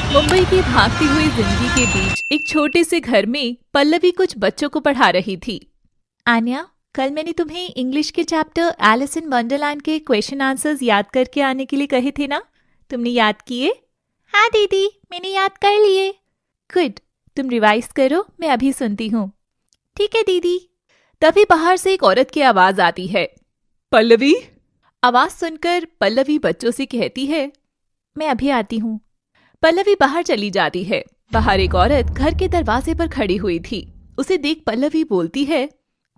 मुंबई की भागती हुई जिंदगी के बीच एक छोटे से घर में पल्लवी कुछ बच्चों को पढ़ा रही थी। आन्या, कल मैंने तुम्हें इंग्लिश के चैप्टर एलिस इन वंडरलैंड के क्वेश्चन आंसर्स याद करके आने के लिए कहे थे ना? तुमने याद किए? हाँ दीदी, मैंने याद कर लिए। गुड, तुम रिवाइज करो, मैं अभी सुनती हूँ। ठीक है दीदी। तभी बाहर से एक औरत की आवाज आती है। पल्लवी। आवाज सुनकर पल्लवी बच्चों से कहती है, मैं अभी आती हूँ। पल्लवी बाहर चली जाती है। बाहर एक औरत घर के दरवाजे पर खड़ी हुई थी। उसे देख पल्लवी बोलती है,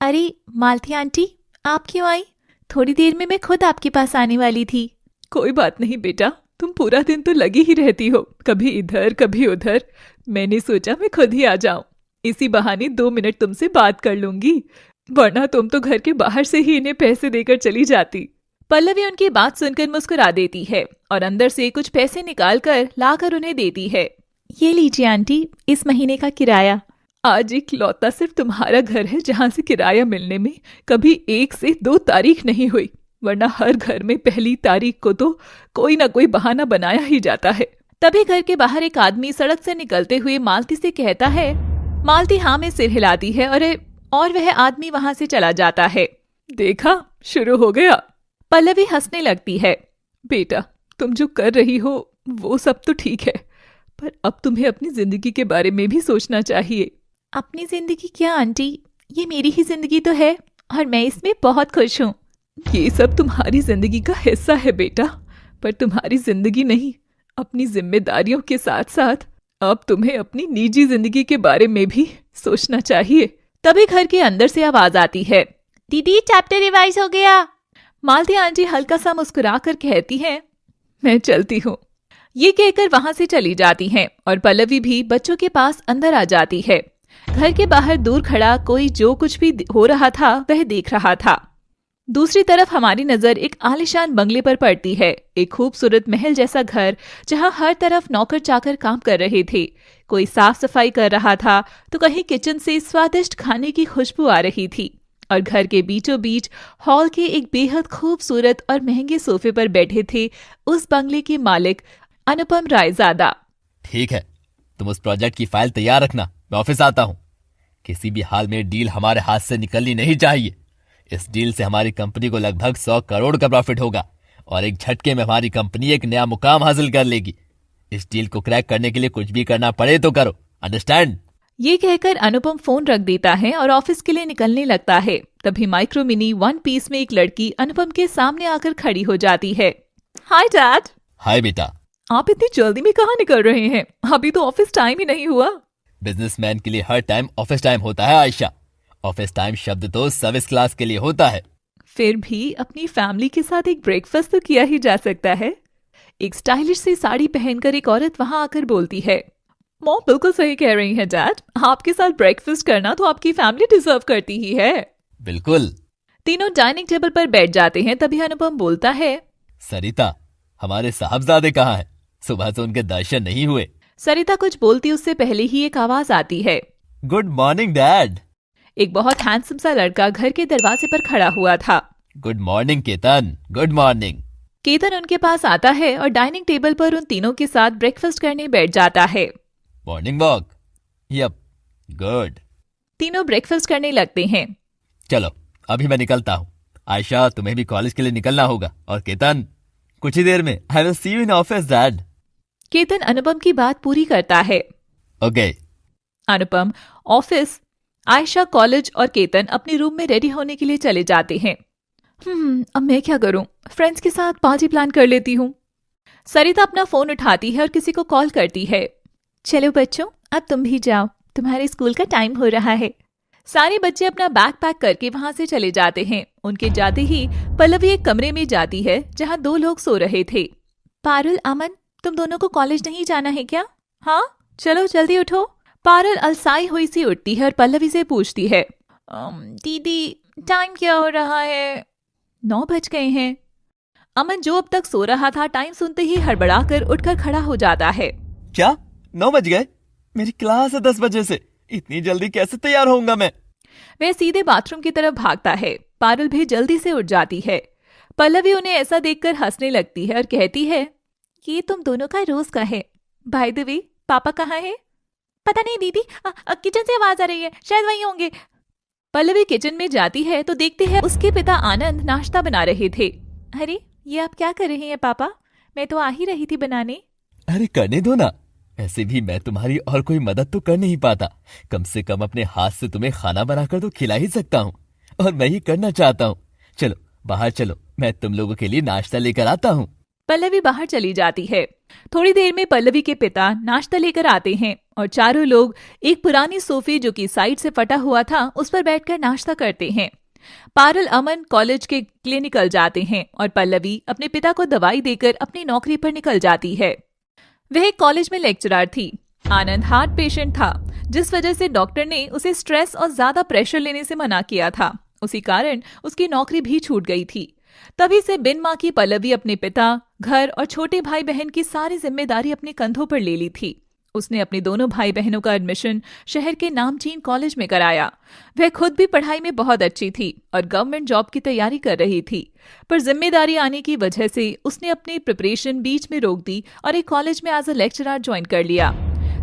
अरे मालती आंटी, आप क्यों आई? थोड़ी देर में मैं खुद आपके पास आने वाली थी। कोई बात नहीं बेटा, तुम पूरा दिन तो लगी ही रहती हो, कभी इधर कभी उधर। मैंने सोचा मैं खुद ही आ जाऊं, इसी बहाने 2 मिनट तुमसे बात कर लूंगी, वरना तुम तो घर के बाहर से ही इन्हें पैसे देकर चली जाती। पल्लवी उनकी बात सुनकर मुस्कुरा देती है और अंदर से कुछ पैसे निकालकर लाकर उन्हें देती है। ये लीजिए आंटी, इस महीने का किराया। आज इकलौता सिर्फ तुम्हारा घर है जहाँ से किराया मिलने में कभी 1 से 2 तारीख नहीं हुई, वरना हर घर में पहली तारीख को तो कोई ना कोई बहाना बनाया ही जाता है। तभी घर के बाहर एक आदमी सड़क से निकलते हुए मालती से कहता है। मालती हाँ में सिर हिलाती है और वह आदमी वहां से चला जाता है। देखा, शुरू हो गया। पल्लवी हंसने लगती है। बेटा, तुम जो कर रही हो वो सब तो ठीक है, पर अब तुम्हें अपनी जिंदगी के बारे में भी सोचना चाहिए। अपनी जिंदगी क्या आंटी, ये मेरी ही जिंदगी तो है और मैं इसमें बहुत खुश हूँ। ये सब तुम्हारी जिंदगी का हिस्सा है बेटा, पर तुम्हारी जिंदगी नहीं। अपनी जिम्मेदारियों के साथ साथ अब तुम्हें अपनी निजी जिंदगी के बारे में भी सोचना चाहिए। तभी घर के अंदर से आवाज आती है, दीदी चैप्टर रिवाइज हो गया। मालती आंटी हल्का सा मुस्कुरा कर कहती हैं, मैं चलती हूँ। ये कहकर वहां से चली जाती हैं और पल्लवी भी बच्चों के पास अंदर आ जाती है। घर के बाहर दूर खड़ा कोई जो कुछ भी हो रहा था वह देख रहा था। दूसरी तरफ हमारी नजर एक आलीशान बंगले पर पड़ती है। एक खूबसूरत महल जैसा घर जहां हर तरफ नौकर चाकर काम कर रहे थे। कोई साफ सफाई कर रहा था तो कहीं किचन से स्वादिष्ट खाने की खुशबू आ रही थी। और घर के बीचों बीच हॉल के एक बेहद खूबसूरत और महंगे सोफे पर बैठे थे उस बंगले के मालिक अनुपम रायजादा। ठीक है, तुम उस प्रोजेक्ट की फाइल तैयार रखना, मैं ऑफिस आता हूँ। किसी भी हाल में डील हमारे हाथ से निकलनी नहीं चाहिए। इस डील से हमारी कंपनी को लगभग 100 करोड़ का प्रॉफिट होगा और एक झटके में हमारी कंपनी एक नया मुकाम हासिल कर लेगी। इस डील को क्रैक करने के लिए कुछ भी करना पड़े तो करो, अंडरस्टैंड? ये कहकर अनुपम फोन रख देता है और ऑफिस के लिए निकलने लगता है। तभी माइक्रो मिनी 1 पीस में एक लड़की अनुपम के सामने आकर खड़ी हो जाती है। Hi dad. हाय बेटा। आप इतनी जल्दी में कहाँ निकल रहे हैं? अभी तो ऑफिस टाइम ही नहीं हुआ। बिजनेसमैन के लिए हर टाइम ऑफिस टाइम होता है आयशा। ऑफिस टाइम शब्द तो सर्विस क्लास के लिए होता है। फिर भी अपनी फैमिली के साथ एक ब्रेकफास्ट तो किया ही जा सकता है। एक स्टाइलिश सी साड़ी पहनकर एक औरत वहां आकर बोलती है, मॉम बिल्कुल सही कह रही है डैड, आपके साथ ब्रेकफास्ट करना तो आपकी फैमिली डिजर्व करती ही है। बिल्कुल। तीनों डाइनिंग टेबल पर बैठ जाते हैं। तभी अनुपम बोलता है, सरिता, हमारे साहबजादे कहाँ हैं? सुबह से उनके दर्शन नहीं हुए। सरिता कुछ बोलती उससे पहले ही एक आवाज आती है, गुड मॉर्निंग डैड। एक बहुत हैंडसम सा लड़का घर के दरवाजे पर खड़ा हुआ था। Good morning Ketan, good morning. Ketan उनके पास आता है और डाइनिंग टेबल पर उन तीनों के साथ ब्रेकफास्ट करने बैठ जाता है। Morning walk. Yup, good. तीनों ब्रेकफास्ट करने लगते हैं। चलो अभी मैं निकलता हूँ। आयशा, तुम्हें भी कॉलेज के लिए निकलना होगा, और केतन कुछ ही देर में I will see you in office dad. Ketan Anupam की बात पूरी करता है। Okay. Anupam office, Ayesha college और केतन अपने रूम में रेडी होने के लिए चले जाते हैं। अब मैं क्या करूं? फ्रेंड्स के साथ पार्टी प्लान कर लेती हूँ। सरिता अपना फोन उठाती है और किसी को कॉल करती है। चलो बच्चों, अब तुम भी जाओ, तुम्हारे स्कूल का टाइम हो रहा है। सारे बच्चे अपना बैग पैक करके वहां से चले जाते हैं। उनके जाते ही पल्लवी एक कमरे में जाती है जहां 2 लोग सो रहे थे। पारुल, अमन, तुम दोनों को कॉलेज नहीं जाना है क्या? हाँ, चलो जल्दी उठो। पारुल अलसाई हुई सी उठती है और पल्लवी से पूछती है, दीदी टाइम क्या हो रहा है? 9 बज गए हैं। अमन जो अब तक सो रहा था टाइम सुनते ही हड़बड़ाकर उठकर खड़ा हो जाता है। क्या 9 बज गए? मेरी क्लास है 10 बजे से, इतनी जल्दी कैसे तैयार होऊंगा मैं? वह सीधे बाथरूम की तरफ भागता है। पारुल भी जल्दी से उठ जाती है। पल्लवी उन्हें ऐसा देखकर हंसने लगती है और कहती है, ये तुम दोनों का रोज का है। बाय द वे, पापा कहाँ है? पता नहीं दीदी, किचन से आवाज आ रही है, शायद वहीं होंगे। पल्लवी किचन में जाती है तो देखती है उसके पिता आनंद नाश्ता बना रहे थे। अरे ये आप क्या कर रहे हैं पापा? मैं तो आ ही रही थी बनाने। अरे करने दो ना, ऐसे भी मैं तुम्हारी और कोई मदद तो कर नहीं पाता। कम से कम अपने हाथ से तुम्हें खाना बनाकर तो खिला ही सकता हूँ, और मैं ही करना चाहता हूँ। चलो बाहर चलो, मैं तुम लोगों के लिए नाश्ता लेकर आता हूँ। पल्लवी बाहर चली जाती है। थोड़ी देर में पल्लवी के पिता नाश्ता लेकर आते हैं और चारों लोग एक पुरानी सोफे जो कि साइड से फटा हुआ था उस पर बैठकर नाश्ता करते हैं। पारुल अमन कॉलेज के लिए निकल जाते हैं और पल्लवी अपने पिता को दवाई देकर अपनी नौकरी पर निकल जाती है। वह कॉलेज में लेक्चरर थी। आनंद हार्ट पेशेंट था, जिस वजह से डॉक्टर ने उसे स्ट्रेस और ज्यादा प्रेशर लेने से मना किया था। उसी कारण उसकी नौकरी भी छूट गई थी। तभी से बिन मां की पल्लवी अपने पिता, घर और छोटे भाई बहन की सारी जिम्मेदारी अपने कंधों पर ले ली थी। उसने अपने दोनों भाई बहनों का एडमिशन शहर के नामचीन कॉलेज में कराया। वह खुद भी पढ़ाई में बहुत अच्छी थी और गवर्नमेंट जॉब की तैयारी कर रही थी, पर जिम्मेदारी आने की वजह से उसने अपनी प्रिपरेशन बीच में रोक दी और एक कॉलेज में एज अ लेक्चरर ज्वाइन कर लिया।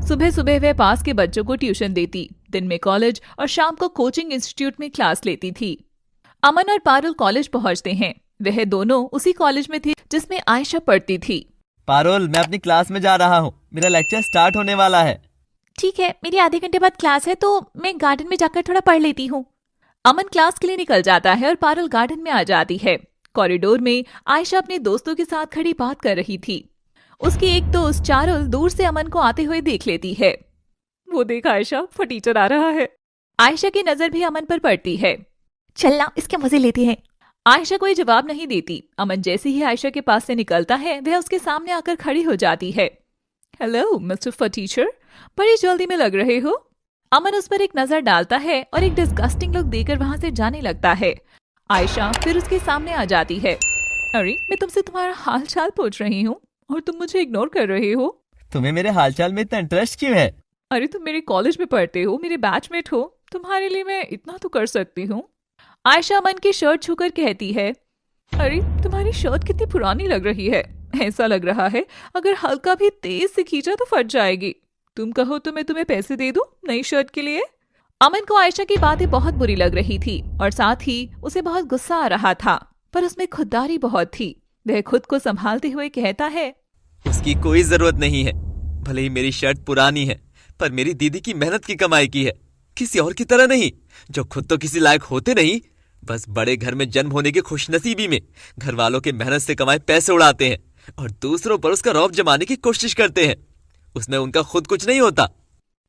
सुबह सुबह वह पास के बच्चों को ट्यूशन देती, दिन में कॉलेज और शाम को कोचिंग इंस्टीट्यूट में क्लास लेती थी। अमन और पारुल कॉलेज पहुंचते हैं। वह दोनों उसी कॉलेज में थे जिसमें आयशा पढ़ती थी। पारुल, मैं अपनी क्लास में जा रहा हूँ, मेरा लेक्चर स्टार्ट होने वाला है। ठीक है, मेरी आधे घंटे बाद क्लास है तो मैं गार्डन में जाकर थोड़ा पढ़ लेती हूँ। अमन क्लास के लिए निकल जाता है और पारुल गार्डन में आ जाती है। कॉरिडोर में आयशा अपने दोस्तों के साथ खड़ी बात कर रही थी। उसकी एक दोस्त चारुल दूर से अमन को आते हुए देख लेती है। वो देख आयशा, फटीचर आ रहा है। आयशा की नजर भी अमन पर पड़ती है। चलना, इसके मजे लेते हैं। आयशा कोई जवाब नहीं देती। अमन जैसे ही आयशा के पास से निकलता है वह उसके सामने आकर खड़ी हो जाती है। हेलो मिस्टर फटीचर, बड़ी जल्दी में लग रहे हो। अमन उस पर एक नजर डालता है और एक डिस्गस्टिंग लुक देकर वहां से जाने लगता है। आयशा फिर उसके सामने आ जाती है। अरे मैं तुमसे तुम्हारा हाल चाल पूछ रही हूँ और तुम मुझे इग्नोर कर रहे हो। तुम्हें मेरे हालचाल में इतना इंटरेस्ट क्यों है? अरे तुम मेरे कॉलेज में पढ़ते हो, मेरे बैचमेट हो, तुम्हारे लिए मैं इतना तो कर सकती हूँ। आयशा अमन की शर्ट छूकर कहती है, अरे तुम्हारी शर्ट कितनी पुरानी लग रही है। ऐसा लग रहा है अगर हल्का भी तेज से खींचा तो फट जाएगी। तुम कहो तो मैं तुम्हें पैसे दे दूं नई शर्ट के लिए। अमन को आयशा की बातें बहुत बुरी लग रही थी और साथ ही उसे बहुत गुस्सा आ रहा था, पर उसमें खुददारी बहुत थी। वह खुद को संभालते हुए कहता है, उसकी कोई जरूरत नहीं है। भले ही मेरी शर्ट पुरानी है, पर मेरी दीदी की मेहनत की कमाई की है, किसी और की तरह नहीं, जो खुद तो किसी लायक होते नहीं, बस बड़े घर में जन्म होने की खुशनसीबी में घर वालों के मेहनत से कमाए पैसे उड़ाते हैं और दूसरों पर उसका रौब जमाने की कोशिश करते हैं। उसमें उनका खुद कुछ नहीं होता।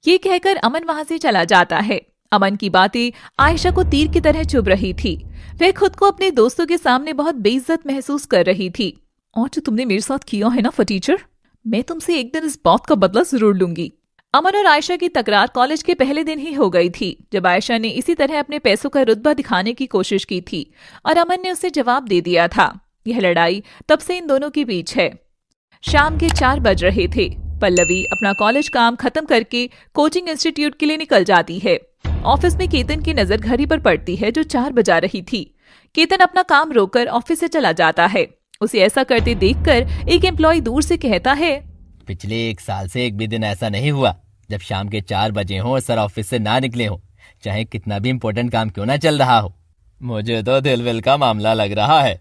ये कहकर अमन वहां से चला जाता है। अमन की बातें आयशा को तीर की तरह चुभ रही थी। वह खुद को अपने दोस्तों के सामने बहुत बेइज्जत महसूस कर रही थी। और जो तुमने मेरे साथ किया है ना फटीचर, मैं तुमसे एक दिन इस बात का बदला जरूर लूंगी। अमन और आयशा की तकरार कॉलेज के पहले दिन ही हो गई थी, जब आयशा ने इसी तरह अपने पैसों का रुतबा दिखाने की कोशिश की थी और अमन ने उसे जवाब दे दिया था। यह लड़ाई तब से इन दोनों के बीच है। शाम के 4 बज रहे थे। पल्लवी अपना कॉलेज काम खत्म करके कोचिंग इंस्टीट्यूट के लिए निकल जाती है। ऑफिस में केतन की नजर घड़ी पर पड़ती है जो 4 बजा रही थी। केतन अपना काम रोककर ऑफिस से चला जाता है। उसे ऐसा करते देखकर एक एम्प्लॉय दूर से कहता है, पिछले 1 साल से एक भी दिन ऐसा नहीं हुआ जब शाम के 4 बजे हो और सर ऑफिस से ना निकले हो, चाहे कितना भी इम्पोर्टेंट काम क्यों ना चल रहा हो। मुझे तो दिल विल का मामला लग रहा है।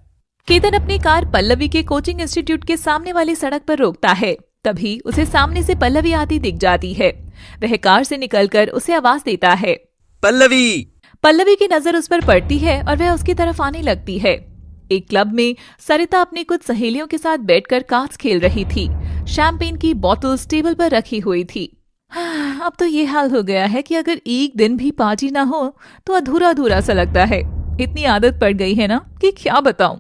केतन अपनी कार पल्लवी के कोचिंग इंस्टीट्यूट के सामने वाली सड़क पर रोकता है। तभी उसे सामने से पल्लवी आती दिख जाती है। वह कार से निकलकर उसे आवाज देता है, पल्लवी। पल्लवी की नजर उस पर पड़ती है और वह उसकी तरफ आने लगती है। एक क्लब में सरिता अपनी कुछ सहेलियों के साथ बैठकर कार्ड्स खेल रही थी। शैंपेन की बोतल्स टेबल पर रखी हुई थी। अब तो ये हाल हो गया है कि अगर एक दिन भी पार्टी ना हो तो अधूरा अधूरा सा लगता है। इतनी आदत पड़ गई है ना कि क्या बताऊं।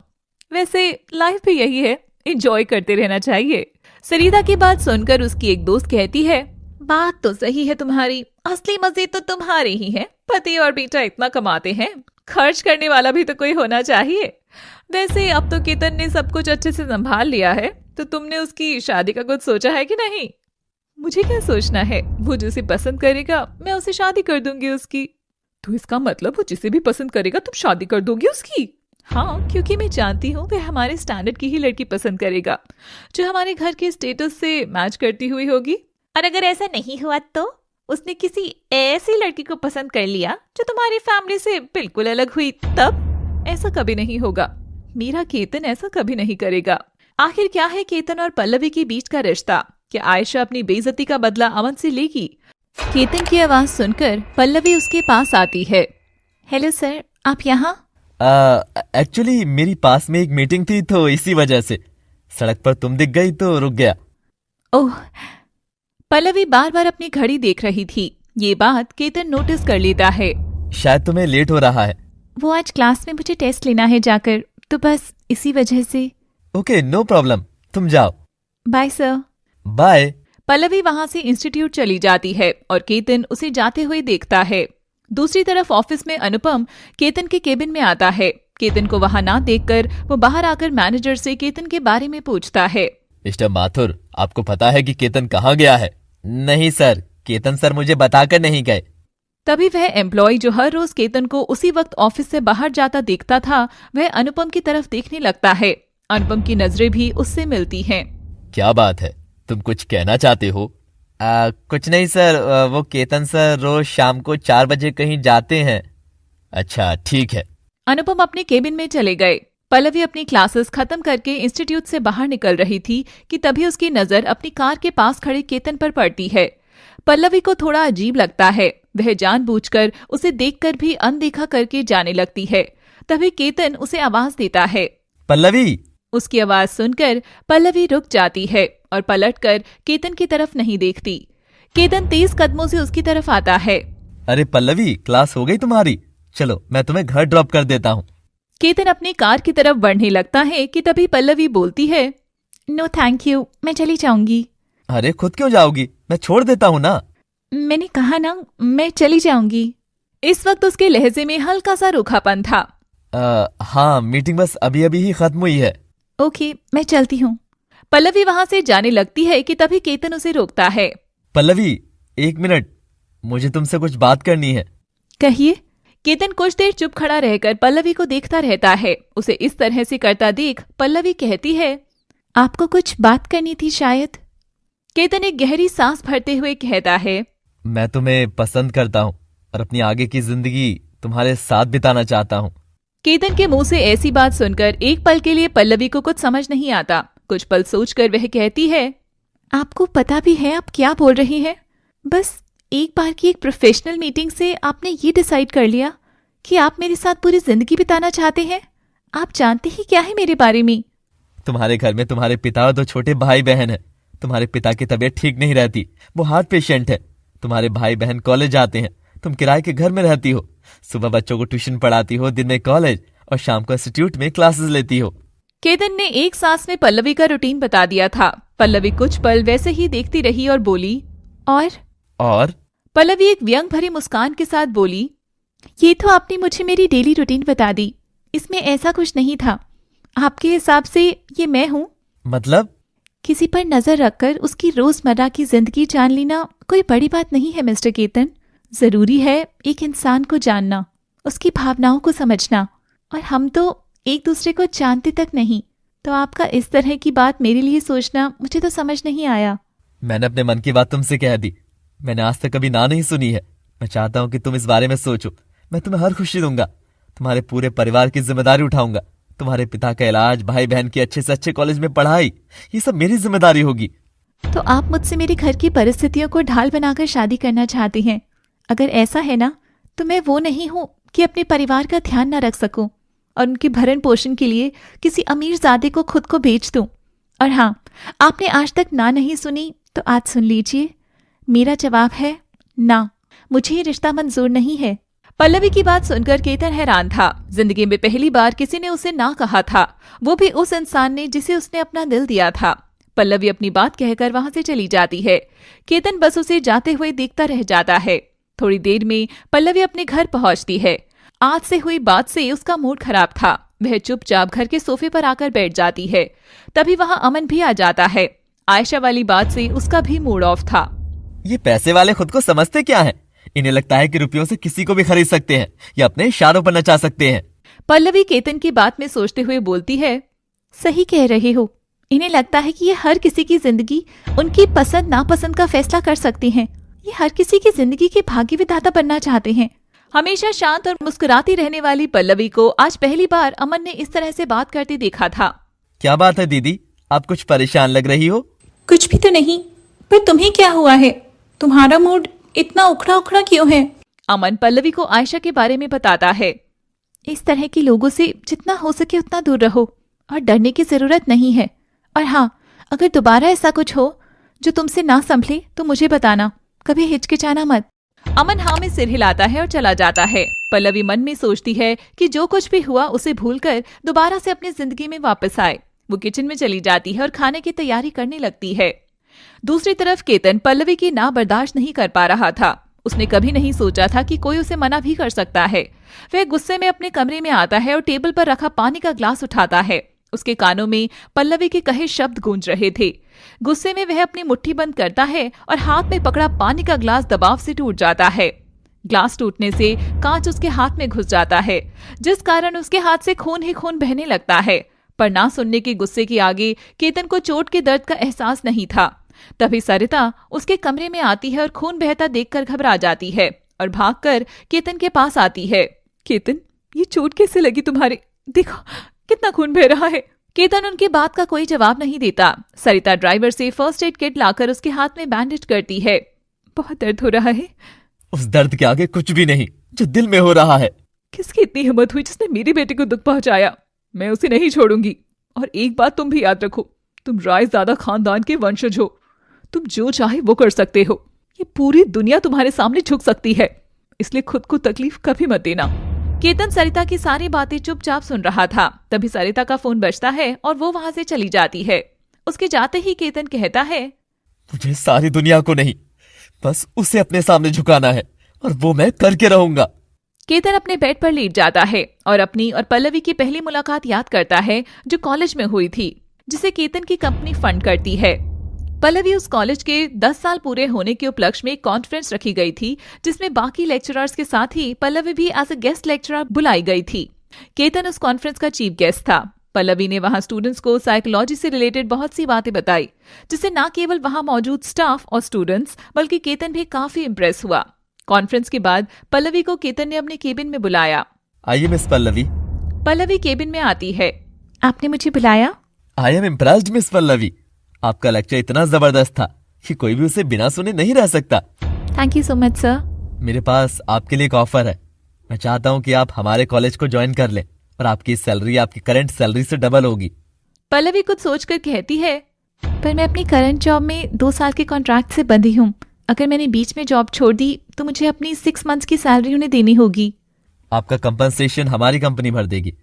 वैसे लाइफ भी यही है, एंजॉय करते रहना चाहिए। सरिता की बात सुनकर उसकी एक दोस्त कहती है, बात तो सही है तुम्हारी, असली मजे तो तुम्हारे ही हैं। पति और बेटा इतना कमाते हैं, खर्च करने वाला भी तो कोई होना चाहिए। वैसे अब तो केतन ने सब कुछ अच्छे से संभाल लिया है, तो तुमने उसकी शादी का कुछ सोचा है कि नहीं? मुझे क्या सोचना है, वो जिसे पसंद करेगा मैं उसे शादी कर दूंगी उसकी। तो इसका मतलब वो जिसे भी पसंद करेगा तुम शादी कर दोगी उसकी? हाँ, क्योंकि मैं जानती हूँ वह हमारे स्टैंडर्ड की ही लड़की पसंद करेगा, जो हमारे घर के स्टेटस से मैच करती हुई होगी। और अगर ऐसा नहीं हुआ तो उसने किसी ऐसी लड़की को पसंद कर लिया जो तुम्हारी फैमिली से बिल्कुल अलग हुई, तब? ऐसा कभी नहीं होगा। मेरा केतन ऐसा कभी नहीं करेगा। आखिर क्या है केतन और पल्लवी के बीच का रिश्ता? क्या आयशा अपनी बेइज्जती का बदला अमन से लेगी? केतन की आवाज सुनकर पल्लवी उसके पास आती है। हेलो सर, आप यहाँ? एक्चुअली मेरी पास में एक मीटिंग थी तो इसी वजह से सड़क पर तुम दिख गई तो रुक गया। ओह। पल्लवी बार बार अपनी घड़ी देख रही थी। ये बात केतन नोटिस कर लेता है। शायद तुम्हें लेट हो रहा है। वो आज क्लास में मुझे टेस्ट लेना है जाकर, तो बस इसी वजह से। ओके, नो प्रॉब्लम, तुम जाओ। Bye sir. बाय। पल्लवी वहां से इंस्टीट्यूट चली जाती है और केतन उसे जाते हुए देखता है। दूसरी तरफ ऑफिस में अनुपम केतन के केबिन में आता है। केतन को वहां ना देखकर वो बाहर आकर मैनेजर से केतन के बारे में पूछता है। मिस्टर माथुर, आपको पता है कि केतन कहाँ गया है? नहीं सर, केतन सर मुझे बताकर नहीं गए। तभी वह एम्प्लॉय जो हर रोज केतन को उसी वक्त ऑफिस से बाहर जाता देखता था, वह अनुपम की तरफ देखने लगता है। अनुपम की नजरें भी उससे मिलती हैं। क्या बात है, तुम कुछ कहना चाहते हो? कुछ नहीं सर, वो केतन सर रोज शाम को 4 बजे कहीं जाते हैं। अच्छा, ठीक है। अनुपम अपने केबिन में चले गए। पल्लवी अपनी क्लासेस खत्म करके इंस्टीट्यूट से बाहर निकल रही थी कि तभी उसकी नजर अपनी कार के पास खड़े केतन पर पड़ती है। पल्लवी को थोड़ा अजीब लगता है। वह जानबूझकर उसे देखकर भी अनदेखा करके जाने लगती है। तभी केतन उसे आवाज देता है। पल्लवी। उसकी आवाज सुनकर पल्लवी रुक जाती है और पलटकर केतन की तरफ नहीं देखती। केतन तेज कदमों से उसकी तरफ आता है। अरे पल्लवी, क्लास हो गई तुम्हारी? चलो मैं तुम्हें घर ड्रॉप कर देता हूँ। केतन अपनी कार की तरफ बढ़ने लगता है कि तभी पल्लवी बोलती है, नो थैंक यू, मैं चली जाऊंगी। अरे खुद क्यों जाओगी? मैं छोड़ देता हूँ ना। मैंने कहा ना, मैं चली जाऊंगी। इस वक्त उसके लहजे में हल्का सा रूखापन था। हाँ, मीटिंग बस अभी अभी ही खत्म हुई है। ओके, मैं चलती हूँ। पल्लवी वहां से जाने लगती है कि तभी केतन उसे रोकता है। पल्लवी, 1 मिनट, मुझे तुमसे कुछ बात करनी है। कहिए। केतन कुछ देर चुप खड़ा रहकर पल्लवी को देखता रहता है। उसे इस तरह से करता देख पल्लवी कहती है, आपको कुछ बात करनी थी शायद। केतन एक गहरी सांस भरते हुए कहता है, मैं तुम्हें पसंद करता हूँ और अपनी आगे की जिंदगी तुम्हारे साथ बिताना चाहता हूँ। केतन के मुंह से ऐसी बात सुनकर एक पल के लिए पल्लवी को कुछ समझ नहीं आता। कुछ पल सोचकर वह कहती है, आपको पता भी है आप क्या बोल रही हैं? बस एक बार की एक प्रोफेशनल मीटिंग से आपने ये डिसाइड कर लिया कि आप मेरे साथ पूरी जिंदगी बिताना चाहते हैं। आप जानते ही क्या है मेरे बारे में? तुम्हारे घर में तुम्हारे पिता और 2 छोटे भाई बहन हैं। तुम्हारे पिता की तबीयत ठीक नहीं रहती, वो हार्ट पेशेंट है। तुम्हारे भाई बहन कॉलेज जाते हैं, तुम किराए के घर में रहती हो। सुबह बच्चों को ट्यूशन पढ़ाती हो, दिन में कॉलेज और शाम को इंस्टीट्यूट में क्लासेस लेती हो। केतन ने एक सांस में पल्लवी का रूटीन बता दिया था। पल्लवी कुछ पल वैसे ही देखती रही और बोली, और? पल्लवी एक व्यंग भरी मुस्कान के साथ बोली, ये तो आपने मुझे मेरी डेली रूटीन बता दी। इसमें ऐसा कुछ नहीं था। आपके हिसाब से ये मैं हूँ? मतलब? किसी पर नजर रखकर उसकी रोजमर्रा की जिंदगी जान लेना कोई बड़ी बात नहीं है मिस्टर केतन। जरूरी है एक इंसान को जानना, उसकी भावनाओं को समझना, और हम तो एक दूसरे को जानते तक नहीं। तो आपका इस तरह की बात मेरे लिए सोचना मुझे तो समझ नहीं आया। मैंने अपने मन की बात तुमसे कह दी। मैंने आज तक कभी ना नहीं सुनी है। मैं चाहता हूँ कि तुम इस बारे में सोचो। मैं तुम्हें हर खुशी दूंगा। तुम्हारे पूरे परिवार की जिम्मेदारी उठाऊंगा। तुम्हारे पिता का इलाज, भाई बहन की अच्छे से अच्छे कॉलेज में पढ़ाई, ये सब मेरी जिम्मेदारी होगी। तो आप मुझसे मेरे घर की परिस्थितियों को ढाल बनाकर शादी करना चाहते हैं? अगर ऐसा है ना, तो मैं वो नहीं हूँ कि अपने परिवार का ध्यान न रख सकूं और उनके भरण पोषण के लिए किसी अमीर ज़ादे को खुद को बेच दूं। और हाँ, आपने आज तक ना नहीं सुनी तो आज सुन लीजिए। मेरा जवाब है ना, मुझे ये रिश्ता मंजूर नहीं है। पल्लवी की बात सुनकर केतन हैरान था। जिंदगी में पहली बार किसी ने उसे ना कहा था, वो भी उस इंसान ने जिसे उसने अपना दिल दिया था। पल्लवी अपनी बात कहकर वहां से चली जाती है। केतन बस उसे जाते हुए देखता रह जाता है। थोड़ी देर में पल्लवी अपने घर पहुंचती है। आज से हुई बात से उसका मूड खराब था। वह चुपचाप घर के सोफे पर आकर बैठ जाती है। तभी वहां अमन भी आ जाता है। आयशा वाली बात से उसका भी मूड ऑफ था। ये पैसे वाले खुद को समझते क्या हैं? इन्हें लगता है कि रुपयों से किसी को भी खरीद सकते हैं या अपने इशारों पर नचा सकते हैं। पल्लवी केतन की बात में सोचते हुए बोलती है, सही कह रहे हो। इन्हें लगता है कि ये हर किसी की जिंदगी उनकी पसंद नापसंद का फैसला कर सकती हैं। ये हर किसी की जिंदगी के भाग्य विधाता बनना चाहते हैं। हमेशा शांत और मुस्कुराती रहने वाली पल्लवी को आज पहली बार अमन ने इस तरह से बात करते देखा था। क्या बात है दीदी, आप कुछ परेशान लग रही हो? कुछ भी तो नहीं, पर तुम्हें क्या हुआ है? तुम्हारा मूड इतना उखड़ा उखड़ा क्यों है? अमन पल्लवी को आयशा के बारे में बताता है। इस तरह के लोगों से जितना हो सके उतना दूर रहो और डरने की जरूरत नहीं है। और हाँ, अगर दोबारा ऐसा कुछ हो जो तुमसे ना संभले तो मुझे बताना, कभी हिचकिचाना मत। अमन हाँ में सिर हिलाता है और चला जाता है। पल्लवी मन में सोचती है कि जो कुछ भी हुआ उसे भूलकर दोबारा से अपनी जिंदगी में वापस आए। वो किचन में चली जाती है और खाने की तैयारी करने लगती है। दूसरी तरफ केतन पल्लवी की ना बर्दाश्त नहीं कर पा रहा था। उसने कभी नहीं सोचा था कि कोई उसे मना भी कर सकता है। वह गुस्से में अपने कमरे में आता है और टेबल पर रखा पानी का ग्लास उठाता है। उसके कानों में पल्लवी के कहे शब्द गूंज रहे थे। गुस्से में वह अपनी मुट्ठी बंद करता है और हाथ में पकड़ा पानी का ग्लास दबाव से टूट जाता है। ग्लास टूटने से कांच उसके हाथ में घुस जाता है, जिस कारण उसके हाथ से खून ही खून बहने लगता है। पर ना सुनने के गुस्से के आगे केतन को चोट के दर्द का एहसास नहीं था। तभी सरिता उसके कमरे में आती है और खून बहता देखकर घबरा जाती है और भागकर केतन के पास आती है। केतन, ये चोट कैसे लगी तुम्हारे? देखो कितना खून बह रहा है। केतन उनकी बात का कोई जवाब नहीं देता। सरिता ड्राइवर से फर्स्ट एड किट लाकर उसके हाथ में बैंडेज करती है। बहुत दर्द हो रहा है। उस दर्द के आगे कुछ भी नहीं जो दिल में हो रहा है। किसकी इतनी हिम्मत हुई जिसने मेरी बेटी को दुख पहुंचाया? मैं उसे नहीं छोड़ूंगी। और एक बात तुम भी याद रखो, तुम रायज़ादा खानदान के वंशज हो। तुम जो चाहे वो कर सकते हो। ये पूरी दुनिया तुम्हारे सामने झुक सकती है, इसलिए खुद को तकलीफ कभी मत देना। केतन सरिता की सारी बातें चुपचाप सुन रहा था। तभी सरिता का फोन बजता है और वो वहां से चली जाती है। उसके जाते ही केतन कहता है, मुझे सारी दुनिया को नहीं, बस उसे अपने सामने झुकाना है और वो मैं करके रहूंगा। केतन अपने बेड पर लेट जाता है और अपनी और पल्लवी की पहली मुलाकात याद करता है जो कॉलेज में हुई थी, जिसे केतन की कंपनी फंड करती है। पल्लवी उस कॉलेज के 10 साल पूरे होने के उपलक्ष्य में एक कॉन्फ्रेंस रखी गई थी, जिसमें बाकी लेक्चरर्स के साथ ही पल्लवी भी एज अ गेस्ट लेक्चरर बुलाई गई थी। केतन उस कॉन्फ्रेंस का चीफ गेस्ट था। पल्लवी ने वहां स्टूडेंट्स को साइकोलॉजी से रिलेटेड बहुत सी बातें बताई, जिससे न केवल वहां मौजूद स्टाफ और स्टूडेंट्स बल्कि केतन भी काफी इम्प्रेस हुआ। कॉन्फ्रेंस के बाद पल्लवी को केतन ने अपने केबिन में बुलाया। आइए मिस पल्लवी। पल्लवी केबिन में आती है। आपने मुझे बुलाया? I am impressed miss Pallavi. आपका लेक्चर इतना जबरदस्त था कि कोई भी उसे बिना सुने नहीं रह सकता। Thank you so much sir. मेरे पास आपके लिए एक ऑफर है। मैं चाहता हूँ कि आप हमारे कॉलेज को ज्वाइन कर लें और आपकी सैलरी आपकी करंट सैलरी से डबल होगी। पल्लवी कुछ सोचकर कहती है, पर मैं अपनी करंट जॉब में 2 साल के कॉन्ट्रैक्ट से बंधी हूँ। अगर मैंने बीच में जॉब छोड़ दी तो मुझे अपनी 6 मंथ्स की सैलरी उन्हें देनी होगी। आपका कंपनसेशन हमारी कंपनी भर देगी।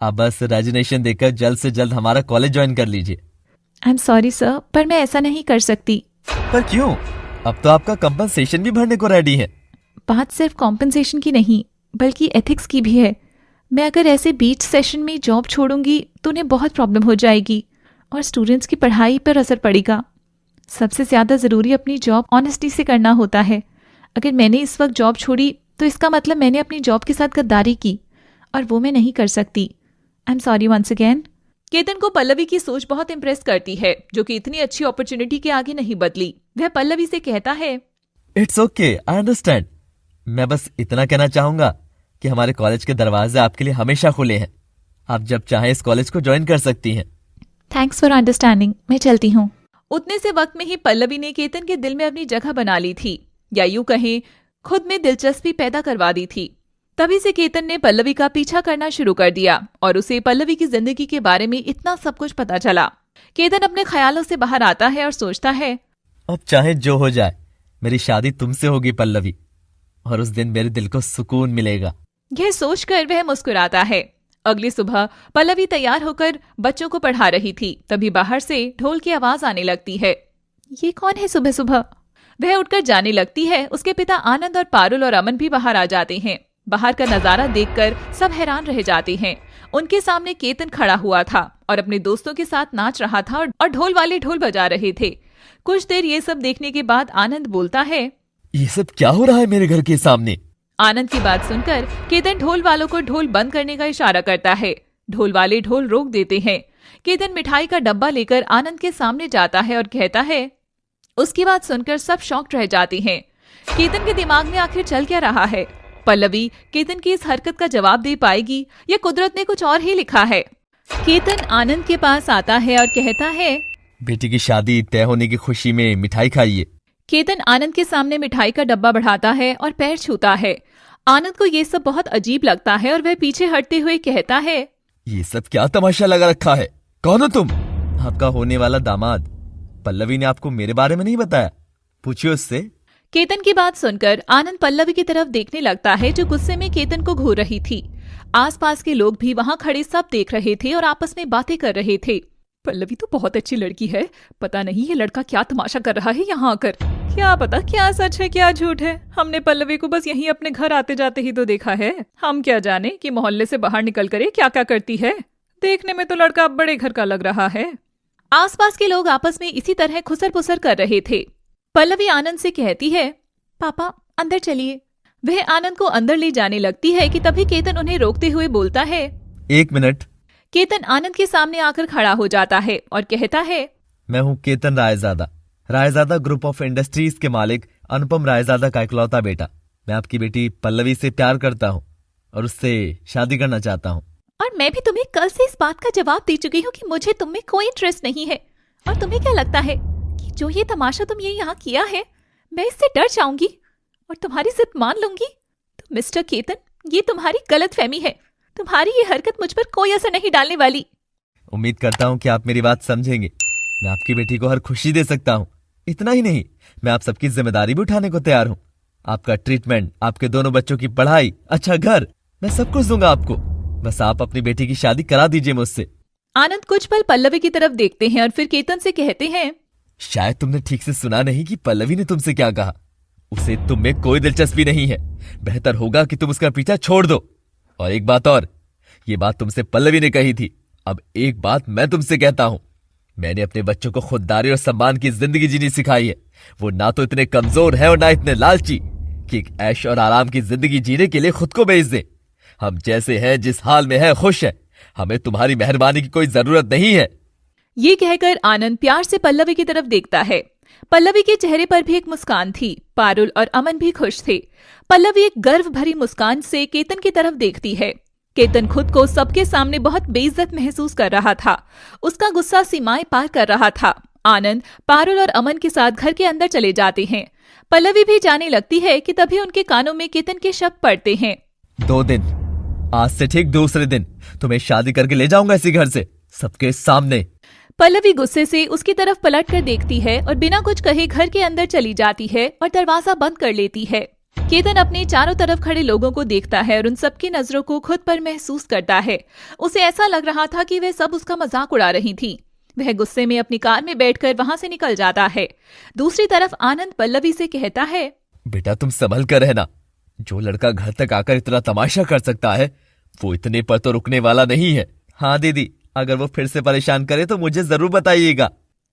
आप बस रेजिग्नेशन देकर जल्द से जल्द हमारा कॉलेज ज्वाइन कर लीजिए। आई एम सॉरी सर, पर मैं ऐसा नहीं कर सकती। पर क्यों? अब तो आपका कंपनसेशन भी भरने को रेडी है। बात सिर्फ कॉम्पनसेशन की नहीं बल्कि एथिक्स की भी है। मैं अगर ऐसे बीच सेशन में जॉब छोड़ूंगी तो उन्हें बहुत प्रॉब्लम हो जाएगी और स्टूडेंट्स की पढ़ाई पर असर पड़ेगा। सबसे ज़्यादा ज़रूरी अपनी जॉब ऑनेस्टी से करना होता है। अगर मैंने इस वक्त जॉब छोड़ी तो इसका मतलब मैंने अपनी जॉब के साथ गद्दारी की और वो मैं नहीं कर सकती। I am sorry once again. Ketan को पल्लवी की सोच बहुत इम्प्रेस करती है, जो कि इतनी अच्छी अपॉर्चुनिटी के आगे नहीं बदली। वह पल्लवी से कहता है, इट्स ओके, आई अंडरस्टैंड। मैं बस इतना कहना चाहूंगा कि हमारे कॉलेज के दरवाजे आपके लिए हमेशा खुले हैं। आप जब चाहें इस कॉलेज को ज्वाइन कर सकती हैं। Thanks for understanding. मैं चलती हूँ। उतने से वक्त में ही पल्लवी ने केतन के दिल में अपनी जगह बना ली थी, या यूं कहें खुद में दिलचस्पी पैदा करवा दी थी। तभी से केतन ने पल्लवी का पीछा करना शुरू कर दिया और उसे पल्लवी की जिंदगी के बारे में इतना सब कुछ पता चला। केतन अपने ख्यालों से बाहर आता है और सोचता है, अब चाहे जो हो जाए मेरी शादी तुमसे होगी पल्लवी, और उस दिन मेरे दिल को सुकून मिलेगा। यह सोचकर वह मुस्कुराता है। अगली सुबह पल्लवी तैयार होकर बच्चों को पढ़ा रही थी। तभी बाहर से ढोल की आवाज आने लगती है। ये कौन है सुबह सुबह? वह उठकर जाने लगती है। उसके पिता आनंद और पारुल और अमन भी बाहर आ जाते हैं। बाहर का नजारा देखकर सब हैरान रह जाते हैं। उनके सामने केतन खड़ा हुआ था और अपने दोस्तों के साथ नाच रहा था और ढोल वाले ढोल बजा रहे थे। कुछ देर ये सब देखने के बाद आनंद बोलता है, ये सब क्या हो रहा है मेरे घर के सामने? आनंद की बात सुनकर केतन ढोल वालों को ढोल बंद करने का इशारा करता है। ढोल वाले ढोल रोक देते हैं। केतन मिठाई का डब्बा लेकर आनंद के सामने जाता है और कहता है। उसकी बात सुनकर सब शॉक्ड रह जाते हैं। केतन के दिमाग में आखिर चल क्या रहा है? पल्लवी केतन की इस हरकत का जवाब दे पाएगी या कुदरत ने कुछ और ही लिखा है? केतन आनंद के पास आता है और कहता है, बेटी की शादी तय होने की खुशी में मिठाई खाइए। केतन आनंद के सामने मिठाई का डब्बा बढ़ाता है और पैर छूता है। आनंद को ये सब बहुत अजीब लगता है और वह पीछे हटते हुए कहता है, ये सब क्या तमाशा लगा रखा है? कौन हो तुम? आपका होने वाला दामाद। पल्लवी ने आपको मेरे बारे में नहीं बताया? पूछिए उससे। केतन की बात सुनकर आनंद पल्लवी की तरफ देखने लगता है, जो गुस्से में केतन को घूर रही थी। आसपास के लोग भी वहां खड़े सब देख रहे थे और आपस में बातें कर रहे थे। पल्लवी तो बहुत अच्छी लड़की है, पता नहीं ये लड़का क्या तमाशा कर रहा है यहाँ आकर। क्या पता क्या सच है क्या झूठ है। हमने पल्लवी को बस यहीं अपने घर आते जाते ही तो देखा है। हम क्या जाने कि मोहल्ले से बाहर निकल कर क्या क्या करती है। देखने में तो लड़का अब बड़े घर का लग रहा है। आसपास के लोग आपस में इसी तरह खुसर पुसर कर रहे थे। पल्लवी आनंद से कहती है, पापा अंदर चलिए। वह आनंद को अंदर ले जाने लगती है कि तभी केतन उन्हें रोकते हुए बोलता है, 1 मिनट। केतन आनंद के सामने आकर खड़ा हो जाता है और कहता है, मैं हूँ Ketan Raizada, Raizada group of industries के मालिक अनुपम रायजादा का इकलौता बेटा। मैं आपकी बेटी पल्लवी से प्यार करता हूँ और उससे शादी करना चाहता हूँ। और मैं भी तुम्हें कल से इस बात का जवाब दे चुकी हूँ कि मुझे तुम में कोई इंटरेस्ट नहीं है। और तुम्हें क्या लगता है कि जो ये तमाशा तुम ये यहाँ किया है, मैं इससे डर जाऊंगी और तुम्हारी जिद मान लूंगी? तो मिस्टर केतन, ये तुम्हारी गलतफहमी है। तुम्हारी ये हरकत मुझ पर कोई असर नहीं डालने वाली। उम्मीद करता हूँ कि आप मेरी बात समझेंगे। मैं आपकी बेटी को हर खुशी दे सकता हूँ। इतना ही नहीं, मैं आप सबकी जिम्मेदारी भी उठाने को तैयार हूँ। आपका ट्रीटमेंट, आपके दोनों बच्चों की पढ़ाई, अच्छा घर, मैं सब कुछ दूंगा आपको। बस आप अपनी बेटी की शादी करा दीजिए मुझसे। आनंद कुछ पल पल्लवी की तरफ देखते हैं और फिर केतन से कहते हैं, शायद तुमने ठीक से सुना नहीं कि पल्लवी ने तुमसे क्या कहा। उसे तुम में कोई दिलचस्पी नहीं है। बेहतर होगा कि तुम उसका पीछा छोड़ दो। और एक बात और, ये बात तुमसे पल्लवी ने कही थी, अब एक बात मैं तुमसे कहता हूँ। मैंने अपने बच्चों को खुददारी और सम्मान की जिंदगी जीनी सिखाई है। वो ना तो इतने कमजोर है और ना इतने लालची कि एक ऐश और आराम की जिंदगी जीने के लिए खुद को बेच दे। हम जैसे हैं, जिस हाल में है, खुश है। हमें तुम्हारी मेहरबानी की कोई जरूरत नहीं है। ये कहकर आनंद प्यार से पल्लवी की तरफ देखता है। पल्लवी के चेहरे पर भी एक मुस्कान थी। पारुल और अमन भी खुश थे। पल्लवी एक गर्व भरी मुस्कान से केतन की तरफ देखती है। केतन खुद को सबके सामने बहुत बेइज्जत महसूस कर रहा था। उसका गुस्सा सीमाएं पार कर रहा था। आनंद पारुल और अमन के साथ घर के अंदर चले जाते हैं। पल्लवी भी जाने लगती है कि तभी उनके कानों में केतन के शब्द पड़ते हैं, 2 दिन, आज से ठीक दूसरे दिन तुम्हें शादी करके ले जाऊंगा इसी घर से, सबके सामने। पल्लवी गुस्से से उसकी तरफ पलट कर देखती है और बिना कुछ कहे घर के अंदर चली जाती है और दरवाजा बंद कर लेती है। केतन अपने चारों तरफ खड़े लोगों को देखता है और उन सबकी नजरों को खुद पर महसूस करता है। उसे ऐसा लग रहा था कि वे सब उसका मजाक उड़ा रही थी। वह गुस्से में अपनी कार में बैठकर वहां से निकल जाता है। दूसरी तरफ आनंद पल्लवी से कहता है, बेटा तुम संभल कर रहना। जो लड़का घर तक आकर इतना तमाशा कर सकता है, वो इतने पर तो रुकने वाला नहीं है। हाँ दीदी, अगर वो फिर से परेशान करे तो मुझे जरूर बताइएगा।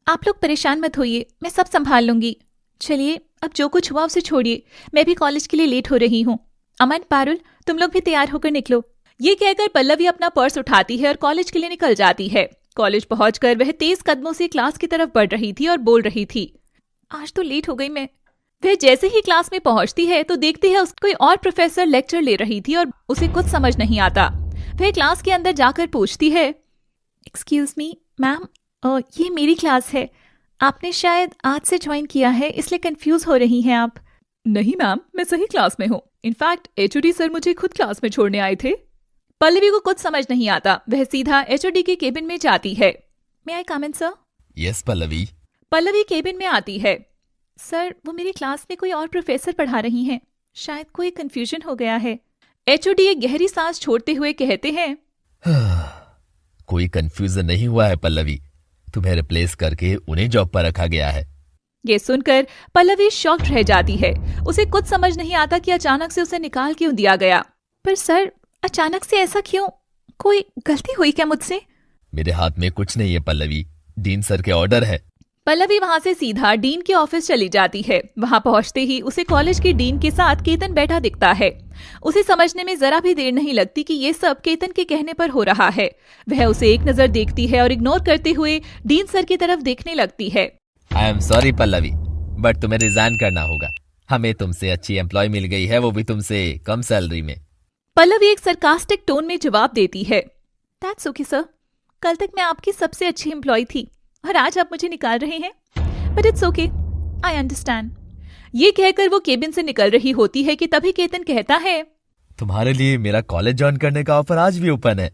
आप लोग परेशान मत होइए, मैं सब संभाल लूंगी। चलिए अब जो कुछ हुआ उसे छोड़िए, मैं भी कॉलेज के लिए लेट हो रही हूँ। अमन, पारुल, तुम लोग भी तैयार होकर निकलो। ये कहकर पल्लवी अपना पर्स उठाती है और कॉलेज के लिए निकल जाती है। कॉलेज पहुंचकर वह तेज कदमों से क्लास की तरफ बढ़ रही थी और बोल रही थी, आज तो लेट हो गई मैं। वह जैसे ही क्लास में पहुंचती है तो देखती है कोई और प्रोफेसर लेक्चर ले रही थी और उसे कुछ समझ नहीं आता। वह क्लास के अंदर जाकर पूछती है, एक्सक्यूज मी मैम, ये मेरी क्लास है। आपने शायद आज से ज्वाइन किया है, इसलिए कंफ्यूज हो रही हैं आप। नहीं मैम, मैं सही क्लास में हूँ। इनफैक्ट एचओडी सर मुझे खुद क्लास में छोड़ने आए थे। पल्लवी को कुछ समझ नहीं आता। वह सीधा एचओडी के केबिन में जाती है। May I come in sir? Yes Pallavi. Pallavi cabin में आती है। सर, वो मेरी क्लास में कोई और प्रोफेसर पढ़ा रही हैं। शायद कोई कंफ्यूजन हो गया है। एचओडी एक गहरी सांस छोड़ते हुए कहते हैं, कोई कंफ्यूजन नहीं हुआ है पल्लवी, तुम्हें रिप्लेस करके उन्हें जॉब पर रखा गया है। ये सुनकर पल्लवी शॉक्ड रह जाती है। उसे कुछ समझ नहीं आता कि अचानक से उसे निकाल क्यों दिया गया। पर सर, अचानक से ऐसा क्यों? कोई गलती हुई क्या मुझसे? मेरे हाथ में कुछ नहीं है पल्लवी, डीन सर के ऑर्डर है। पल्लवी वहां से सीधा डीन के ऑफिस चली जाती है। वहां पहुंचते ही उसे कॉलेज के डीन के साथ केतन बैठा दिखता है। उसे समझने में जरा भी देर नहीं लगती कि ये सब केतन के कहने पर हो रहा है। वह उसे एक नजर देखती है और इग्नोर करते हुए डीन सर की तरफ देखने लगती है। आई एम सॉरी पल्लवी, बट तुम्हें रिजाइन करना होगा। हमें तुमसे अच्छी एम्प्लॉय मिल गई है, वो भी तुमसे कम सैलरी में। पल्लवी एक सरकास्टिक टोन में जवाब देती है, दैट्स ओके सर, कल तक मैं आपकी सबसे अच्छी एम्प्लॉय थी और आज आप मुझे निकाल रहे हैं, but it's okay, I understand. ये कहकर वो केबिन से निकल रही होती है कि तभी केतन कहता है, तुम्हारे लिए मेरा कॉलेज ज्वाइन करने का ऑफर आज भी ओपन है।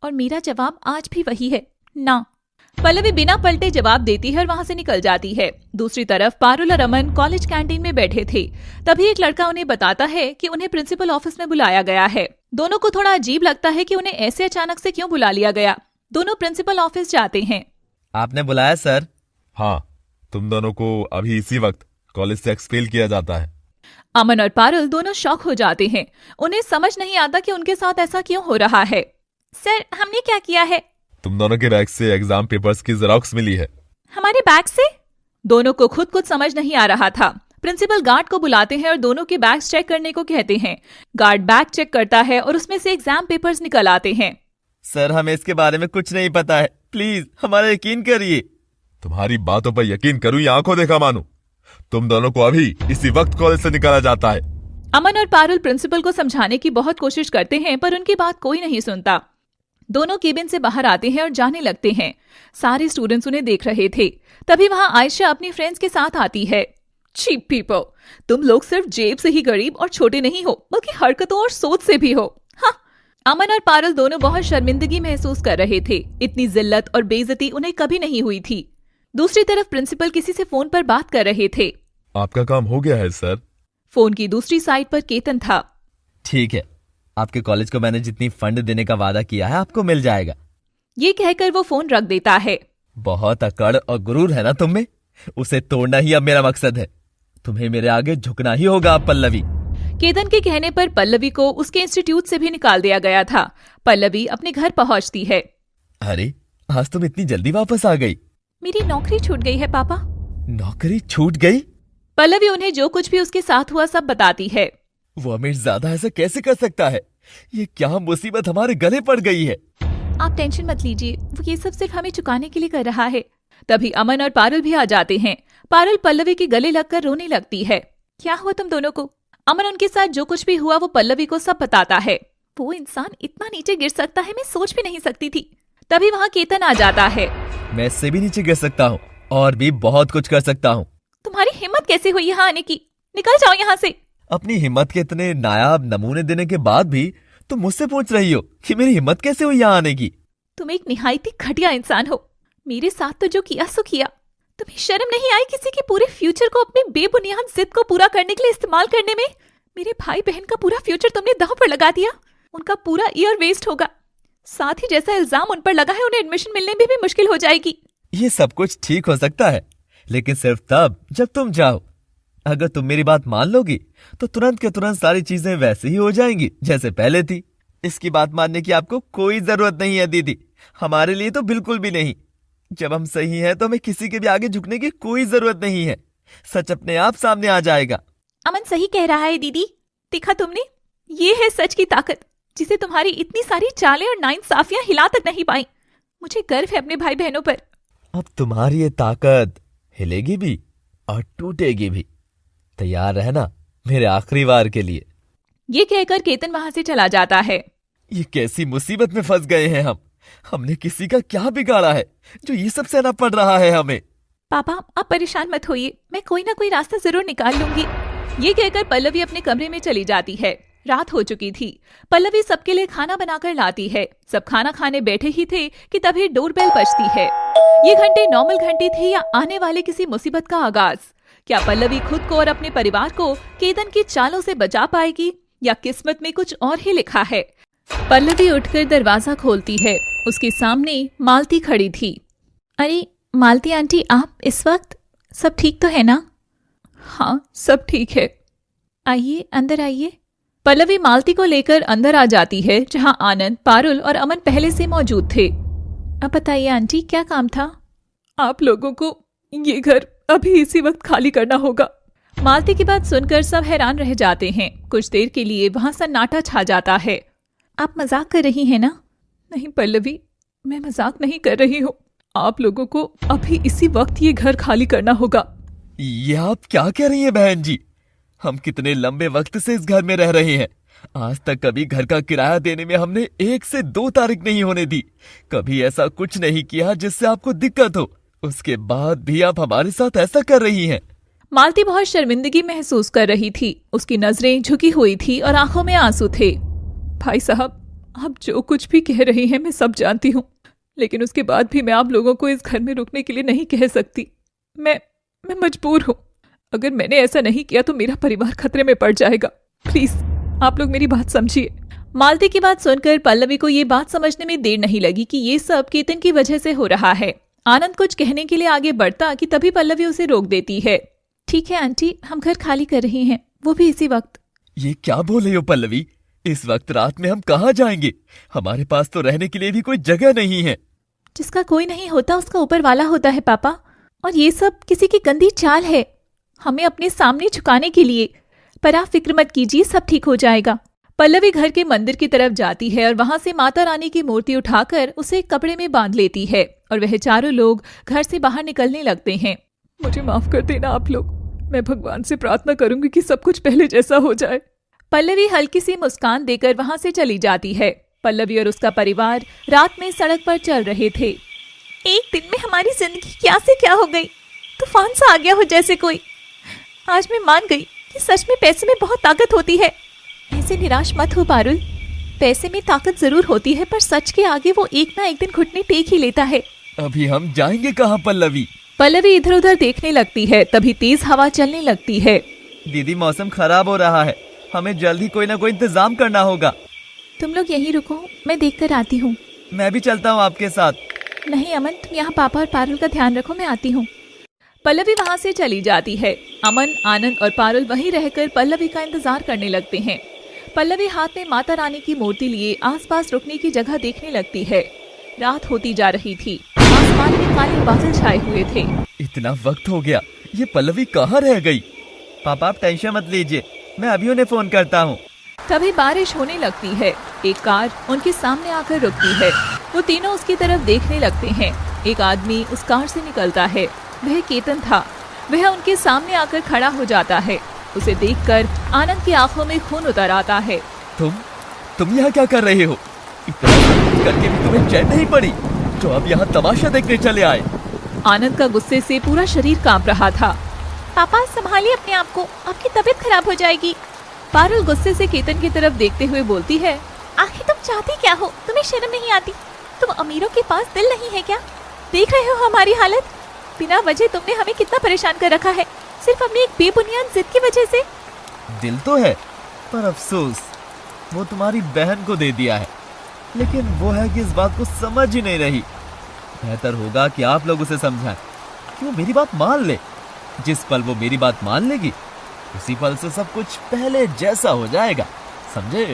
और मेरा जवाब आज भी वही है, ना। पल्लवी बिना पलटे जवाब देती है और वहां से निकल जाती है। दूसरी तरफ पारुल और अमन कॉलेज कैंटीन में बैठे थे। तभी एक लड़का उन्हें बताता है कि उन्हें प्रिंसिपल ऑफिस में बुलाया गया है। दोनों को थोड़ा अजीब लगता है कि उन्हें ऐसे अचानक से क्यों बुला लिया गया। दोनों प्रिंसिपल ऑफिस जाते हैं। आपने बुलाया सर? हाँ, तुम दोनों को अभी इसी वक्त कॉलेज से एक्सपेल किया जाता है। अमन और पारुल दोनों शॉक हो जाते हैं। उन्हें समझ नहीं आता कि उनके साथ ऐसा क्यों हो रहा है। सर, हमने क्या किया है? तुम दोनों के बैग से एग्जाम पेपर्स की जेरॉक्स मिली है। हमारे बैग से? दोनों को खुद कुछ समझ नहीं आ रहा था। प्रिंसिपल गार्ड को बुलाते हैं और दोनों के बैग्स चेक करने को कहते हैं। गार्ड बैग चेक करता है और उसमें से एग्जाम पेपर्स निकल आते हैं। सर, हमें इसके बारे में कुछ नहीं पता है, प्लीज हमारा यकीन करिए। तुम्हारी बातों पर यकीन करूं या आंखों देखा मानूं? तुम दोनों को अभी इसी वक्त कॉलेज से निकाला जाता है। अमन और पारुल प्रिंसिपल को समझाने की बहुत कोशिश करते हैं, पर उनकी बात कोई नहीं सुनता। दोनों केबिन से बाहर आते हैं और जाने लगते हैं। सारे स्टूडेंट्स उन्हें देख रहे थे। तभी वहां आयशा अपनी फ्रेंड्स के साथ आती है। चीप पीपल, तुम लोग सिर्फ जेब से ही गरीब और छोटे नहीं हो, बल्कि हरकतों और सोच से भी हो। हाँ। अमन और पारुल दोनों बहुत शर्मिंदगी महसूस कर रहे थे। इतनी जिल्लत और बेइज्जती उन्हें कभी नहीं हुई थी। दूसरी तरफ प्रिंसिपल किसी से फोन पर बात कर रहे थे। आपका काम हो गया है सर। फोन की दूसरी साइड पर केतन था। ठीक है, आपके कॉलेज को मैंने जितनी फंड देने का वादा किया है आपको मिल जाएगा। ये कहकर वो फोन रख देता है। बहुत अकड़ और गुरूर है ना तुम में, उसे तोड़ना ही अब मेरा मकसद है। तुम्हें मेरे आगे झुकना ही होगा अब पल्लवी। केतन के कहने पर पल्लवी को उसके इंस्टीट्यूट से भी निकाल दिया गया था। पल्लवी अपने घर पहुंचती है। अरे, आज तुम इतनी जल्दी वापस आ गई। मेरी नौकरी छूट गई है पापा। नौकरी छूट गई? पल्लवी उन्हें जो कुछ भी उसके साथ हुआ सब बताती है। वो अमीर ज्यादा ऐसा कैसे कर सकता है? ये क्या मुसीबत हमारे गले पड़ गई है? आप टेंशन मत लीजिए, वो ये सब सिर्फ हमें चुकाने के लिए कर रहा है। तभी अमन और पारुल भी आ जाते हैं। पारुल पल्लवी के गले लगकर रोने लगती है। क्या हुआ तुम दोनों को? अमन उनके साथ जो कुछ भी हुआ वो पल्लवी को सब बताता है। वो इंसान इतना नीचे गिर सकता है, मैं सोच भी नहीं सकती थी। तभी वहाँ केतन आ जाता है। मैं इससे भी नीचे गिर सकता हूँ और भी बहुत कुछ कर सकता हूँ। तुम्हारी हिम्मत कैसे हुई यहाँ आने की? निकल जाओ यहाँ से। अपनी हिम्मत के इतने नायाब नमूने देने के बाद भी तुम मुझसे पूछ रही हो कि मेरी हिम्मत कैसे हुई यहाँ आने की? तुम एक निहायती घटिया इंसान हो। मेरे साथ तो जो किया सो किया। तुम्हें शर्म नहीं आई किसी के पूरे फ्यूचर को अपने बेबुनियाद जिद को पूरा करने के लिए इस्तेमाल करने में? मेरे भाई बहन का पूरा फ्यूचर तुमने दांव पर लगा दिया। उनका पूरा ईयर वेस्ट होगा। साथ ही जैसा इल्जाम उन पर लगा है, उन्हें एडमिशन मिलने में भी मुश्किल हो जाएगी। ये सब कुछ ठीक हो सकता है, लेकिन सिर्फ तब जब तुम चाहो। अगर तुम मेरी बात मान लोगी तो तुरंत के तुरंत सारी चीजें वैसे ही हो जाएंगी जैसे पहले थी। इसकी बात मानने की आपको कोई जरूरत नहीं है दीदी, हमारे लिए तो बिल्कुल भी नहीं। जब हम सही हैं तो हमें किसी के भी आगे झुकने की कोई जरूरत नहीं है। सच अपने आप सामने आ जाएगा। अमन सही कह रहा है दीदी। देखा तुमने, ये है सच की ताकत, जिसे तुम्हारी इतनी सारी चालें और नाइंसाफियां हिला तक नहीं पाई। मुझे गर्व है अपने भाई बहनों पर। अब तुम्हारी ये ताकत हिलेगी भी और टूटेगी भी। तैयार रहना मेरे आखिरी वार के लिए। ये कहकर केतन वहां से चला जाता है। ये कैसी मुसीबत में फंस गए हैं हम। हमने किसी का क्या बिगाड़ा है जो ये सब सहना पड़ रहा है हमें? पापा आप परेशान मत होइए, मैं कोई ना कोई रास्ता जरूर निकाल लूंगी। ये कहकर पल्लवी अपने कमरे में चली जाती है। रात हो चुकी थी। पल्लवी सबके लिए खाना बनाकर लाती है। सब खाना खाने बैठे ही थे कि तभी डोरबेल बजती है। ये घंटे नॉर्मल घंटी थी या आने वाले किसी मुसीबत का आगाज? क्या पल्लवी खुद को और अपने परिवार को केतन की चालों से बचा पाएगी या किस्मत में कुछ और ही लिखा है? पल्लवी उठकर दरवाजा खोलती है। उसके सामने मालती खड़ी थी। अरे मालती आंटी, आप इस वक्त? सब ठीक तो है ना? हाँ सब ठीक है। आइए अंदर आइए। पल्लवी मालती को लेकर अंदर आ जाती है, जहां आनंद, पारुल और अमन पहले से मौजूद थे। अब बताइए आंटी, क्या काम था? आप लोगों को ये घर अभी इसी वक्त खाली करना होगा। मालती की बात सुनकर सब हैरान रह जाते हैं। कुछ देर के लिए वहां सन्नाटा छा जाता है। आप मजाक कर रही हैं ना? नहीं पल्लवी, मैं मजाक नहीं कर रही हूँ। आप लोगों को अभी इसी वक्त ये घर खाली करना होगा। ये आप क्या कह रही हैं बहन जी? हम कितने लंबे वक्त से इस घर में रह रहे हैं। आज तक कभी घर का किराया देने में हमने 1 से 2 तारीख नहीं होने दी। कभी ऐसा कुछ नहीं किया जिससे आपको दिक्कत हो। उसके बाद भी आप हमारे साथ ऐसा कर रही हैं। मालती बहुत शर्मिंदगी महसूस कर रही थी। उसकी नजरें झुकी हुई थी और आंखों में आंसू थे। भाई साहब, आप जो कुछ भी कह रही हैं मैं सब जानती हूँ, लेकिन उसके बाद भी मैं आप लोगों को इस घर में रुकने के लिए नहीं कह सकती। मैं मजबूर हूँ। अगर मैंने ऐसा नहीं किया तो मेरा परिवार खतरे में पड़ जाएगा। प्लीज आप लोग मेरी बात समझिए। मालती की बात सुनकर पल्लवी को ये बात समझने में देर नहीं लगी कि ये सब केतन की वजह से हो रहा है। आनंद कुछ कहने के लिए आगे बढ़ता कि तभी पल्लवी उसे रोक देती है। ठीक है आंटी, हम घर खाली कर रहे हैं, वो भी इसी वक्त। ये क्या बोल रही हो पल्लवी? इस वक्त रात में हम कहाँ जाएंगे? हमारे पास तो रहने के लिए भी कोई जगह नहीं है। जिसका कोई नहीं होता उसका ऊपर वाला होता है पापा, और ये सब किसी की गंदी चाल है हमें अपने सामने झुकाने के लिए। पर आप फिक्र मत कीजिए, सब ठीक हो जाएगा। पल्लवी घर के मंदिर की तरफ जाती है और वहां से माता रानी की मूर्ति उठाकर उसे एक कपड़े में बांध लेती है और वह चारों लोग घर से बाहर निकलने लगते हैं। मुझे माफ कर देना आप लोग, मैं भगवान से प्रार्थना करूंगी कि सब कुछ पहले जैसा हो जाए। पल्लवी हल्की सी मुस्कान देकर वहां से चली जाती है। पल्लवी और उसका परिवार रात में सड़क पर चल रहे थे। एक दिन में हमारी जिंदगी क्या से क्या हो गई, तूफान सा आ गया हो जैसे कोई। आज मैं मान गई कि सच में पैसे में बहुत ताकत होती है। ऐसे निराश मत हो पारुल, पैसे में ताकत जरूर होती है पर सच के आगे वो एक ना एक दिन घुटने टेक ही लेता है। अभी हम जाएंगे कहाँ पल्लवी? पल्लवी इधर उधर देखने लगती है। तभी तेज हवा चलने लगती है। दीदी, मौसम खराब हो रहा है, हमें जल्दी कोई ना कोई इंतजाम करना होगा। तुम लोग यहीं रुको, मैं देख कर आती हूँ। मैं भी चलता हूँ आपके साथ। नहीं अमन, तुम यहाँ पापा और पारुल का ध्यान रखो, मैं आती हूँ। पल्लवी वहाँ से चली जाती है। अमन, आनंद और पारुल वहीं रहकर पल्लवी का इंतजार करने लगते हैं। पल्लवी हाथ में माता रानी की मूर्ति लिए आसपास रुकने की जगह देखने लगती है। रात होती जा रही थी। आसमान में काले बादल छाए हुए थे। इतना वक्त हो गया, ये पल्लवी कहाँ रह गई? पापा आप टेंशन मत लीजिए, मैं अभी उन्हें फोन करता हूँ। तभी बारिश होने लगती है। एक कार उनके सामने आकर रुकती है। वो तीनों उसकी तरफ देखने लगते हैं। एक आदमी उस कार से निकलता है। वह केतन था। वह उनके सामने आकर खड़ा हो जाता है। उसे देखकर आनंद की आंखों में खून उतर आता है। तुम यहाँ क्या कर रहे हो? इतना सब कुछ करके भी तुम्हें चैन नहीं पड़ी जो अब यहाँ तमाशा देखने चले आए? आनंद का गुस्से से पूरा शरीर कांप रहा था। पापा संभालिए अपने आप को, आपकी तबीयत खराब हो जाएगी। पारुल गुस्से से केतन की तरफ देखते हुए बोलती है, आखिर तुम चाहती क्या हो? तुम्हें शर्म नहीं आती? तुम अमीरों के पास दिल नहीं है क्या? देख रहे हो हमारी हालत? बिना वजह तुमने हमें कितना परेशान कर रखा है, सिर्फ अपनी एक बेबुनियाद जिद की वजह से। दिल तो है, पर अफसोस वो तुम्हारी बहन को दे दिया है। लेकिन वो है कि इस बात को समझ ही नहीं रही। बेहतर होगा कि आप लोग उसे समझाएं कि वो मेरी बात मान ले। जिस पल वो मेरी बात मान लेगी, उसी पल से सब कुछ पहले जैसा हो जाएगा, समझे?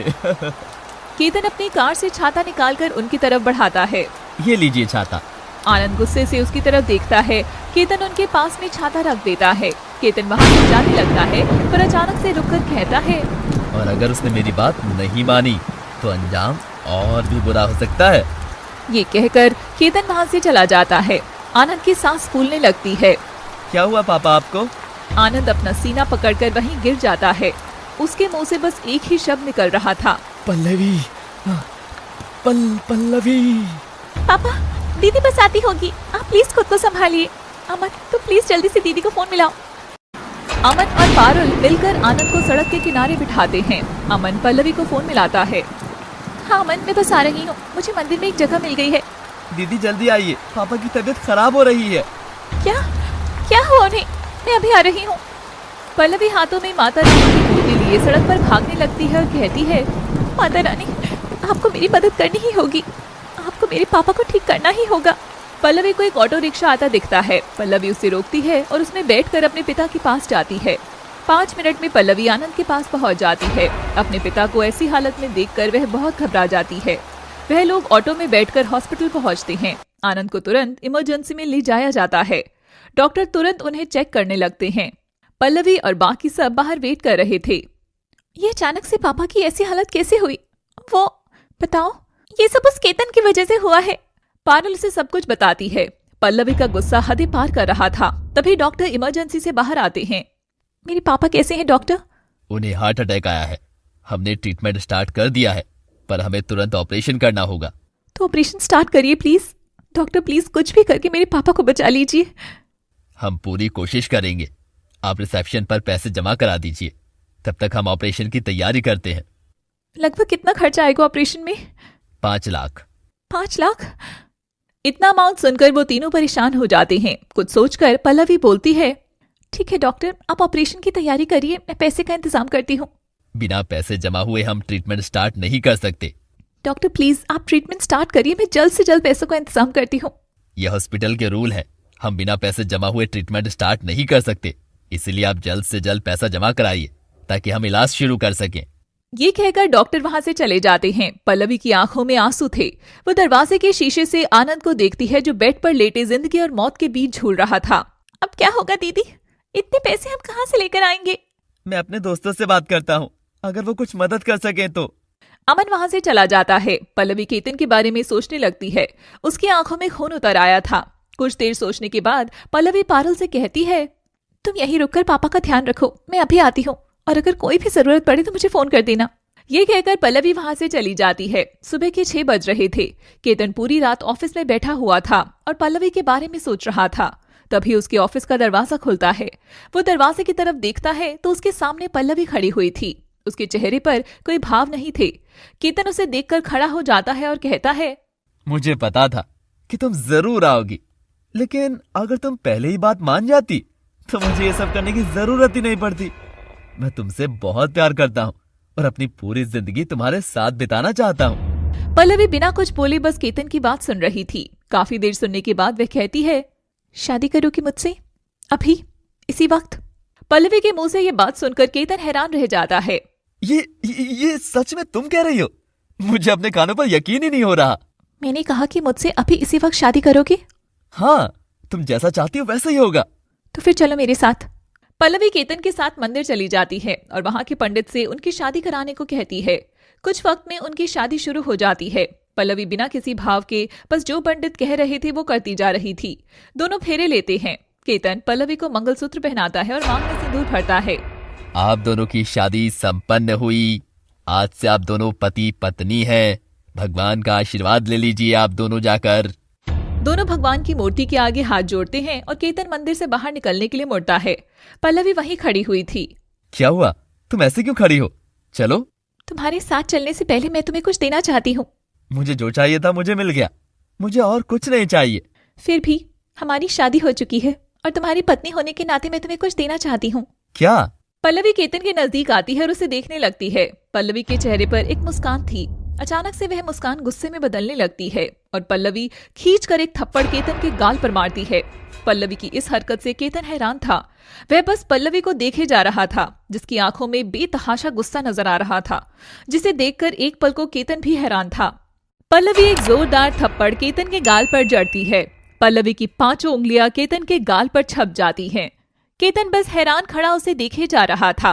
केतन अपनी कार से छाता निकालकर उनकी तरफ बढ़ाता है। ये लीजिए छाता। आनंद गुस्से से उसकी तरफ देखता है। केतन उनके पास में छाता रख देता है। केतन वहां से जाने लगता है पर अचानक से रुककर कहता है, और अगर उसने मेरी बात नहीं मानी तो अंजाम और भी बुरा हो सकता है। ये कहकर केतन वहां से चला जाता है। आनंद की सांस फूलने लगती है। क्या हुआ पापा आपको? आनंद अपना सीना पकड़कर वहीं गिर जाता है। उसके मुंह से बस एक ही शब्द निकल रहा था, पल्लवी। पल्लवी। पापा दीदी बस आती होगी, आप प्लीज खुद को संभालिए। अमन तो प्लीज जल्दी से दीदी को फोन मिलाओ। अमन और पारुल मिलकर आनंद को सड़क के किनारे बिठाते हैं। अमन पल्लवी को फोन मिलाता है। हाँ अमन, मैं बस आ रही हूँ, मुझे मंदिर में एक जगह मिल गई है। दीदी जल्दी आइए, पापा की तबीयत खराब हो रही है। क्या हुआ उन्हें? मैं अभी आ रही हूँ। पल्लवी हाथों में माता रानी की मूर्ति लिए सड़क पर भागने लगती है और कहती है, माता रानी आपको मेरी मदद करनी ही होगी, आपको मेरे पापा को ठीक करना ही होगा। पल्लवी को एक ऑटो रिक्शा आता दिखता है। पल्लवी उसे रोकती है और उसमें बैठकर अपने पिता के पास जाती है। 5 मिनट में पल्लवी आनंद के पास पहुंच जाती है। अपने पिता को ऐसी हालत में देखकर वह बहुत घबरा जाती है। वह लोग ऑटो में बैठकर हॉस्पिटल पहुंचते हैं। आनंद को तुरंत इमरजेंसी में ले जाया जाता है। डॉक्टर तुरंत उन्हें चेक करने लगते हैं। पल्लवी और बाकी सब बाहर वेट कर रहे थे। ये अचानक से पापा की ऐसी हालत कैसे हुई? वो बताओ। ये सब उस केतन की वजह से हुआ है। पारुल उसे सब कुछ बताती है। पल्लवी का गुस्सा हदें पार कर रहा था। तभी डॉक्टर इमरजेंसी से बाहर आते हैं। मेरे पापा कैसे हैं डॉक्टर? उन्हें हार्ट अटैक आया है। हमने ट्रीटमेंट स्टार्ट कर दिया है, पर हमें तुरंत ऑपरेशन करना होगा। तो ऑपरेशन स्टार्ट करिए प्लीज। डॉक्टर प्लीज कुछ भी करके मेरे पापा को बचा लीजिए। हम पूरी कोशिश करेंगे। आप रिसेप्शन पर पैसे जमा करा दीजिए, तब तक हम ऑपरेशन की तैयारी करते हैं। लगभग कितना खर्चा आएगा ऑपरेशन में? 5 लाख। 5 लाख? इतना अमाउंट सुनकर वो तीनों परेशान हो जाते हैं। कुछ सोचकर पल्लवी बोलती है, ठीक है डॉक्टर, आप ऑपरेशन की तैयारी करिए, मैं पैसे का इंतजाम करती हूँ। बिना पैसे जमा हुए हम ट्रीटमेंट स्टार्ट नहीं कर सकते। डॉक्टर प्लीज आप ट्रीटमेंट स्टार्ट करिए, मैं जल्द से जल्द पैसों का इंतजाम करती हूँ। यह हॉस्पिटल के रूल है, हम बिना पैसे जमा हुए ट्रीटमेंट स्टार्ट नहीं कर सकते। इसलिए आप जल्द से जल्द पैसा जमा कराइए ताकि हम इलाज शुरू कर सकें। ये कहकर डॉक्टर वहां से चले जाते हैं। पल्लवी की आंखों में आंसू थे। वो दरवाजे के शीशे से आनंद को देखती है, जो बेड पर लेटे जिंदगी और मौत के बीच झूल रहा था। अब क्या होगा दीदी? इतने पैसे हम कहाँ से लेकर आएंगे? मैं अपने दोस्तों से बात करता हूँ, अगर वो कुछ मदद कर सकें तो। अमन वहां से चला जाता है। पल्लवी केतन के बारे में सोचने लगती है। उसकी आंखों में खून उतर आया था। कुछ देर सोचने के बाद पल्लवी पारुल से कहती है, तुम यहीं रुककर पापा का ध्यान रखो, मैं अभी आती हूँ, और अगर कोई भी जरूरत पड़े तो मुझे फोन कर देना। ये कहकर पल्लवी वहां से चली जाती है। सुबह के 6 बज रहे थे। केतन पूरी रात ऑफिस में बैठा हुआ था और पल्लवी के बारे में सोच रहा था। तभी उसके ऑफिस का दरवाजा खुलता है। वो दरवाजे की तरफ देखता है तो उसके सामने पल्लवी खड़ी हुई थी। उसके चेहरे पर कोई भाव नहीं थे। केतन उसे देखकर खड़ा हो जाता है और कहता है, मुझे पता था कि तुम जरूर आओगी, लेकिन अगर तुम पहले ही बात मान जाती तो मुझे ये सब करने की जरूरत ही नहीं पड़ती। मैं तुमसे बहुत प्यार करता हूँ और अपनी पूरी जिंदगी तुम्हारे साथ बिताना चाहता हूँ। पल्लवी बिना कुछ बोले बस केतन की बात सुन रही थी। काफी देर सुनने के बाद वह कहती है, शादी करोगी मुझसे अभी इसी वक्त? पल्लवी के मुंह से ये बात सुनकर केतन हैरान रह जाता है। ये सच में तुम कह रही हो? मुझे अपने कानों पर यकीन ही नहीं हो रहा। मैंने कहा कि मुझसे अभी इसी वक्त शादी करोगे? हाँ, तुम जैसा चाहती हो वैसा ही होगा। तो फिर चलो मेरे साथ। पल्लवी केतन के साथ मंदिर चली जाती है और वहां के पंडित से उनकी शादी कराने को कहती है। कुछ वक्त में उनकी शादी शुरू हो जाती है। पल्लवी बिना किसी भाव के बस जो पंडित कह रहे थे वो करती जा रही थी। दोनों फेरे लेते हैं। केतन पल्लवी को मंगलसूत्र पहनाता है और मांग में सिंदूर भरता है। आप दोनों की शादी संपन्न हुई। आज से आप दोनों पति पत्नी हैं। भगवान का आशीर्वाद ले लीजिए आप दोनों जाकर। दोनों भगवान की मूर्ति के आगे हाथ जोड़ते हैं और केतन मंदिर से बाहर निकलने के लिए मुड़ता है। पल्लवी वहीं खड़ी हुई थी। क्या हुआ? तुम ऐसे क्यों खड़ी हो? चलो। तुम्हारे साथ चलने से पहले मैं तुम्हें कुछ देना चाहती हूँ। मुझे जो चाहिए था मुझे मिल गया। मुझे और कुछ नहीं चाहिए। फिर भी हमारी शादी हो चुकी है और तुम्हारी पत्नी होने के नाते मैं तुम्हें कुछ देना चाहती हूँ। क्या? पल्लवी केतन के नजदीक आती है और उसे देखने लगती है। पल्लवी के चेहरे पर एक मुस्कान थी। अचानक से वह मुस्कान गुस्से में बदलने लगती है और पल्लवी खींचकर एक थप्पड़ केतन के गाल पर मारती है। पल्लवी की इस हरकत से केतन हैरान था। वह बस पल्लवी को देखे जा रहा था, जिसकी आंखों में बेतहाशा गुस्सा नजर आ रहा था, जिसे देखकर एक पल को केतन भी हैरान था। पल्लवी एक जोरदार थप्पड़ केतन के गाल पर जड़ती है। पल्लवी की 5 उंगलियां केतन के गाल पर छप जाती हैं। केतन बस हैरान खड़ा उसे देखे जा रहा था।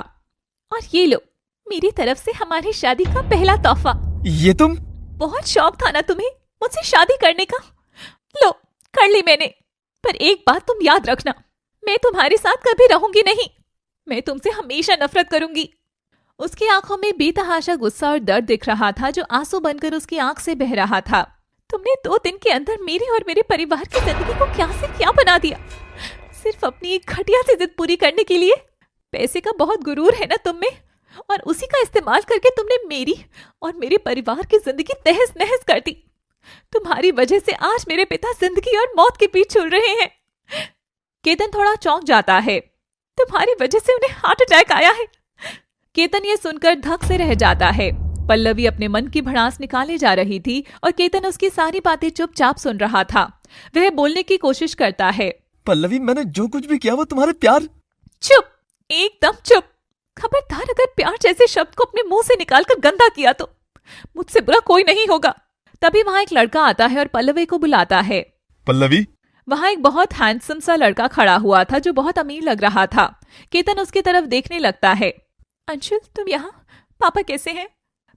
और ये लो, मेरी तरफ से हमारी शादी का पहला तोहफा। ये तुम? बहुत शौक था ना तुम्हें मुझसे शादी करने का? लो, कर ली मैंने। पर एक बात तुम याद रखना, मैं तुम्हारे साथ कभी रहूंगी नहीं। मैं तुमसे हमेशा नफरत करूंगी। उसकी आंखों में बेतहाशा गुस्सा और दर्द दिख रहा था, जो आंसू बनकर उसकी आंख से बह रहा था। तुमने 2 दिन के अंदर मेरी और मेरे परिवार की जिंदगी को क्या से क्या बना दिया, सिर्फ अपनी एक घटिया सी जिद पूरी करने के लिए। पैसे का बहुत गुरूर है ना तुम में, और उसी का इस्तेमाल करके तुमने मेरी और मेरे परिवार की जिंदगी तहस नहस कर दी। तुम्हारी वजह से आज मेरे पिता जिंदगी और मौत के बीच झूल रहे हैं। केतन थोड़ा चौंक जाता है। तुम्हारी वजह से उन्हें हार्ट अटैक आया है। केतन ये सुनकर धक से रह जाता है। पल्लवी अपने मन की भड़ास निकाले जा रही थी और केतन उसकी सारी बातें चुपचाप सुन रहा था। वह बोलने की कोशिश करता है। पल्लवी, मैंने जो कुछ भी किया वो तुम्हारे प्यार। चुप, एकदम चुप। खबरदार अगर प्यार जैसे शब्द को अपने मुंह से निकालकर गंदा किया तो मुझसे बुरा कोई नहीं होगा। तभी वहां एक लड़का आता है और पल्लवी को बुलाता है। पल्लवी। वहां एक बहुत हैंडसम सा लड़का खड़ा हुआ था जो बहुत अमीर लग रहा था। केतन उसकी तरफ देखने लगता है। अंशुल, तुम यहाँ? पापा कैसे हैं?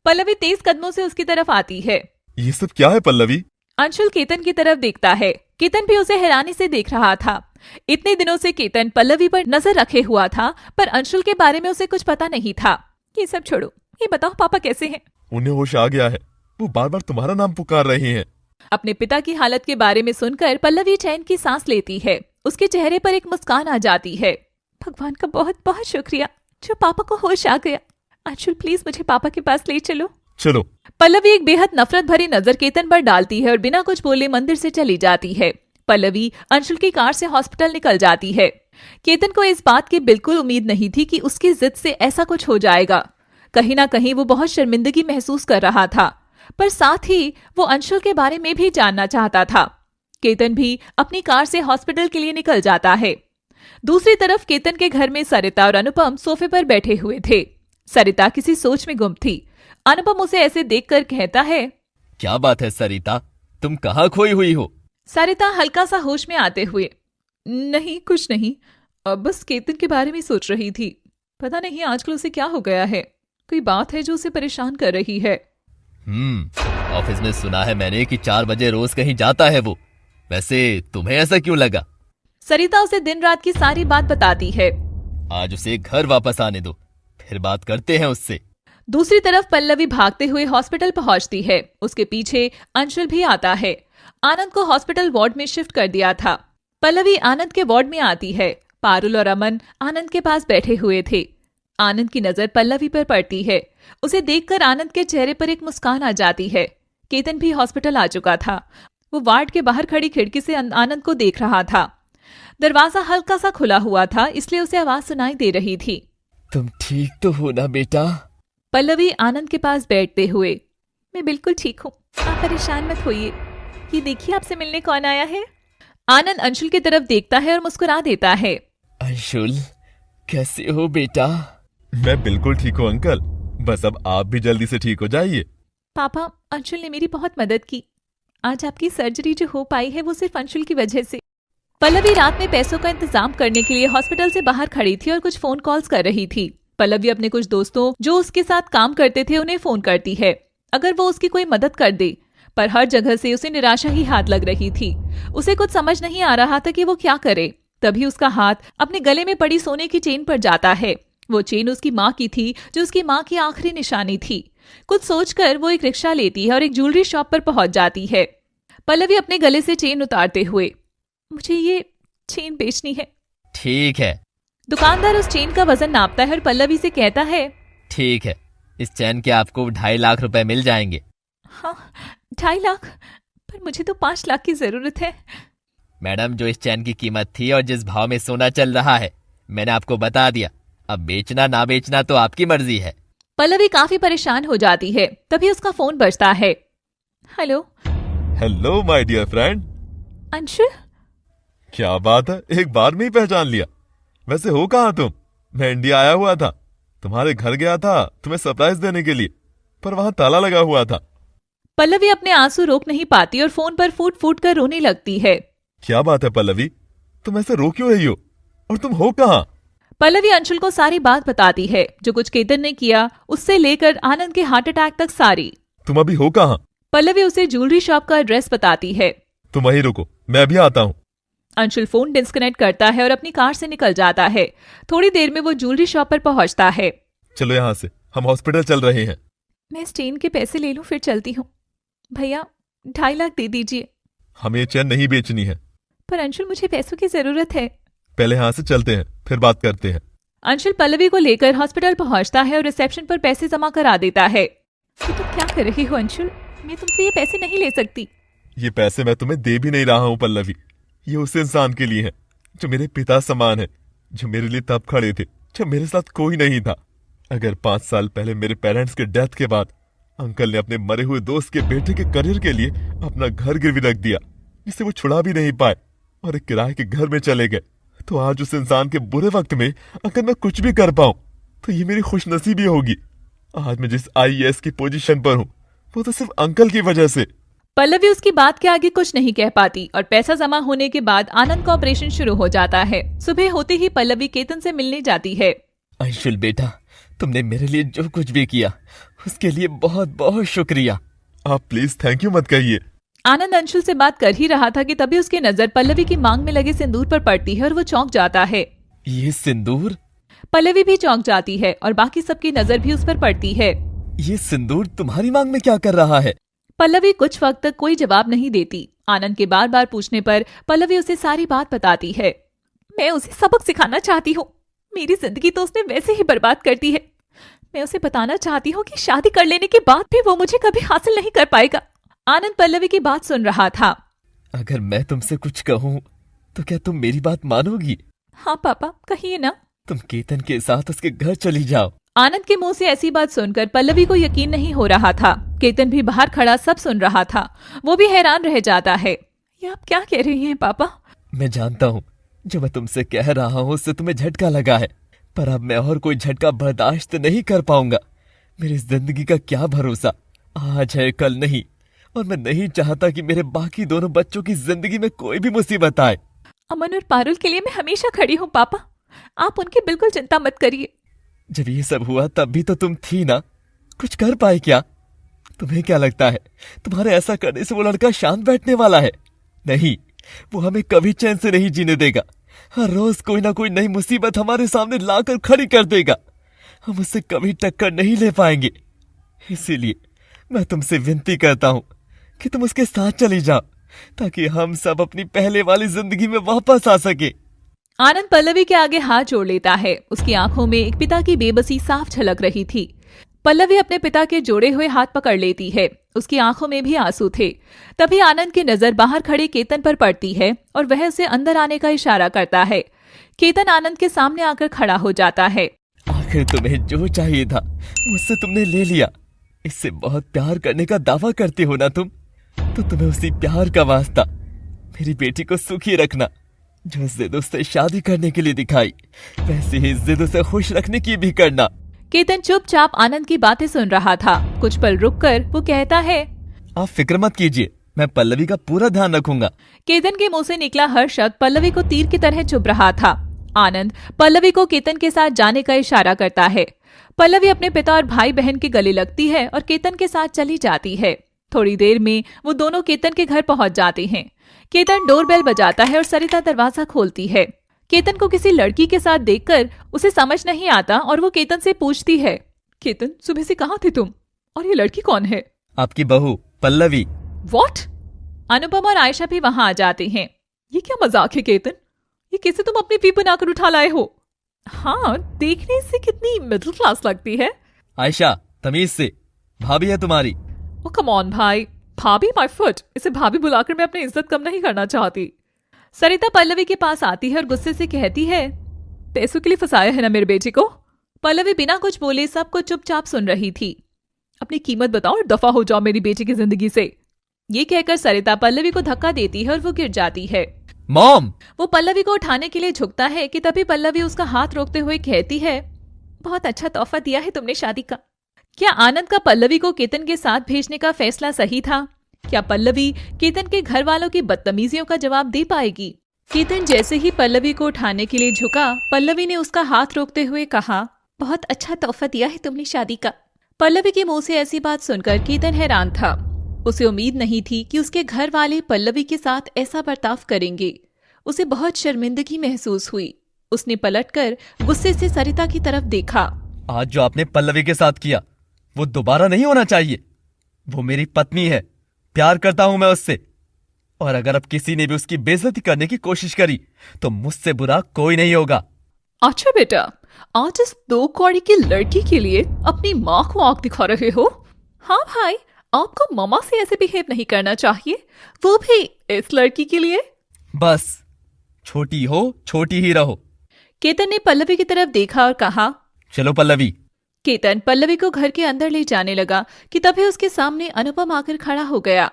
पल्लवी तेज कदमों से उसकी तरफ आती है। ये सब क्या है पल्लवी? अंशुल केतन की तरफ देखता है। केतन भी उसे हैरानी से देख रहा था। इतने दिनों से केतन पल्लवी पर नजर रखे हुआ था, पर अंशुल के बारे में उसे कुछ पता नहीं था। ये सब छोड़ो, ये बताओ पापा कैसे हैं? उन्हें होश आ गया है, वो बार बार तुम्हारा नाम पुकार रही हैं। अपने पिता की हालत के बारे में सुनकर पल्लवी चैन की सांस लेती है। उसके चेहरे पर एक मुस्कान आ जाती है। भगवान का बहुत बहुत शुक्रिया जो पापा को होश आ गया। अंशुल प्लीज मुझे पापा के पास ले चलो। चलो। पल्लवी एक बेहद नफरत भरी नजर केतन पर डालती है और बिना कुछ बोले मंदिर से चली जाती है। पल्लवी अंशुल की कार से हॉस्पिटल निकल जाती है। केतन को इस बात की बिल्कुल उम्मीद नहीं थी कि उसकी जिद से ऐसा कुछ हो जाएगा। कहीं ना कहीं वो बहुत शर्मिंदगी महसूस कर रहा था, पर साथ ही वो अंशुल के बारे में भी जानना चाहता था। केतन भी अपनी कार से हॉस्पिटल के लिए निकल जाता है। दूसरी तरफ केतन के घर में सरिता और अनुपम सोफे पर बैठे हुए थे। सरिता किसी सोच में गुम थी। अनुपम उसे ऐसे देखकर कहता है, क्या बात है सरिता, तुम कहाँ खोई हुई हो? सरिता हल्का सा होश में आते हुए, नहीं कुछ नहीं, बस केतन के बारे में सोच रही थी। पता नहीं आजकल उसे क्या हो गया है, कोई बात है जो उसे परेशान कर रही है। ऑफिस में सुना है मैंने कि 4 बजे रोज कहीं जाता है वो। वैसे तुम्हें ऐसा क्यों लगा? सरिता उसे दिन रात की सारी बात बताती है। आज उसे घर वापस आने दो, फिर बात करते हैं उससे। दूसरी तरफ पल्लवी भागते हुए हॉस्पिटल पहुंचती है। उसके पीछे अंशुल भी आता है। आनंद को हॉस्पिटल वार्ड में शिफ्ट कर दिया था। पल्लवी आनंद के वार्ड में आती है। पारुल और अमन आनंद के पास बैठे हुए थे। आनंद की नजर पल्लवी पर पड़ती है। उसे देखकर आनंद के चेहरे पर एक मुस्कान आ जाती है। केतन भी हॉस्पिटल आ चुका था। वो वार्ड के बाहर खड़ी खिड़की से आनंद को देख रहा था। दरवाजा हल्का सा खुला हुआ था, इसलिए उसे आवाज सुनाई दे रही थी। तुम ठीक तो हो ना बेटा? पल्लवी आनंद के पास बैठते हुए, मैं बिल्कुल ठीक हूँ, आप परेशान मत होइए। ये देखिए आपसे मिलने कौन आया है। आनंद अंशुल की तरफ देखता है और मुस्कुरा देता है। अंशुल, कैसे हो बेटा? मैं बिल्कुल ठीक हूँ अंकल, बस अब आप भी जल्दी से ठीक हो जाइए। पापा, अंशुल ने मेरी बहुत मदद की। आज आपकी सर्जरी जो हो पाई है वो सिर्फ अंशुल की वजह से। पल्लवी रात में पैसों का इंतजाम करने के लिए हॉस्पिटल से बाहर खड़ी थी और कुछ फोन कॉल्स कर रही थी। पल्लवी अपने कुछ दोस्तों जो उसके साथ काम करते थे उन्हें फोन करती है, अगर वो उसकी कोई मदद कर दे, पर हर जगह से उसे निराशा ही हाथ लग रही थी। उसे कुछ समझ नहीं आ रहा था कि वो क्या करे। तभी उसका हाथ अपने गले में पड़ी सोने की चेन पर जाता है। वो चेन उसकी माँ की थी, जो उसकी माँ की आखिरी निशानी थी। कुछ सोचकर वो एक रिक्शा लेती है और एक ज्वेलरी शॉप पर पहुंच जाती है। पल्लवी अपने गले से चेन उतारते हुए, मुझे ये चेन बेचनी है। ठीक है। दुकानदार उस चेन का वजन नापता है और पल्लवी से कहता है, ठीक है, इस चैन के आपको 2.5 लाख रुपए मिल जाएंगे। हाँ, 2.5 लाख? पर मुझे तो 5 लाख की जरूरत है। मैडम, जो इस चैन की कीमत थी और जिस भाव में सोना चल रहा है, मैंने आपको बता दिया। अब बेचना ना बेचना तो आपकी मर्जी है। पल्लवी काफी परेशान हो जाती है। तभी उसका फोन बजता है। Hello. Hello my dear friend. Anshul? क्या बात है, एक बार में ही पहचान लिया। वैसे हो कहाँ तुम? मैं इंडिया आया हुआ था, तुम्हारे घर गया था तुम्हें सरप्राइज देने के लिए, पर वहां ताला लगा हुआ था। पल्लवी अपने आंसू रोक नहीं पाती और फोन पर फूट फूट कर रोने लगती है। क्या बात है पल्लवी, तुम ऐसे रो क्यों रही हो, और तुम हो कहाँ? पल्लवी अंशुल को सारी बात बताती है, जो कुछ केतन ने किया उससे लेकर आनंद के हार्ट अटैक तक सारी। तुम अभी हो कहाँ? पल्लवी उसे ज्वेलरी शॉप का एड्रेस बताती है। तुम वहीं रुको, मैं अभी आता हूँ। अंशुल फोन डिस्कनेक्ट करता है और अपनी कार से निकल जाता है। थोड़ी देर में वो ज्वेलरी शॉप पर पहुंचता है। चलो यहाँ से, हम हॉस्पिटल चल रहे हैं। मैं इस चेन के पैसे ले लूं फिर चलती हूँ। भैया 2.5 लाख दे दीजिए। हमें ये चैन नहीं बेचनी है। पर अंशुल मुझे पैसों की जरूरत है। पहले यहाँ से चलते हैं, फिर बात करते हैं। अंशुल पल्लवी को लेकर हॉस्पिटल पहुंचता है और रिसेप्शन पर पैसे जमा करा देता है। तो तुम क्या कर रही हो अंशुल? मैं तुमसे ये पैसे नहीं ले सकती। ये पैसे मैं तुम्हें दे भी नहीं रहा हूँ पल्लवी। ये उस इंसान के लिए है जो मेरे पिता समान है, जो मेरे लिए तब खड़े थे जब मेरे साथ कोई नहीं था। अगर 5 साल पहले मेरे पेरेंट्स के डेथ के बाद अंकल ने अपने मरे हुए दोस्त के बेटे के करियर के लिए अपना घर गिरवी रख दिया, जिसे वो छुड़ा भी नहीं पाए, और एक किराए के घर में चले गए, तो आज उस इंसान के बुरे वक्त में अगर मैं कुछ भी कर पाऊं तो ये मेरी खुशनसीबी होगी। आज मैं जिस IAS की पोजीशन पर हूँ वो तो सिर्फ अंकल की वजह से। पल्लवी उसकी बात के आगे कुछ नहीं कह पाती और पैसा जमा होने के बाद आनंद का ऑपरेशन शुरू हो जाता है। सुबह होते ही पल्लवी केतन से मिलने जाती है। अंशुल बेटा, तुमने मेरे लिए जो कुछ भी किया उसके लिए बहुत बहुत शुक्रिया। आप प्लीज थैंक यू मत कहिए। आनंद अंशुल से बात कर ही रहा था कि तभी उसकी नजर पल्लवी की मांग में लगे सिंदूर पर पड़ती है और वो चौंक जाता है। ये सिंदूर? पल्लवी भी चौंक जाती है और बाकी सबकी नजर भी उस पर पड़ती है। ये सिंदूर तुम्हारी मांग में क्या कर रहा है? पल्लवी कुछ वक्त तक कोई जवाब नहीं देती। आनंद के बार बार पूछने पर पल्लवी उसे सारी बात बताती है। मैं उसे सबक सिखाना चाहती हूँ। मेरी जिंदगी तो उसने वैसे ही बर्बाद कर दी है। मैं उसे बताना चाहती हूँ कि शादी कर लेने के बाद भी वो मुझे कभी हासिल नहीं कर पाएगा। आनंद पल्लवी की बात सुन रहा था। अगर मैं तुमसे कुछ कहूँ तो क्या तुम मेरी बात मानोगी? हाँ पापा, कहिए ना। तुम केतन के साथ उसके घर चली जाओ। आनंद के मुंह से ऐसी बात सुनकर पल्लवी को यकीन नहीं हो रहा था। केतन भी बाहर खड़ा सब सुन रहा था। वो भी हैरान रह जाता है। ये आप क्या कह रही हैं पापा? मैं जानता हूँ जो मैं तुमसे कह रहा हूँ उससे तुम्हें झटका लगा है, पर अब मैं और कोई झटका बर्दाश्त नहीं कर पाऊंगा। मेरी जिंदगी का क्या भरोसा, आज है कल नहीं, और मैं नहीं चाहता कि मेरे बाकी दोनों बच्चों की जिंदगी में कोई भी मुसीबत आए। अमन और पारुल के लिए मैं हमेशा खड़ी हूँ पापा, आप उनकी बिल्कुल चिंता मत करिए। जब ये सब हुआ तब भी तो तुम थी ना, कुछ कर पाए क्या? तुम्हें क्या लगता है तुम्हारे ऐसा करने से वो लड़का शांत बैठने वाला है? नहीं, वो हमें कभी चैन से नहीं जीने देगा। हर रोज कोई ना कोई नई मुसीबत हमारे सामने लाकर खड़ी कर देगा। हम उससे कभी टक्कर नहीं ले पाएंगे। इसीलिए मैं तुमसे विनती करता हूँ कि तुम उसके साथ चली जाओ, ताकि हम सब अपनी पहले वाली जिंदगी में वापस आ सके। आनंद पल्लवी के आगे हाथ जोड़ लेता है। उसकी आंखों में एक पिता की बेबसी साफ झलक रही थी। पल्लवी अपने पिता के जोड़े हुए हाथ पकड़ लेती है। उसकी आंखों में भी आंसू थे। तभी आनंद की नजर बाहर खड़े केतन पर पड़ती है और वह उसे अंदर आने का इशारा करता है। केतन आनंद के सामने आकर खड़ा हो जाता है। आखिर तुम्हें जो चाहिए था मुझसे तुमने ले लिया। इससे बहुत प्यार करने का दावा करते हो ना तुम, तो तुम्हें उसी प्यार का वास्ता मेरी बेटी को सुखी रखना। जो जिद उससे शादी करने के लिए दिखाई, वैसे ही जिद उसे खुश रखने की भी करना। केतन चुपचाप आनंद की बातें सुन रहा था। कुछ पल रुककर वो कहता है, आप फिक्र मत कीजिए, मैं पल्लवी का पूरा ध्यान रखूंगा। केतन के मुंह से निकला हर शब्द पल्लवी को तीर की तरह चुभ रहा था। आनंद पल्लवी को केतन के साथ जाने का इशारा करता है। पल्लवी अपने पिता और भाई बहन के गले लगती है और केतन के साथ चली जाती है। थोड़ी देर में वो दोनों केतन के घर पहुंच जाते हैं। केतन डोरबेल बजाता है और सरिता दरवाजा खोलती है। केतन को किसी लड़की के साथ देखकर उसे समझ नहीं आता और वो केतन से पूछती है, केतन सुबह से कहाँ थे तुम, और ये लड़की कौन है? आपकी बहू पल्लवी। व्हाट? अनुपम और आयशा भी वहां आ जाते हैं। ये क्या मजाक है केतन? ये कैसे तुम अपनी पी बनाकर उठा लाए हो? हाँ, देखने से कितनी मिडिल क्लास लगती है। आयशा, तमीज से, भाभी है तुम्हारी। ओ कम ऑन भाई, भाभी माय फुट। इसे भाभी बुलाकर मैं अपनी इज्जत कम नहीं करना चाहती। सरिता पल्लवी के पास आती है और गुस्से से कहती है, पैसों के लिए फंसाया है ना मेरे बेटे को? पल्लवी बिना कुछ बोले सबको चुपचाप सुन रही थी। अपनी कीमत बताओ और दफा हो जाओ मेरी बेटी की जिंदगी से। ये कहकर सरिता पल्लवी को धक्का देती है और वो गिर जाती है। मॉम! वो पल्लवी को उठाने के लिए झुकता है कि तभी पल्लवी उसका हाथ रोकते हुए कहती है, बहुत अच्छा तोहफा दिया है तुमने शादी का। क्या आनंद का पल्लवी को केतन के साथ भेजने का फैसला सही था? क्या पल्लवी केतन के घर वालों की बदतमीजियों का जवाब दे पाएगी? केतन जैसे ही पल्लवी को उठाने के लिए झुका, पल्लवी ने उसका हाथ रोकते हुए कहा, बहुत अच्छा तोहफा दिया है तुमने शादी का। पल्लवी के मुंह से ऐसी बात सुनकर केतन हैरान था। उसे उम्मीद नहीं थी कि उसके घर वाले पल्लवी के साथ ऐसा बर्ताव करेंगे। उसे बहुत शर्मिंदगी महसूस हुई। उसने पलटकर गुस्से से सरिता की तरफ देखा। आज जो आपने पल्लवी के साथ किया वो दोबारा नहीं होना चाहिए। वो मेरी पत्नी है, प्यार करता हूं मैं उससे, और अगर अब किसी ने भी उसकी बेइज्जती करने की कोशिश करी तो मुझसे बुरा कोई नहीं होगा। अच्छा बेटा, आज इस 2 कौड़ी की लड़की के लिए अपनी माँ को आंख दिखा रहे हो? हाँ भाई, आपको मामा से ऐसे बिहेव नहीं करना चाहिए, वो भी इस लड़की के लिए। बस, छोटी हो छोटी ही रहो। केतन ने पल्लवी की तरफ देखा और कहा, चलो पल्लवी। केतन पल्लवी को घर के अंदर ले जाने लगा कि तभी उसके सामने अनुपम आकर खड़ा हो गया।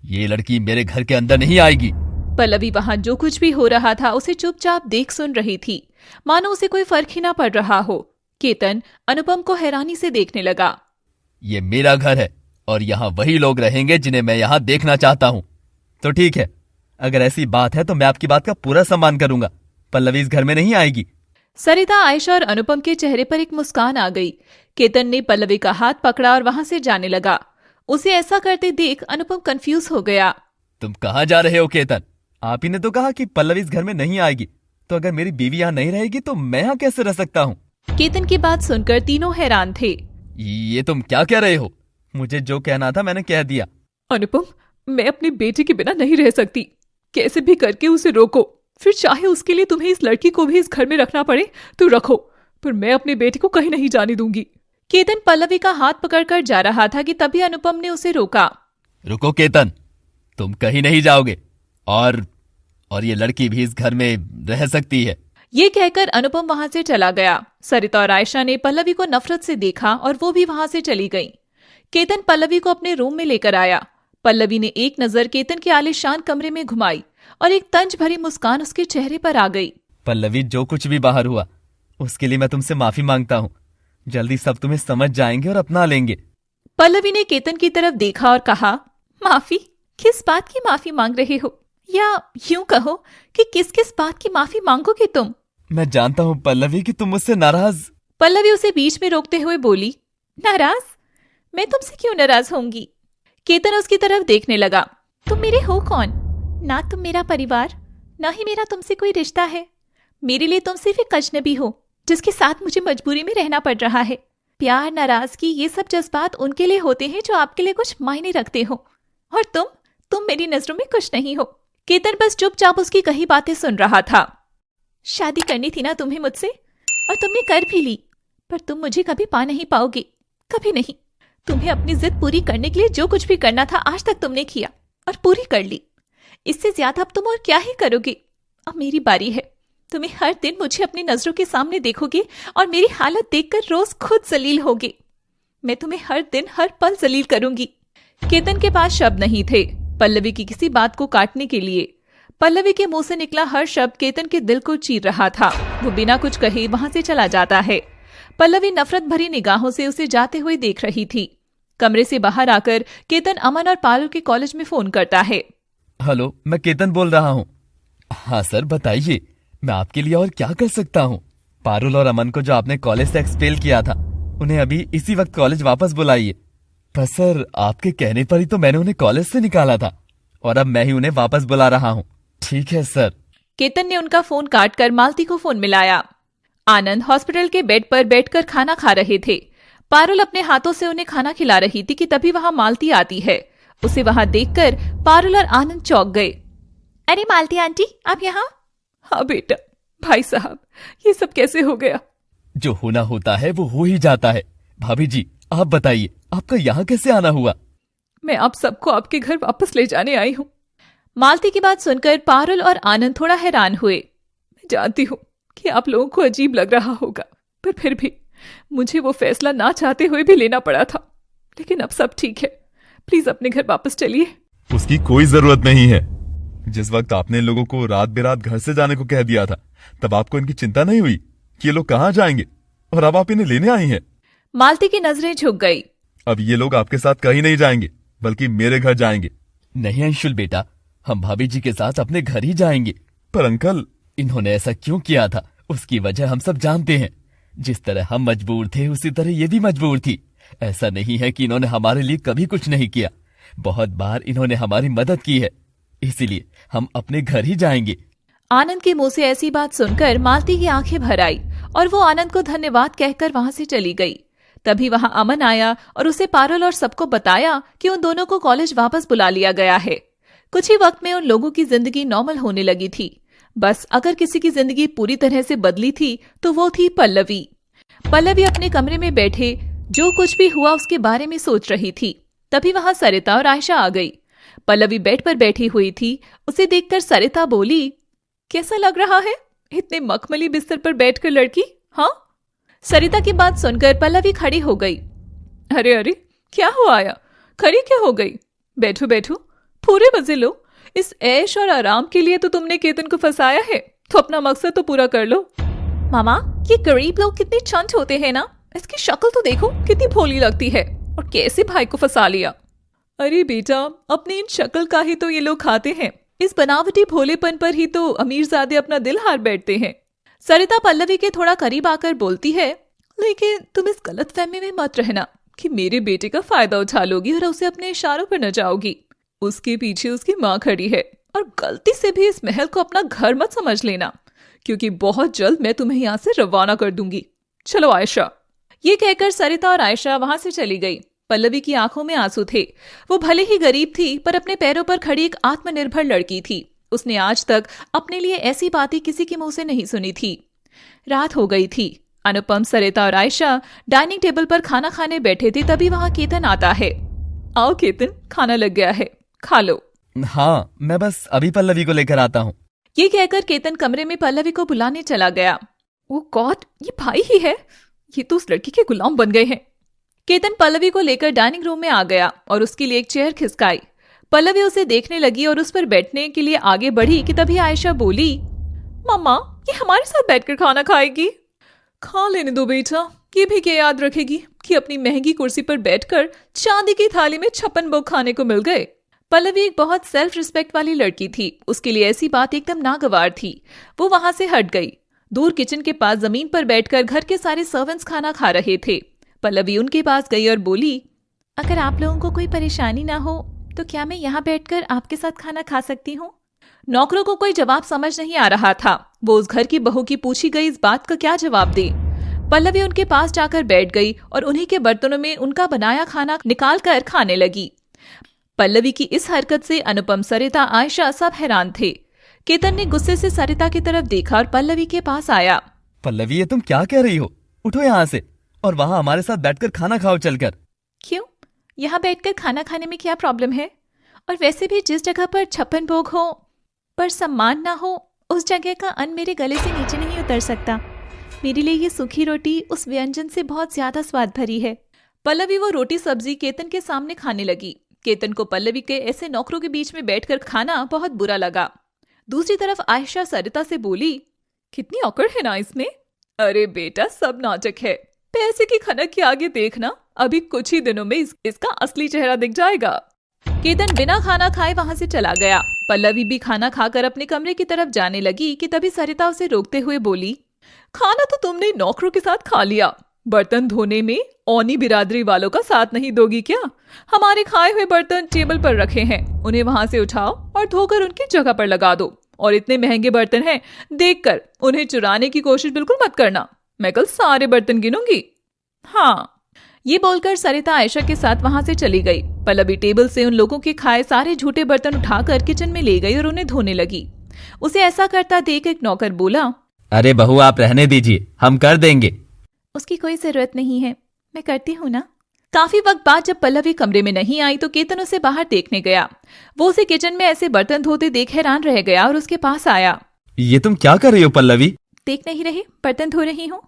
ये लड़की मेरे घर के अंदर नहीं आएगी। पल्लवी वहां जो कुछ भी हो रहा था उसे चुपचाप देख सुन रही थी, मानो उसे कोई फर्क ही ना पड़ रहा हो। केतन अनुपम को हैरानी से देखने लगा। ये मेरा घर है, और यहाँ वही लोग रहेंगे जिन्हें मैं यहाँ देखना चाहता हूँ। तो ठीक है, अगर ऐसी बात है तो मैं आपकी बात का पूरा सम्मान करूंगा। पल्लवी इस घर में नहीं आएगी। सरिता, आयशा और अनुपम के चेहरे पर एक मुस्कान आ गई। केतन ने पल्लवी का हाथ पकड़ा और वहां से जाने लगा। उसे ऐसा करते देख अनुपम कंफ्यूज हो गया। तुम कहाँ जा रहे हो केतन? आप ही ने तो कहा कि पल्लवी इस घर में नहीं आएगी, तो अगर मेरी बीवी यहाँ नहीं रहेगी तो मैं यहाँ कैसे रह सकता हूँ? केतन की बात सुनकर तीनों हैरान थे। ये तुम क्या कह रहे हो? मुझे जो कहना था मैंने कह दिया। अनुपम, मैं अपनी बेटी के बिना नहीं रह सकती। कैसे भी करके उसे रोको, फिर चाहे उसके लिए तुम्हें इस लड़की को भी इस घर में रखना पड़े तो रखो, पर मैं अपनी बेटी को कहीं नहीं जाने दूंगी। केतन पल्लवी का हाथ पकड़कर जा रहा था कि तभी अनुपम ने उसे रोका। रुको केतन, तुम कहीं नहीं जाओगे और ये लड़की भी इस घर में रह सकती है। ये कहकर अनुपम वहां से चला गया। सरिता और आयशा ने पल्लवी को नफरत से देखा और वो भी वहां से चली गईं। केतन पल्लवी को अपने रूम में लेकर आया। पल्लवी ने एक नजर केतन के आलीशान कमरे में घुमाई और एक तंज भरी मुस्कान उसके चेहरे पर आ गई। पल्लवी, जो कुछ भी बाहर हुआ उसके लिए मैं तुमसे माफी मांगता हूँ। जल्दी सब तुम्हें समझ जाएंगे और अपना लेंगे। पल्लवी ने केतन की तरफ देखा और कहा, माफी? किस बात की माफी मांग रहे हो? या यूं कहो कि किस किस बात की माफी मांगोगे तुम? मैं जानता हूँ पल्लवी कि तुम मुझसे नाराज। पल्लवी उसे बीच में रोकते हुए बोली, नाराज? मैं तुमसे क्यों नाराज होंगी? केतन उसकी तरफ देखने लगा। तुम मेरे हो कौन? ना तुम मेरा परिवार, ना ही मेरा तुमसे कोई रिश्ता है। मेरे लिए तुम सिर्फ एक अजनबी हो जिसके साथ मुझे मजबूरी में रहना पड़ रहा है। प्यार, नाराजगी, ये सब जज्बात उनके लिए होते हैं जो आपके लिए कुछ मायने रखते हो, और तुम मेरी नजरों में कुछ नहीं हो। केतन बस चुपचाप उसकी कही बातें सुन रहा था। शादी करनी थी ना तुम्हें मुझसे, और तुमने कर भी ली, पर तुम मुझे कभी पा नहीं पाओगे, कभी नहीं। तुम्हें अपनी जिद पूरी करने के लिए जो कुछ भी करना था आज तक तुमने किया और पूरी कर ली। इससे ज्यादा अब तुम और क्या ही करोगे? अब मेरी बारी है। तुम्हें हर दिन मुझे अपनी नजरों के सामने देखोगे और मेरी हालत देखकर रोज खुद जलील होगे। मैं तुम्हें हर दिन हर पल जलील करूंगी। केतन के पास शब्द नहीं थे पल्लवी की किसी बात को काटने के लिए। पल्लवी के मुंह से निकला हर शब्द केतन के दिल को चीर रहा था। वो बिना कुछ कहे वहां से चला जाता है। पल्लवी नफरत भरी निगाहों से उसे जाते हुए देख रही थी। कमरे से बाहर आकर केतन अमन और पारुल के कॉलेज में फोन करता है। हेलो, मैं केतन बोल रहा हूँ। हाँ सर, बताइए मैं आपके लिए और क्या कर सकता हूँ? पारुल और अमन को जो आपने कॉलेज से एक्सपेल किया था, उन्हें अभी इसी वक्त कॉलेज वापस बुलाइए। पर सर, आपके कहने पर ही तो मैंने उन्हें कॉलेज से निकाला था, और अब मैं ही उन्हें वापस बुला रहा हूँ। ठीक है सर। केतन ने उनका फोन काटकर मालती को फोन मिलाया। आनंद हॉस्पिटल के बेड पर बैठकर खाना खा रहे थे। पारुल अपने हाथों से उन्हें खाना खिला रही थी कि तभी वहां मालती आती है। उसे वहां देखकर पारुल और आनंद चौंक गए। अरे मालती आंटी, आप यहाँ? हाँ बेटा। भाई साहब, ये सब कैसे हो गया? जो होना होता है वो हो ही जाता है। भाभी जी, आप बताइए, आपका यहाँ कैसे आना हुआ? मैं आप सबको आपके घर वापस ले जाने आई हूँ। मालती की बात सुनकर पारुल और आनंद थोड़ा हैरान हुए। मैं जानती हूँ कि आप लोगों को अजीब लग रहा होगा, पर फिर भी मुझे वो फैसला ना चाहते हुए भी लेना पड़ा था। लेकिन अब सब ठीक है। प्लीज अपने घर वापस चलिए। उसकी कोई जरूरत नहीं है। जिस वक्त आपने लोगों को रात बेरात घर से जाने को कह दिया था, तब आपको इनकी चिंता नहीं हुई कि ये लोग कहाँ जाएंगे, और अब आप इन्हें लेने आई हैं। मालती की नजरें झुक गई। अब ये लोग आपके साथ कहीं नहीं जाएंगे, बल्कि मेरे घर जाएंगे। नहीं अंशुल बेटा, हम भाभी जी के साथ अपने घर ही जाएंगे। पर अंकल, इन्होंने ऐसा क्यों किया था उसकी वजह हम सब जानते हैं। जिस तरह हम मजबूर थे उसी तरह ये भी मजबूर थी। ऐसा नहीं है कि इन्होंने हमारे लिए कभी कुछ नहीं किया। बहुत बार इन्होंने हमारी मदद की है, इसीलिए हम अपने घर ही जाएंगे। आनंद के मुंह से ऐसी बात सुनकर मालती की आंखें भर आई और वो आनंद को धन्यवाद कहकर वहां से चली गई। तभी वहां अमन आया और उसे पारुल और सबको बताया कि उन दोनों को कॉलेज वापस बुला लिया गया है। कुछ ही वक्त में उन लोगों की जिंदगी नॉर्मल होने लगी थी। बस अगर किसी की जिंदगी पूरी तरह से बदली थी तो वो थी पल्लवी। पल्लवी अपने कमरे में बैठे जो कुछ भी हुआ उसके बारे में सोच रही थी। तभी वहां सरिता और आयशा आ गई। पल्लवी बेड पर बैठी हुई थी। उसे देखकर सरिता बोली, कैसा लग रहा है इतने मखमली बिस्तर पर बैठकर लड़की? हाँ? सरिता की बात सुनकर पल्लवी खड़ी हो गई। अरे अरे, क्या हुआ आया? खड़ी क्या हो गई? बैठो बैठो, पूरे मजे लो। इस ऐश और आराम के लिए तो तुमने केतन को फंसाया है, तो अपना मकसद तो पूरा कर लो। मामा, ये गरीब लोग कितने चंट होते हैं ना। इसकी शक्ल तो देखो, कितनी भोली लगती है। और कैसे भाई को फंसा लिया। अरे बेटा, अपनी इन शक्ल का ही तो ये लोग खाते हैं, इस बनावटी भोलेपन पर ही तो अमीरजादे अपना दिल हार बैठते हैं। सरिता पल्लवी के थोड़ा करीब आकर बोलती है, लेकिन तुम इस गलतफहमी में मत रहना कि मेरे बेटे का फायदा उठा लोगी और उसे अपने इशारों पर नचाओगी। उसके पीछे उसकी माँ खड़ी है, और गलती से भी इस महल को अपना घर मत समझ लेना, क्योंकि बहुत जल्द मैं तुम्हें यहाँ से रवाना कर दूंगी। चलो आयशा। ये कहकर सरिता और आयशा वहां से चली गई। पल्लवी की आंखों में आंसू थे। वो भले ही गरीब थी, पर अपने पैरों पर खड़ी एक आत्मनिर्भर लड़की थी। उसने आज तक अपने लिए ऐसी बातें किसी के मुंह से नहीं सुनी थी। रात हो गई थी। अनुपम, सरिता और आयशा डाइनिंग टेबल पर खाना खाने बैठे थे, तभी वहां केतन आता है। आओ केतन, खाना लग गया है, खा लो। हाँ, मैं बस अभी पल्लवी को लेकर आता हूँ। ये कहकर केतन कमरे में पल्लवी को बुलाने चला गया। ओ गॉड, ये भाई ही है, ये तो उस लड़की के गुलाम बन गए हैं। केतन पल्लवी को लेकर डाइनिंग रूम में आ गया और उसके लिए एक चेयर खिसकाई। पल्लवी उसे देखने लगी और उस पर बैठने के लिए आगे बढ़ी कि तभी आयशा बोली, मम्मा, ये हमारे साथ बैठकर खाना खाएगी। खा लेने दो बेटा, ये भी क्या याद रखेगी कि अपनी महंगी कुर्सी पर बैठकर चांदी की थाली में 56 भोग खाने को मिल गए। पल्लवी एक बहुत सेल्फ रिस्पेक्ट वाली लड़की थी, उसके लिए ऐसी बात एकदम नागवार थी। वो वहां से हट गई। दूर किचन के पास जमीन पर बैठकर घर के सारे सर्वेंट्स खाना खा रहे थे। पल्लवी उनके पास गई और बोली, अगर आप लोगों को कोई परेशानी ना हो तो क्या मैं यहाँ बैठकर आपके साथ खाना खा सकती हूँ? नौकरों को कोई जवाब समझ नहीं आ रहा था। वो उस घर की बहू की पूछी गई इस बात का क्या जवाब दे। पल्लवी उनके पास जाकर बैठ गई और उन्हीं के बर्तनों में उनका बनाया खाना निकाल कर खाने लगी। पल्लवी की इस हरकत से अनुपम, सरिता, आयशा सब हैरान थे। केतन ने गुस्से से सरिता की तरफ देखा और पल्लवी के पास आया। पल्लवी, ये तुम क्या कह रही हो? उठो यहाँ से और वहाँ हमारे साथ बैठकर खाना खाओ चलकर। क्यों? यहाँ बैठकर खाना खाने में क्या प्रॉब्लम है? और वैसे भी जिस जगह पर 56 भोग हो पर सम्मान ना हो, उस जगह का अन्न मेरे गले से नीचे नहीं उतर सकता। मेरे लिए ये सूखी रोटी उस व्यंजन से बहुत ज्यादा स्वाद भरी है। पल्लवी वो रोटी सब्जी केतन के सामने खाने लगी। केतन को पल्लवी के ऐसे नौकरों के बीच में बैठकर खाना बहुत बुरा लगा। दूसरी तरफ आयशा सरिता से बोली, कितनी औकड़ है ना इसमें। अरे बेटा, सब नाटक है, पैसे की खनक के आगे देखना, अभी कुछ ही दिनों में इसका असली चेहरा दिख जाएगा। केतन बिना खाना खाए वहां से चला गया। पल्लवी भी खाना खाकर अपने कमरे की तरफ जाने लगी कि तभी सरिता उसे रोकते हुए बोली, खाना तो तुमने नौकरों के साथ खा लिया, बर्तन धोने में औनी बिरादरी वालों का साथ नहीं दोगी क्या? हमारे खाए हुए बर्तन टेबल पर रखे हैं, उन्हें वहां से उठाओ और धोकर उनकी जगह पर लगा दो। और इतने महंगे बर्तन हैं, देखकर उन्हें चुराने की कोशिश बिल्कुल मत करना। मैं कल सारे बर्तन गिनूंगी। हाँ। ये बोलकर सरिता आयशा के साथ वहां से चली गई। पल्लवी टेबल से उन लोगों के खाए सारे झूठे बर्तन उठाकर किचन में ले गई और उन्हें धोने लगी। उसे ऐसा करता देख एक नौकर बोला, अरे बहू, आप रहने दीजिए, हम कर देंगे। उसकी कोई जरूरत नहीं है, मैं करती हूँ ना। काफी वक्त बाद जब पल्लवी कमरे में नहीं आई तो केतन उसे बाहर देखने गया। वो उसे किचन में ऐसे बर्तन धोते देख हैरान रह गया और उसके पास आया। ये तुम क्या कर रही हो पल्लवी? देख नहीं रहे, बर्तन धो रही हूँ।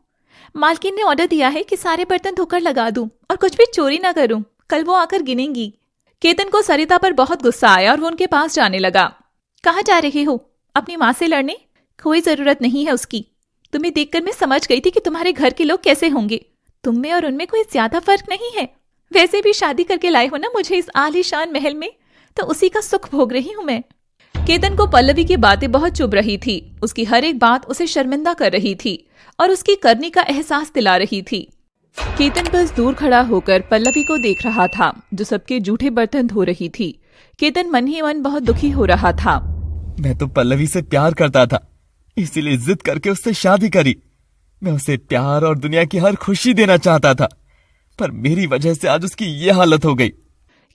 मालकिन ने ऑर्डर दिया है कि सारे बर्तन धोकर लगा दूं और कुछ भी चोरी ना करूं, कल वो आकर गिनेंगी। केतन को सरिता पर बहुत गुस्सा आया और वो उनके पास जाने लगा। कहाँ जा रहे हो? अपनी माँ से लड़ने? कोई जरूरत नहीं है उसकी। तुम्हें देखकर मैं समझ गई थी कि तुम्हारे घर के लोग कैसे होंगे। तुम में और उनमें कोई ज्यादा फर्क नहीं है। वैसे भी शादी करके लाए हो ना मुझे इस आलीशान महल में, तो उसी का सुख भोग रही हूं मैं। केतन को पल्लवी की बातें बहुत चुभ रही थी। उसकी हर एक बात उसे शर्मिंदा कर रही थी और उसकी करनी का एहसास दिला रही थी। केतन बस दूर खड़ा होकर पल्लवी को देख रहा था, जो सबके जूठे बर्तन धो रही थी। केतन मन ही मन बहुत दुखी हो रहा था। मैं तो पल्लवी से प्यार करता था, इसीलिए जिद करके उससे शादी करी। मैं उसे प्यार और दुनिया की हर खुशी देना चाहता था, पर मेरी वजह से आज उसकी ये हालत हो गई।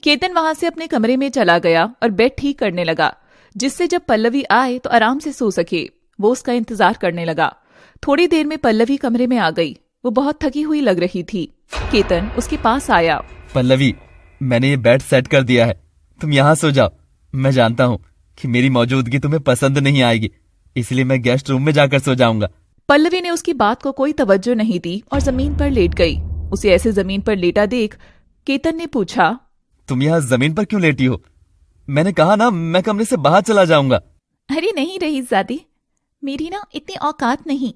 केतन वहां से अपने कमरे में चला गया और बेड ठीक करने लगा, जिससे जब पल्लवी आए तो आराम से सो सके। वो उसका इंतजार करने लगा। थोड़ी देर में पल्लवी कमरे में आ गई। वो बहुत थकी हुई लग रही थी। केतन उसके पास आया। पल्लवी, मैंने ये बेड सेट कर दिया है, तुम यहाँ सो जाओ। मैं जानता हूँ कि मेरी मौजूदगी तुम्हें पसंद नहीं आएगी, इसलिए मैं गेस्ट रूम में जाकर सो जाऊंगा। पल्लवी ने उसकी बात को कोई तवज्जो नहीं दी और जमीन पर लेट गई। उसे ऐसे जमीन पर लेटा देख केतन ने पूछा, तुम यहाँ जमीन पर क्यों लेटी हो? मैंने कहा ना, मैं कमरे से बाहर चला जाऊंगा। अरे नहीं रईसजादी, मेरी ना इतनी औकात नहीं,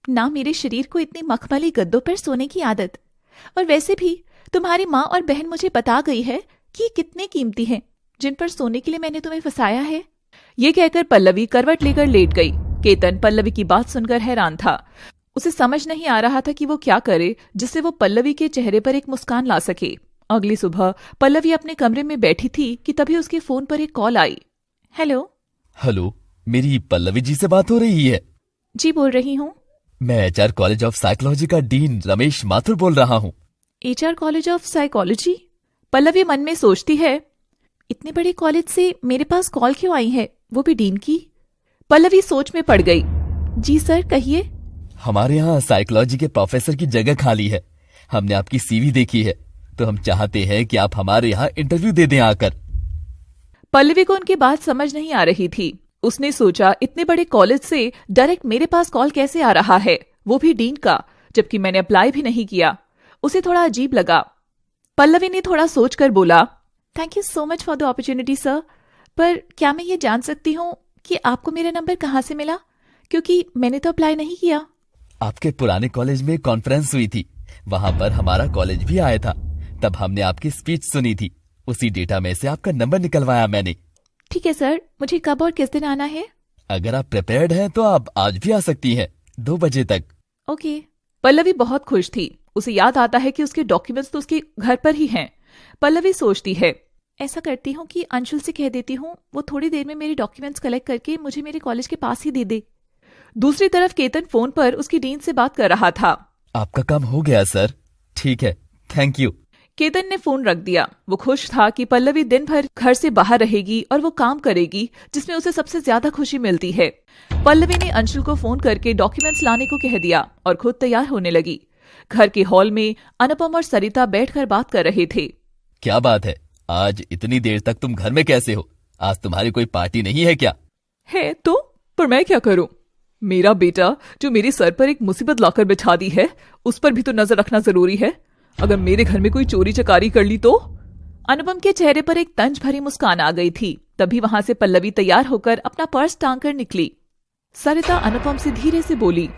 ना मेरे शरीर को इतनी मखमली गद्दों पर सोने की आदत। और वैसे भी तुम्हारी माँ और बहन मुझे बता गई है कि ये कितने कीमती हैं, जिन पर सोने के लिए मैंने तुम्हें फंसाया है। ये कहकर पल्लवी करवट लेकर लेट गई। केतन पल्लवी की बात सुनकर हैरान था। उसे समझ नहीं आ रहा था कि वो क्या करे जिससे वो पल्लवी के चेहरे पर एक मुस्कान ला सके। अगली सुबह पल्लवी अपने कमरे में बैठी थी कि तभी उसके फोन पर एक कॉल आई। हेलो। हेलो, मेरी पल्लवी जी से बात हो रही है? जी बोल रही हूँ। मैं एचआर कॉलेज ऑफ साइकोलॉजी का डीन रमेश माथुर बोल रहा हूँ। HR college of psychology? Pallavi मन में सोचती है, इतने बड़े कॉलेज से मेरे पास कॉल क्यों आई है, वो भी डीन की। पल्लवी सोच में पड़ गई। जी सर, कहिए। हमारे यहाँ साइकोलॉजी के प्रोफेसर की जगह खाली है। हमने आपकी सीवी देखी है, तो हम चाहते हैं कि आप हमारे यहाँ इंटरव्यू दे दें आकर। पल्लवी को उनकी बात समझ नहीं आ रही थी। उसने सोचा, इतने बड़े कॉलेज से डायरेक्ट मेरे पास कॉल कैसे आ रहा है, वो भी डीन का, जबकि मैंने अप्लाई भी नहीं किया। उसे थोड़ा अजीब लगा। पल्लवी ने थोड़ा सोचकर बोला, thank you so much for the opportunity sir, पर क्या मैं ये जान सकती हूँ कि आपको मेरा नंबर कहाँ से मिला, क्योंकि मैंने तो अप्लाई नहीं किया। आपके पुराने कॉलेज में कॉन्फ्रेंस हुई थी, वहां पर हमारा कॉलेज भी आया था। तब हमने आपकी स्पीच सुनी थी, उसी डेटा में से आपका नंबर निकलवाया मैंने। ठीक है सर, मुझे कब और किस दिन आना है? अगर आप प्रिपेयर्ड हैं तो आप आज भी आ सकती हैं, 2 बजे तक। ओके। पल्लवी बहुत खुश थी। उसे याद आता है कि उसके डॉक्यूमेंट्स तो उसके घर पर ही हैं। पल्लवी सोचती है, ऐसा करती हूँ कि अंशुल से कह देती हूँ वो थोड़ी देर में मेरे डॉक्यूमेंट्स कलेक्ट करके मुझे मेरे कॉलेज के पास ही दे दे। दूसरी तरफ केतन फोन पर उसकी डीन से बात कर रहा था। आपका काम हो गया सर। ठीक है, थैंक यू। केतन ने फोन रख दिया। वो खुश था कि पल्लवी दिन भर घर से बाहर रहेगी और वो काम करेगी जिसमें उसे सबसे ज्यादा खुशी मिलती है। पल्लवी ने अंशुल को फोन करके डॉक्यूमेंट्स लाने को कह दिया और खुद तैयार होने लगी। घर के हॉल में अनुपम और सरिता बैठकर बात कर रहे थे। क्या बात है, आज इतनी देर तक तुम घर में कैसे हो? आज तुम्हारी कोई पार्टी नहीं है क्या? है तो, पर मैं क्या करूं? मेरा बेटा जो मेरे सर पर एक मुसीबत लाकर बिछा दी है, उस पर भी तो नजर रखना जरूरी है। अगर मेरे घर में कोई चोरी चकारी कर ली तो? अनुपम के चेहरे पर एक तंज भरी मुस्कान आ गई थी। तभी वहां से पल्लवी तैयार होकर अपना पर्स टांग कर निकली। सरिता अनुपम से धीरे से बोली,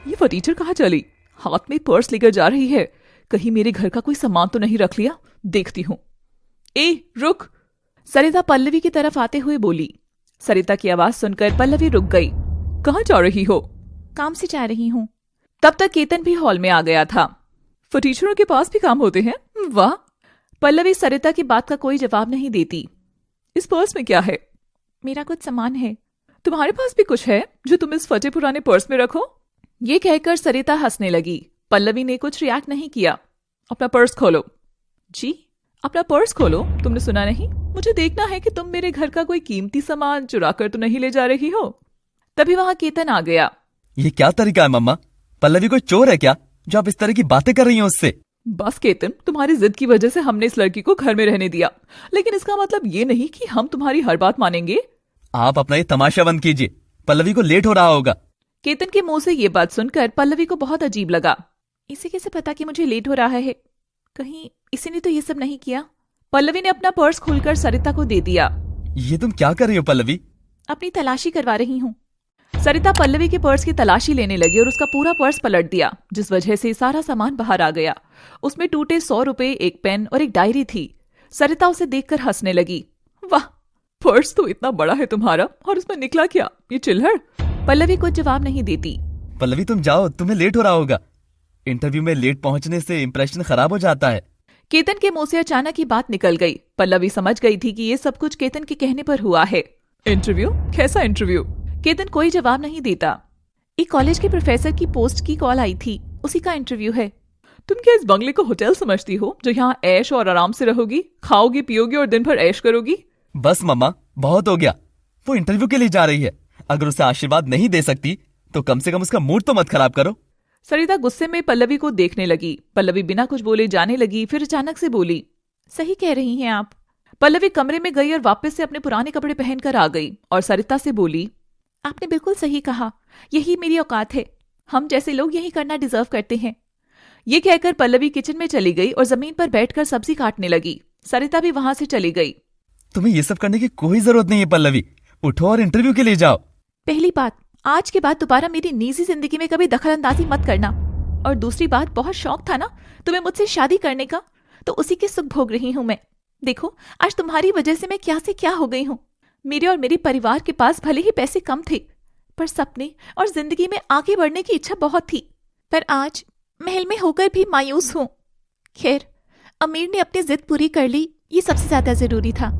ये फटीचर कहाँ चली? हाथ में पर्स लेकर जा रही है, कहीं मेरे घर का कोई सामान तो नहीं रख लिया, देखती हूँ। ए रुक! सरिता पल्लवी की तरफ आते हुए बोली। सरिता की आवाज सुनकर पल्लवी रुक गई। कहाँ जा रही हो? काम से जा रही हूँ। तब तक केतन भी हॉल में आ गया था। फटीचरों के पास भी काम होते हैं? वाह! पल्लवी सरिता की बात का कोई जवाब नहीं देती। इस पर्स में क्या है? मेरा कुछ सामान है। तुम्हारे पास भी कुछ है जो तुम इस फटे पुराने पर्स में रखो? ये कहकर सरिता हंसने लगी। पल्लवी ने कुछ रिएक्ट नहीं किया। अपना पर्स खोलो। जी? अपना पर्स खोलो? तुमने सुना नहीं? मुझे देखना है कि तुम मेरे घर का कोई कीमती सामान चुरा कर तो नहीं ले जा रही हो। तभी वहां केतन आ गया। ये क्या तरीका है मम्मा? पल्लवी कोई चोर है क्या जो आप इस तरह की बातें कर रही हैं उससे? बस केतन, तुम्हारी जिद की वजह से हमने इस लड़की को घर में रहने दिया, लेकिन इसका मतलब ये नहीं कि हम तुम्हारी हर बात मानेंगे। आप अपना ये तमाशा बंद कीजिए, पल्लवी को लेट हो रहा होगा। केतन के मुंह से ये बात सुनकर पल्लवी को बहुत अजीब लगा। इसे कैसे पता कि मुझे लेट हो रहा है? कहीं इसी ने तो ये सब नहीं किया। पल्लवी ने अपना पर्स खोलकर सरिता को दे दिया। ये तुम क्या कर रही हो पल्लवी? अपनी तलाशी करवा रही हूँ। सरिता पल्लवी के पर्स की तलाशी लेने लगी और उसका पूरा पर्स पलट दिया, जिस वजह से सारा सामान बाहर आ गया। उसमें टूटे 100 रुपए, एक पेन और एक डायरी थी। सरिता उसे देखकर हंसने लगी। वाह, पर्स तो इतना बड़ा है तुम्हारा, और उसमें निकला क्या, ये चिल्हड़? पल्लवी कुछ जवाब नहीं देती। पल्लवी तुम जाओ, तुम्हें लेट हो रहा होगा। इंटरव्यू में लेट पहुंचने से इंप्रेशन खराब हो जाता है। केतन के मुंह से अचानक ही बात निकल गई। पल्लवी समझ गई थी कि ये सब कुछ केतन के कहने पर हुआ है। इंटरव्यू? कैसा इंटरव्यू? केतन कोई जवाब नहीं देता। एक कॉलेज के प्रोफेसर की पोस्ट की कॉल आई थी, उसी का इंटरव्यू है। तुम क्या इस बंगले को होटल समझती हो जो यहाँ ऐश और आराम से रहोगी, खाओगी पियोगी और दिन भर ऐश करोगी? बस मम्मा, बहुत हो गया। वो इंटरव्यू के लिए जा रही है, अगर उसे आशीर्वाद नहीं दे सकती तो कम से कम उसका मूड तो मत खराब करो। सरिता गुस्से में पल्लवी को देखने लगी। पल्लवी बिना कुछ बोले जाने लगी, फिर अचानक से बोली, सही कह रही हैं आप। पल्लवी कमरे में गई और वापस से अपने पुराने कपड़े पहनकर आ गई और सरिता से बोली, आपने बिल्कुल सही कहा, यही मेरी औकात है। हम जैसे लोग यही करना डिजर्व करते हैं। ये कहकर पल्लवी किचन में चली गई और जमीन पर बैठकर सब्जी काटने लगी। सरिता भी वहां से चली गई। तुम्हें ये सब करने की कोई जरूरत नहीं है पल्लवी, उठो और इंटरव्यू के लिए जाओ। पहली बात, आज के बाद दोबारा मेरी निजी जिंदगी में कभी दखल अंदाजी मत करना। और दूसरी बात, बहुत शौक था ना तुम्हें मुझसे शादी करने का, तो उसी के सुख भोग रही हूं मैं। देखो आज तुम्हारी वजह से मैं क्या से क्या हो गई हूं। मेरे और मेरे परिवार के पास भले ही पैसे कम थे, पर सपने और जिंदगी में आगे बढ़ने की इच्छा बहुत थी। पर आज महल में होकर भी मायूस हूं। खैर, अमीर ने अपनी जिद पूरी कर ली, ये सबसे ज्यादा जरूरी था।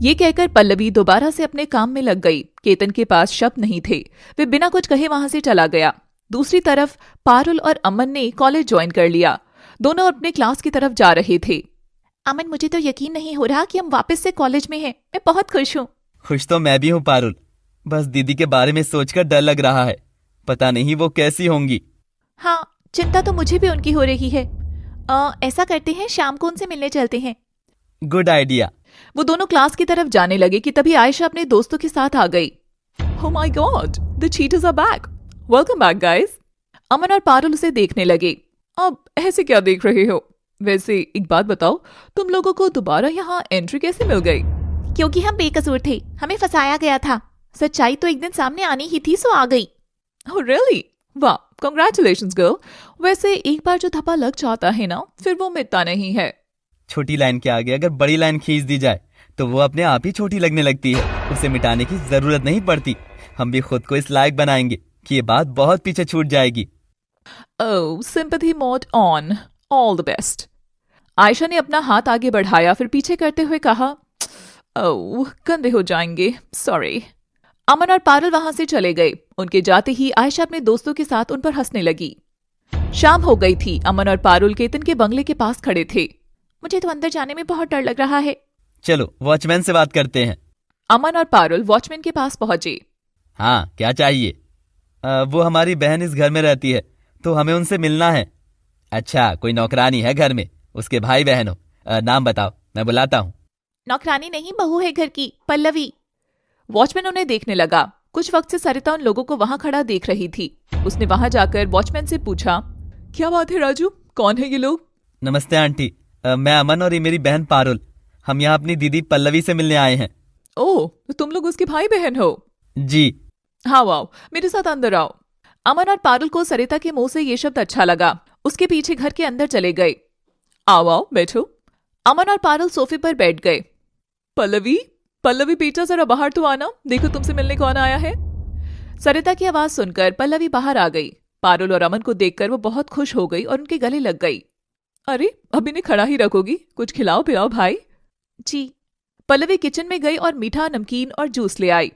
ये कहकर पल्लवी दोबारा से अपने काम में लग गई। केतन के पास शब्द नहीं थे, वे बिना कुछ कहे वहां से चला गया। दूसरी तरफ पारुल और अमन ने कॉलेज ज्वाइन कर लिया। दोनों अपने क्लास की तरफ जा रहे थे। अमन, मुझे तो यकीन नहीं हो रहा कि हम वापस से कॉलेज में हैं। मैं बहुत खुश हूँ। खुश तो मैं भी हूँ पारुल, बस दीदी के बारे में सोचकर डर लग रहा है। पता नहीं वो कैसी होंगी। हाँ, चिंता तो मुझे भी उनकी हो रही है। ऐसा करते हैं, शाम को उनसे मिलने चलते हैं। Good idea. वो दोनों क्लास की तरफ जाने लगे कि तभी आयशा अपने दोस्तों के साथ आ गई। Oh my God, the cheaters are back. Welcome back, guys. अमन और पारुल उसे देखने लगे। अब ऐसे क्या देख रहे हो? वैसे एक बात बताओ, तुम लोगों को दोबारा यहाँ एंट्री कैसे मिल गई? क्योंकि हम बेकसूर थे, हमें फंसाया गया था। सच्चाई तो एक दिन सामने आनी ही थी, सो आ गई। Oh really? वाह, congratulations girl. वैसे एक बार जो धब्बा लग जाता है ना, फिर वो मिटता नहीं है। छोटी लाइन के आगे अगर बड़ी लाइन खींच दी जाए तो वो अपने आप ही छोटी लगने लगती है। उसे मिटाने की जरूरत नहीं पड़ती। हम भी खुद को इस लायक बनाएंगे कि ये बात बहुत पीछे छूट जाएगी। Oh, sympathy mode on. All the best. Ayesha ने अपना हाथ आगे बढ़ाया, फिर पीछे करते हुए कहा, ओह, गंदे हो जाएंगे, सॉरी। अमन और पारुल वहां से चले गए। उनके जाते ही आयशा अपने दोस्तों के साथ उन पर हंसने लगी। शाम हो गई थी। अमन और पारुल केतन के बंगले के पास खड़े थे। मुझे तो अंदर जाने में बहुत डर लग रहा है। चलो वॉचमैन से बात करते हैं। अमन और पारुल वॉचमैन के पास पहुंचे। हाँ, क्या चाहिए? वो हमारी बहन इस घर में रहती है, तो हमें उनसे मिलना है। अच्छा, कोई नौकरानी है घर में? उसके भाई बहन हो? नाम बताओ, मैं बुलाता हूँ। नौकरानी नहीं, बहू है घर की, पल्लवी। वॉचमैन उन्हें देखने लगा। कुछ वक्त से सरिता उन लोगों को वहां खड़ा देख रही थी। उसने वहां जाकर वॉचमैन से पूछा, क्या बात है राजू, कौन है ये लोग? नमस्ते आंटी, मैं अमन और ये मेरी बहन पारुल। हम यहाँ अपनी दीदी पल्लवी से मिलने आए हैं। ओह, तो तुम लोग उसके भाई बहन हो? जी। हाँ, आओ, मेरे साथ अंदर आओ। अमन और पारुल को सरिता के मुंह से ये शब्द अच्छा लगा। उसके पीछे घर के अंदर चले गए। आओ आओ, बैठो। अमन और पारुल सोफे पर बैठ गए। पल्लवी, पल्लवी बेटा जरा बाहर तो आना, देखो तुमसे मिलने कौन आया है। सरिता की आवाज सुनकर पल्लवी बाहर आ गई। पारुल और अमन को देखकर वो बहुत खुश हो गई और उनके गले लग गई। अरे, अभी ने खड़ा ही रखोगी? कुछ खिलाओ पिलाओ भाई। जी। पल्लवी किचन में गई और मीठा, नमकीन और जूस ले आई।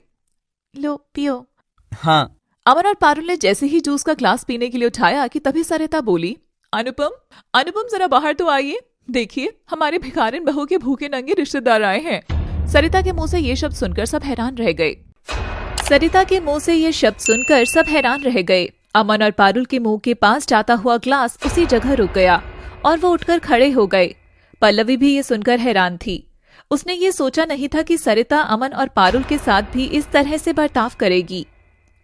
लो पियो। हाँ। अमन और पारुल ने जैसे ही जूस का ग्लास पीने के लिए उठाया कि तभी सरिता बोली, अनुपम, अनुपम जरा बाहर तो आइए। देखिए, हमारे भिखारिन बहू के भूखे नंगे रिश्तेदार आए हैं। सरिता के मुंह से ये शब्द सुनकर सब हैरान रह गए। सरिता के मुंह से ये शब्द सुनकर सब हैरान रह गए। अमन और पारुल के मुंह के पास जाता हुआ ग्लास उसी जगह रुक गया और वो उठकर खड़े हो गए। पल्लवी भी ये सुनकर हैरान थी। उसने ये सोचा नहीं था कि सरिता अमन और पारुल के साथ भी इस तरह से बर्ताव करेगी।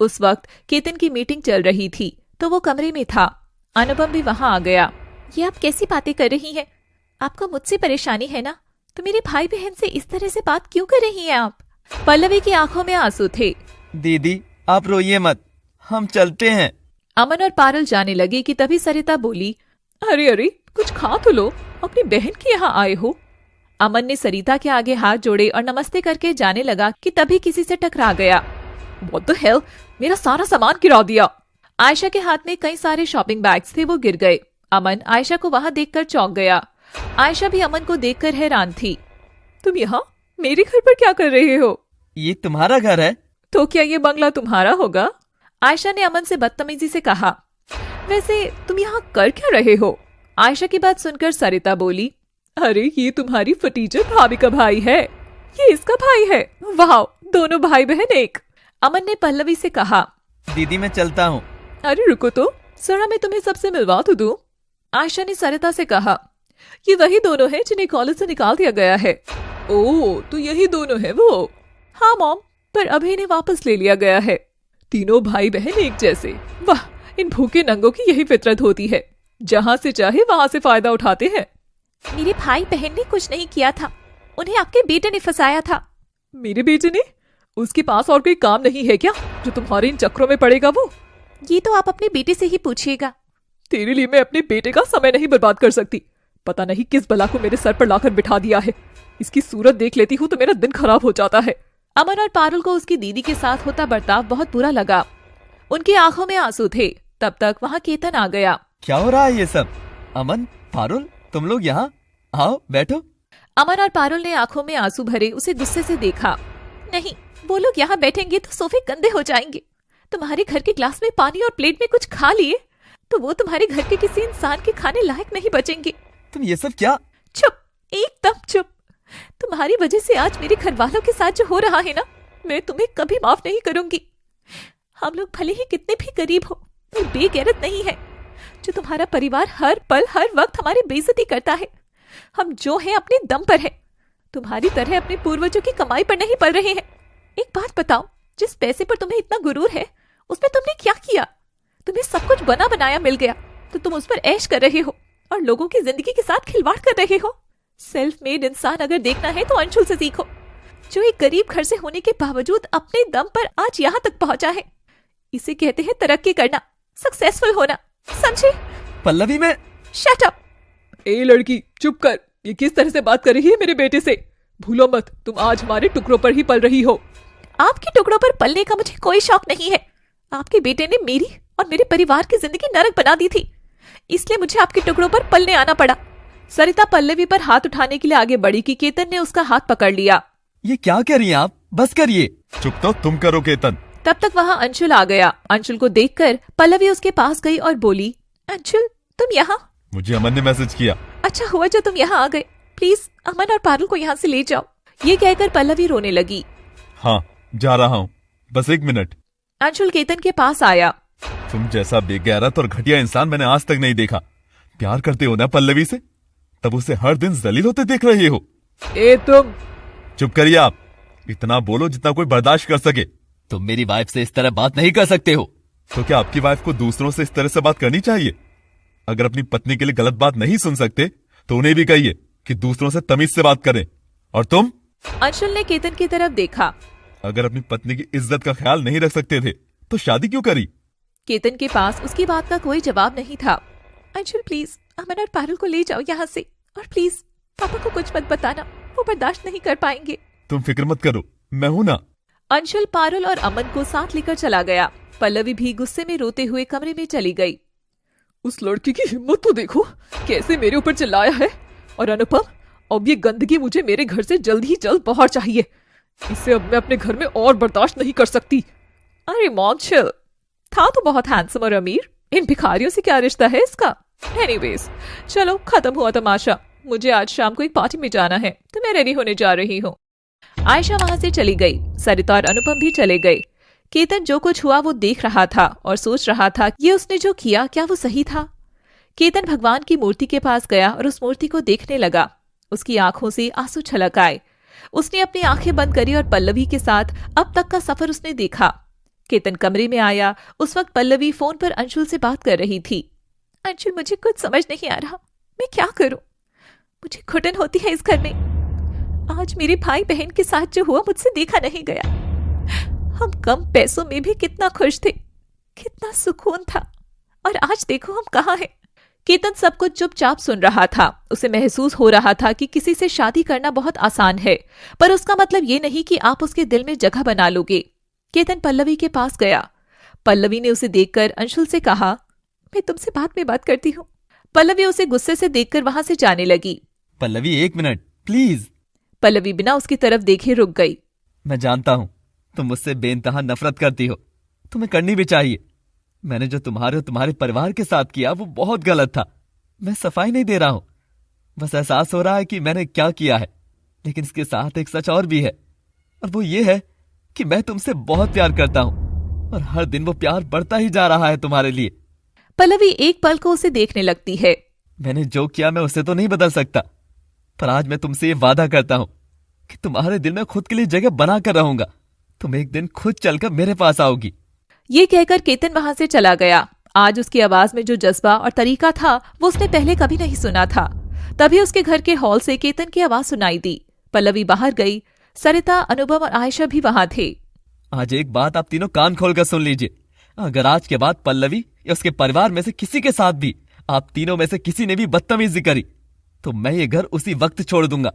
उस वक्त केतन की मीटिंग चल रही थी, तो वो कमरे में था। अनुपम भी वहां आ गया। ये आप कैसी बातें कर रही हैं? आपको मुझसे परेशानी है ना? तो मेरे भाई बहन से इस तरह से बात क्यों कर रही हैं आप? पल्लवी की आंखों में आंसू थे। दीदी, आप रोइए मत, हम चलते हैं। अमन और पारुल जाने लगे कि तभी सरिता बोली, अरे अरे, कुछ खा तो लो, अपनी बहन के यहाँ आए हो। अमन ने सरिता के आगे हाथ जोड़े और नमस्ते करके जाने लगा कि तभी किसी से टकरा गया। What the hell? मेरा सारा सामान गिरा दिया। आयशा के हाथ में कई सारे शॉपिंग बैग्स थे, वो गिर गए। अमन आयशा को वहां देखकर चौंक गया। आयशा भी अमन को देखकर हैरान थी। तुम यहाँ मेरे घर पर क्या कर रहे हो? ये तुम्हारा घर है? तो क्या ये बंगला तुम्हारा होगा? आयशा ने अमन से बदतमीजी से कहा। वैसे तुम यहाँ कर क्या रहे हो? आयशा की बात सुनकर सरिता बोली, अरे ये तुम्हारी फटीचर भाभी का भाई है, ये इसका भाई है। वाह, दोनों भाई बहन एक। अमन ने पल्लवी से कहा, दीदी मैं चलता हूँ। अरे रुको तो, जरा मैं तुम्हें सबसे मिलवा तो दूं। आयशा ने सरिता से कहा, ये वही दोनों हैं जिन्हें कॉलेज से निकाल दिया गया है। ओह, तो यही दोनों हैं वो? हाँ मॉम, पर अभी इन्हें वापस ले लिया गया है। तीनों भाई बहन एक जैसे। वाह, इन भूखे नंगों की यही फितरत होती है, जहाँ से चाहे वहां से फायदा उठाते हैं। मेरे भाई बहन ने कुछ नहीं किया था, उन्हें आपके बेटे ने फंसाया था। मेरे बेटे ने? उसके पास और कोई काम नहीं है क्या जो तुम्हारे इन चक्रों में पड़ेगा वो? ये तो आप अपने बेटे से ही पूछिएगा। तेरे लिए मैं अपने बेटे का समय नहीं बर्बाद कर सकती। पता नहीं किस बला को मेरे सर पर लाकर बिठा दिया है। इसकी सूरत देख लेती हूँ तो मेरा दिन खराब हो जाता है। अमन और पारुल को उसकी दीदी के साथ होता बर्ताव बहुत बुरा लगा। उनकी आंखों में आंसू थे। तब तक वहाँ केतन आ गया। क्या हो रहा है ये सब? अमन, पारुल, तुम लोग यहाँ आओ, बैठो। अमन और पारुल ने आंखों में आंसू भरे उसे गुस्से से देखा। नहीं, वो लोग यहाँ बैठेंगे तो सोफे गंदे हो जाएंगे। तुम्हारे घर के ग्लास में पानी और प्लेट में कुछ खा लिए तो वो तुम्हारे घर के किसी इंसान के खाने लायक नहीं बचेंगे। तुम ये सब क्या? चुप, एकदम चुप। तुम्हारी वजह से आज मेरे घर वालों के साथ जो हो रहा है ना, मैं तुम्हें कभी माफ नहीं करूंगी। हम लोग भले ही कितने भी गरीब हो, पर बेगैरत नहीं है जो तुम्हारा परिवार हर पल हर वक्त हमारी बेइज्जती करता है। हम जो हैं अपने दम पर हैं, तुम्हारी तरह अपने पूर्वजों की कमाई पर नहीं पल रहे हैं। एक बात बताओ, जिस पैसे पर तुम्हें इतना गुरूर है उसमें तुमने क्या किया? तुम्हें सब कुछ बना बनाया मिल गया तो तुम उस पर ऐश कर रहे हो और लोगों की जिंदगी के साथ खिलवाड़ कर रहे हो। सेल्फ मेड इंसान अगर देखना है तो अंशुल से सीखो, जो एक गरीब घर से होने के बावजूद अपने दम पर आज यहाँ तक पहुंचा है। इसे कहते हैं तरक्की करना, सक्सेसफुल होना, समझे? पल्लवी, मैं शट अप। ए लड़की, चुप कर। ये किस तरह से बात कर रही है मेरे बेटे से? भूलो मत, तुम आज हमारे टुकड़ों पर ही पल रही हो। आपके टुकड़ों पर पलने का मुझे कोई शौक नहीं है। आपके बेटे ने मेरी और मेरे परिवार की जिंदगी नरक बना दी थी, इसलिए मुझे आपके टुकड़ों पर पलने आना पड़ा। सरिता पल्लवी पर हाथ उठाने के लिए आगे बढ़ी कि केतन ने उसका हाथ पकड़ लिया। ये क्या कर रही हैं आप? बस करिए। चुप तो तुम करो केतन। तब तक वहाँ अंशुल आ गया। अंशुल को देखकर पल्लवी उसके पास गई और बोली, अंशुल तुम यहाँ? मुझे अमन ने मैसेज किया। अच्छा हुआ जो तुम यहाँ आ गए। प्लीज अमन और पारुल को यहाँ से ले जाओ। ये कहकर पल्लवी रोने लगी। हाँ, जा रहा हूँ, बस 1 मिनट। अंशुल केतन के पास आया। तुम जैसा बेगैरत और घटिया इंसान मैंने आज तक नहीं देखा। प्यार करते हो ना पल्लवी से, तब उसे हर दिन जलील होते देख रहे हो। ए तुम चुप करिए आप। इतना बोलो जितना कोई बर्दाश्त कर सके। तुम मेरी वाइफ से इस तरह बात नहीं कर सकते हो। तो क्या आपकी वाइफ को दूसरों से इस तरह से बात करनी चाहिए? अगर अपनी पत्नी के लिए गलत बात नहीं सुन सकते तो उन्हें भी कहिए कि दूसरों से तमीज से बात करें। और तुम? अंशुल ने केतन की तरफ देखा। अगर अपनी पत्नी की इज्जत का ख्याल नहीं रख सकते थे तो शादी क्यों करी? केतन के पास उसकी बात का कोई जवाब नहीं था। अंशुल प्लीज अमन और पारुल को ले जाओ यहाँ से, और प्लीज पापा को कुछ मत बताना, वो बर्दाश्त नहीं कर पाएंगे। तुम फिक्र मत करो, मैं हूं ना। अंशुल पारुल और अमन को साथ लेकर चला गया। पल्लवी भी गुस्से में रोते हुए कमरे में चली गई। उस लड़की की हिम्मत तो देखो, कैसे मेरे ऊपर चिल्लाया है। और अनुपम, अब ये गंदगी मुझे मेरे घर से जल्द ही जल्द बाहर चाहिए। इसे अब मैं अपने घर में और बर्दाश्त नहीं कर सकती। अरे मॉम चिल, था तो बहुत हैंडसम और अमीर, इन भिखारियों से क्या रिश्ता है इसका? एनीवेज, चलो खत्म हुआ तमाशा। मुझे आज शाम को एक पार्टी में जाना है तो मैं रेडी होने जा रही हूँ। आयशा वहां से चली गई। सरिता और अनुपम भी चले गए। केतन जो कुछ हुआ वो देख रहा था और सोच रहा था ये उसने जो किया क्या वो सही था। केतन भगवान की मूर्ति के पास गया और उस मूर्ति को देखने लगा। उसकी आंखों से आंसू छलक आए। उसने अपनी आंखें बंद करी और पल्लवी के साथ अब तक का सफर उसने देखा। केतन कमरे में आया। उस वक्त पल्लवी फोन पर अंशुल से बात कर रही थी। अंशुल, मुझे कुछ समझ नहीं आ रहा, मैं क्या करूं? मुझे घुटन होती है इस घर में। आज मेरे भाई बहन के साथ जो हुआ मुझसे देखा नहीं गया। हम कम पैसों में भी कितना खुश थे, कितना सुकून था, और आज देखो हम कहाँ हैं। केतन सब कुछ चुपचाप सुन रहा था। उसे महसूस हो रहा था कि किसी से शादी करना बहुत आसान है, पर उसका मतलब ये नहीं कि आप उसके दिल में जगह बना लोगे। केतन पल्लवी के पास गया। पल्लवी ने उसे देखकर अंशुल से कहा, मैं तुमसे बाद में बात करती हूँ। पल्लवी उसे गुस्से से देखकर वहां से जाने लगी। Pallavi, 1 minute please. पल्लवी बिना उसकी तरफ देखे रुक गई। मैं जानता हूँ तुम मुझसे बेइंतहा नफरत करती हो, तुम्हें करनी भी चाहिए। मैंने जो तुम्हारे और तुम्हारे परिवार के साथ किया वो बहुत गलत था। मैं सफाई नहीं दे रहा हूं, बस एहसास हो रहा है कि मैंने क्या किया है। लेकिन इसके साथ एक सच और भी है, और वो ये है कि मैं तुमसे बहुत प्यार करता हूं और हर दिन वो प्यार बढ़ता ही जा रहा है तुम्हारे लिए। पल्लवी एक पल को उसे देखने लगती है। मैंने जो किया मैं उसे तो नहीं बदल सकता, पर आज मैं तुमसे ये वादा करता हूं कि तुम्हारे दिल में खुद के लिए जगह बना कर रहूंगा। तुम एक दिन खुद चलकर मेरे पास आओगी। ये कहकर केतन वहां से चला गया। आज उसकी आवाज में जो जज्बा और तरीका था वो उसने पहले कभी नहीं सुना था। तभी उसके घर के हॉल से केतन की आवाज सुनाई दी। पल्लवी बाहर गई। सरिता, अनुभव और आयशा भी वहां थे। आज एक बात आप तीनों कान खोलकर सुन लीजिए। अगर आज के बाद पल्लवी या उसके परिवार में से किसी के साथ भी आप तीनों में से किसी ने भी बदतमीजी करी तो मैं ये घर उसी वक्त छोड़ दूंगा।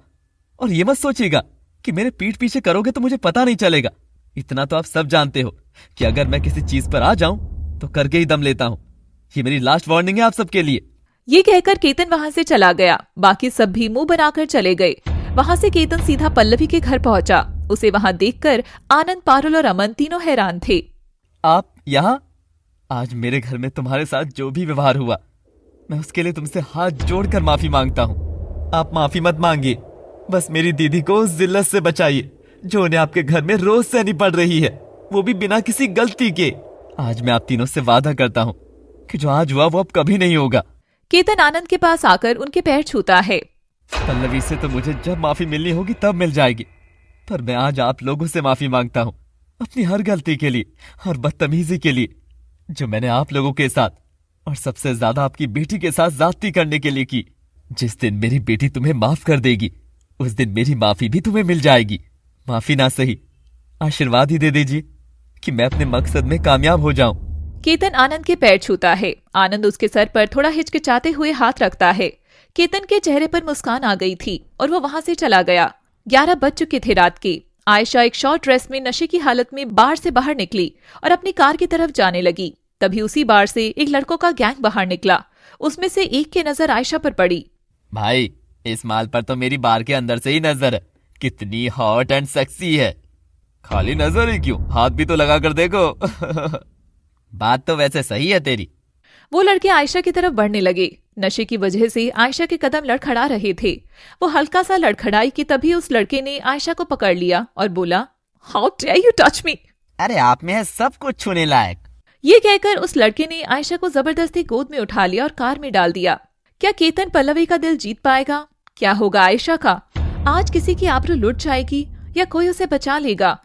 और ये मत सोचिएगा कि मेरे पीठ पीछे करोगे तो मुझे पता नहीं चलेगा। इतना तो आप सब जानते हो कि अगर मैं किसी चीज पर आ जाऊं तो करके ही दम लेता हूं। ये मेरी लास्ट वार्निंग है आप सबके लिए। ये कहकर केतन वहां से चला गया। बाकी सब भी मुंह बनाकर चले गए। वहां से केतन सीधा पल्लवी के घर पहुंचा। उसे वहां देखकर आनंद, पारुल और अमन तीनों हैरान थे। आप यहाँ? आज मेरे घर में तुम्हारे साथ जो भी व्यवहार हुआ, मैं उसके लिए तुमसे हाथ जोड़कर माफी मांगता हूँ। आप माफी मत मांगिए, बस मेरी दीदी को उस जिल्लत से बचाइए जो उन्हें आपके घर में रोज सहनी पड़ रही है, वो भी बिना किसी गलती के। आज मैं आप तीनों से वादा करता हूँ कि जो आज हुआ वो अब कभी नहीं होगा। केतन आनंद के पास आकर उनके पैर छूता है। पल्लवी से तो मुझे जब माफी मिलनी होगी तब मिल जाएगी, पर मैं आज आप लोगों से माफी मांगता हूँ अपनी हर गलती के लिए, हर बदतमीजी के लिए जो मैंने आप लोगों के साथ और सबसे ज्यादा आपकी बेटी के साथ ज्यादती करने के लिए की। जिस दिन मेरी बेटी तुम्हें माफ कर देगी उस दिन मेरी माफी भी तुम्हें मिल जाएगी। माफी ना सही, आशीर्वाद ही दे दीजिए कि मैं अपने मकसद में कामयाब हो जाऊं। केतन आनंद के पैर छूता है। आनंद उसके सर पर थोड़ा हिचकिचाते हुए हाथ रखता है। केतन के चेहरे पर मुस्कान आ गई थी और वो वहां से चला गया। 11 बज चुके थे रात के। आयशा एक शॉर्ट ड्रेस में नशे की हालत में बार से बाहर निकली और अपनी कार की तरफ जाने लगी। तभी उसी बार से एक लड़कों का गैंग बाहर निकला। उसमें से एक की नजर आयशा पर पड़ी। भाई, इस माल पर तो मेरी बार के अंदर से ही नजर है, कितनी हॉट एंड सेक्सी है। खाली नजर ही क्यों, हाथ भी तो लगा कर देखो। बात तो वैसे सही है तेरी। वो लड़के आयशा की तरफ बढ़ने लगे। नशे की वजह से आयशा के कदम लड़खड़ा रहे थे। वो हल्का सा लड़खड़ाई कि तभी उस लड़के ने आयशा को पकड़ लिया और बोला, how dare you touch me. अरे आप में है सब कुछ छूने लायक। ये कहकर उस लड़के ने आयशा को जबरदस्ती गोद में उठा लिया और कार में डाल दिया। क्या केतन पल्लवी का दिल जीत पाएगा? क्या होगा आयशा का? आज किसी की आबरू लुट जाएगी या कोई उसे बचा लेगा?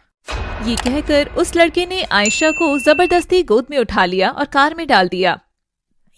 ये कहकर उस लड़के ने आयशा को जबरदस्ती गोद में उठा लिया और कार में डाल दिया।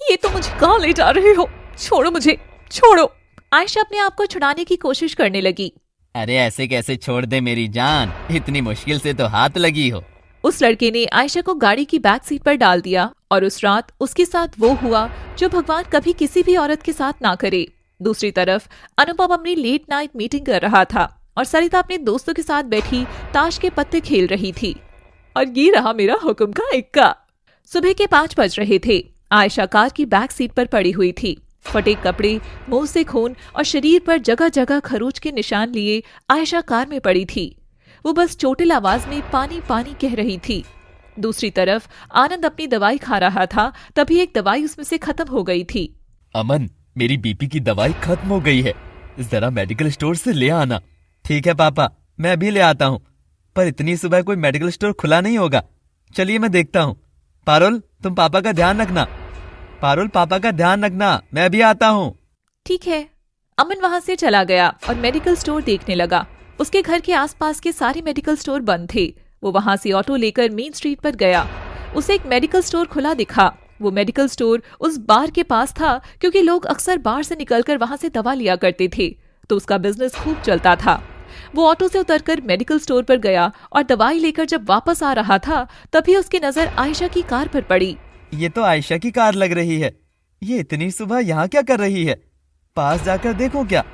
ये तो मुझे कहाँ ले जा रहे हो? छोड़ो मुझे, छोड़ो। आयशा अपने आप को छुड़ाने की कोशिश करने लगी। अरे ऐसे कैसे छोड़ दे मेरी जान, इतनी मुश्किल से तो हाथ लगी हो। उस लड़के ने आयशा को गाड़ी की बैक सीट पर डाल दिया और उस रात उसके साथ वो हुआ जो भगवान कभी किसी भी औरत के साथ ना करे। दूसरी तरफ अनुपम अपनी लेट नाइट मीटिंग कर रहा था और सरिता अपने दोस्तों के साथ बैठी ताश के पत्ते खेल रही थी। और ये रहा मेरा हुक्म का इक्का। सुबह के 5 बज रहे थे। आयशा कार की बैक सीट पर पड़ी हुई थी। फटे कपड़े, मुंह से खून और शरीर पर जगह जगह खरोच के निशान लिए आयशा कार में पड़ी थी। वो बस चोटिल आवाज में पानी पानी कह रही थी। दूसरी तरफ आनंद अपनी दवाई खा रहा था। तभी एक दवाई उसमें से खत्म हो गई थी। अमन, मेरी बीपी की दवाई खत्म हो गई है, जरा मेडिकल स्टोर से ले आना। ठीक है पापा, मैं अभी ले आता हूँ, पर इतनी सुबह कोई मेडिकल स्टोर खुला नहीं होगा। चलिए मैं देखता हूँ। पारुल, तुम पापा का ध्यान रखना। पारुल, पापा का ध्यान रखना, मैं अभी आता हूँ। ठीक है। अमन वहां से चला गया और मेडिकल स्टोर देखने लगा। उसके घर के आसपास के सारे मेडिकल स्टोर बंद थे। वो वहां से ऑटो लेकर मेन स्ट्रीट पर गया। उसे एक मेडिकल स्टोर खुला दिखा। वो मेडिकल स्टोर उस बार के पास था क्योंकि लोग अक्सर बार से निकलकर वहां से दवा लिया करते थे, तो उसका बिजनेस खूब चलता था। वो ऑटो से उतरकर मेडिकल स्टोर पर गया और दवाई लेकर जब वापस आ रहा था तभी उसकी नजर आयशा की कार पर पड़ी। ये तो आयशा की कार लग रही है। ये इतनी सुबह यहाँ क्या कर रही है? पास जाकर देखो क्या?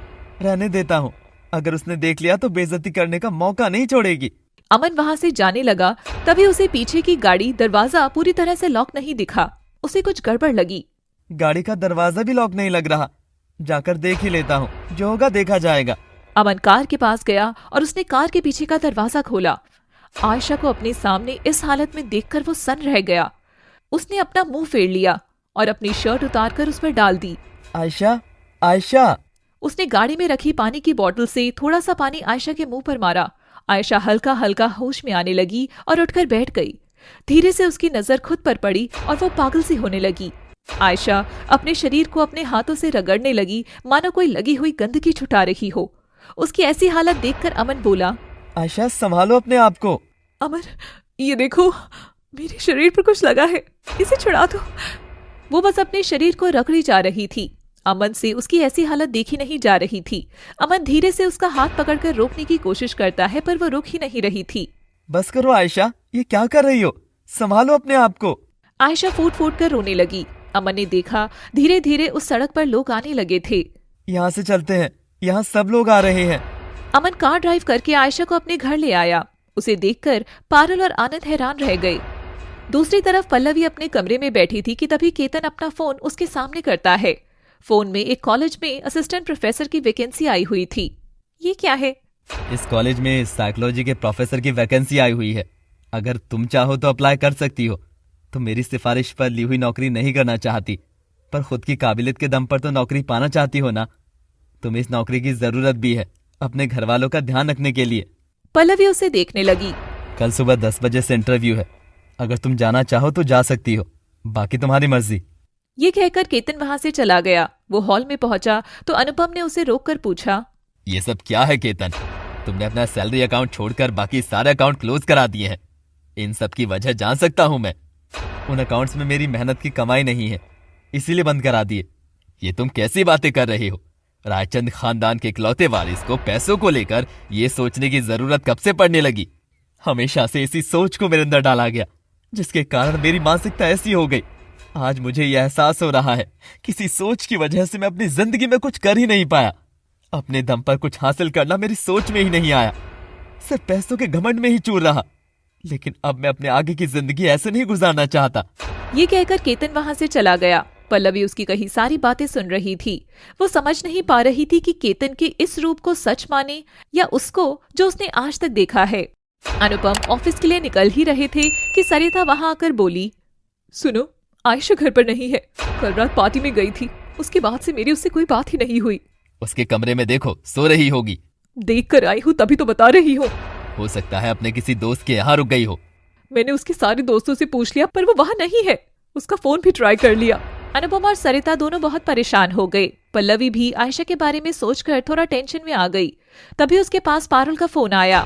रहने देता हूँ, अगर उसने देख लिया तो बेइज्जती करने का मौका नहीं छोड़ेगी। अमन वहां से जाने लगा। तभी उसे पीछे की गाड़ी दरवाजा पूरी तरह से लॉक नहीं दिखा। उसे कुछ गड़बड़ लगी। गाड़ी का दरवाजा भी लॉक नहीं लग रहा, जाकर देख ही लेता हूँ, जो होगा देखा जाएगा। अमन कार के पास गया और उसने कार के पीछे का दरवाजा खोला। आयशा को अपने सामने इस हालत में देखकर वो सन रह गया। उसने अपना मुंह फेर लिया और अपनी शर्ट उतारकर उस पर डाल दी। आयशा, आयशा। उसने गाड़ी में रखी पानी की बोतल से थोड़ा सा पानी आयशा के मुंह पर मारा। आयशा हल्का हल्का होश में आने लगी और उठकर बैठ गई। धीरे से उसकी नजर खुद पर पड़ी और वो पागल सी होने लगी। आयशा अपने शरीर को अपने हाथों से रगड़ने लगी, मानो कोई लगी हुई गंदगी छुटा रही हो। उसकी ऐसी हालत देखकर अमन बोला, आयशा, संभालो अपने आप को। अमन, ये देखो, मेरे शरीर पर कुछ लगा है, इसे छुड़ा दो। वो बस अपने शरीर को रगड़ी जा रही थी। अमन से उसकी ऐसी हालत देखी नहीं जा रही थी। अमन धीरे से उसका हाथ पकड़कर रोकने की कोशिश करता है, पर वो रुक ही नहीं रही थी। बस करो आयशा, ये क्या कर रही हो? संभालो अपने आप को। आयशा फूट फूट कर रोने लगी। अमन ने देखा धीरे धीरे उस सड़क पर लोग आने लगे थे। यहाँ से चलते हैं, यहाँ सब लोग आ रहे हैं। अमन कार ड्राइव करके आयशा को अपने घर ले आया। उसे देखकर पारुल और आनंद हैरान रह गए। दूसरी तरफ पल्लवी अपने कमरे में बैठी थी कि तभी केतन अपना फोन उसके सामने करता है। फोन में एक कॉलेज में असिस्टेंट प्रोफेसर की वैकेंसी आई हुई थी। ये क्या है? इस कॉलेज में साइकोलॉजी के प्रोफेसर की वैकेंसी आई हुई है। अगर तुम चाहो तो अप्लाई कर सकती हो। तुम मेरी सिफारिश पर ली हुई नौकरी नहीं करना चाहती, पर खुद की काबिलियत के दम पर तो नौकरी पाना चाहती हो ना। तुम्हें इस नौकरी की जरूरत भी है अपने घर वालों का ध्यान रखने के लिए। पल्लवी उसे देखने लगी। कल सुबह 10 बजे से इंटरव्यू है। अगर तुम जाना चाहो तो जा सकती हो, बाकी तुम्हारी मर्जी। ये कहकर केतन वहां से चला गया। वो हॉल में पहुंचा तो अनुपम ने उसे रोककर पूछा, ये सब क्या है केतन? तुमने अपना सैलरी अकाउंट छोड़कर बाकी सारे अकाउंट क्लोज करा दिए हैं। इन सब की वजह जान सकता हूं मैं। उन अकाउंट्स में मेरी मेहनत की कमाई नहीं है, इसीलिए बंद करा दिए। ये तुम कैसी बातें कर रही हो? रायचंद खानदान के इकलौते वारिस को पैसों को लेकर ये सोचने की जरूरत कब से पड़ने लगी? हमेशा से इसी सोच को मेरे अंदर डाला गया, जिसके कारण मेरी मानसिकता ऐसी हो गई। आज मुझे यह एहसास हो रहा है, किसी सोच की वजह से मैं अपनी जिंदगी में कुछ कर ही नहीं पाया। अपने दम पर कुछ हासिल करना मेरी सोच में ही नहीं आया, सिर्फ पैसों के घमंड में ही चूर रहा। लेकिन अब मैं अपने आगे की जिंदगी ऐसे नहीं गुजारना चाहता। ये कहकर केतन वहां से चला गया। पल्लवी उसकी कही सारी बातें सुन रही थी। वो समझ नहीं पा रही थी कि केतन के इस रूप को सच माने या उसको जो उसने आज तक देखा है। अनुपम ऑफिस के लिए निकल ही रहे थे कि सरिता वहां आकर बोली, सुनो, आयशा घर पर नहीं है। कल रात पार्टी में गई थी, उसके बाद से मेरी उससे कोई बात ही नहीं हुई। उसके कमरे में देखो, सो रही होगी। देख कर आई हूँ तभी तो बता रही हूँ। हो सकता है अपने किसी दोस्त के यहाँ रुक गई हो। मैंने उसके सारे दोस्तों से पूछ लिया, पर वो वहाँ नहीं है। उसका फोन भी ट्राई कर लिया। अनुपम और सरिता दोनों बहुत परेशान हो गए। पल्लवी भी आयशा के बारे में सोचकर थोड़ा टेंशन में आ गई। तभी उसके पास पारुल का फोन आया।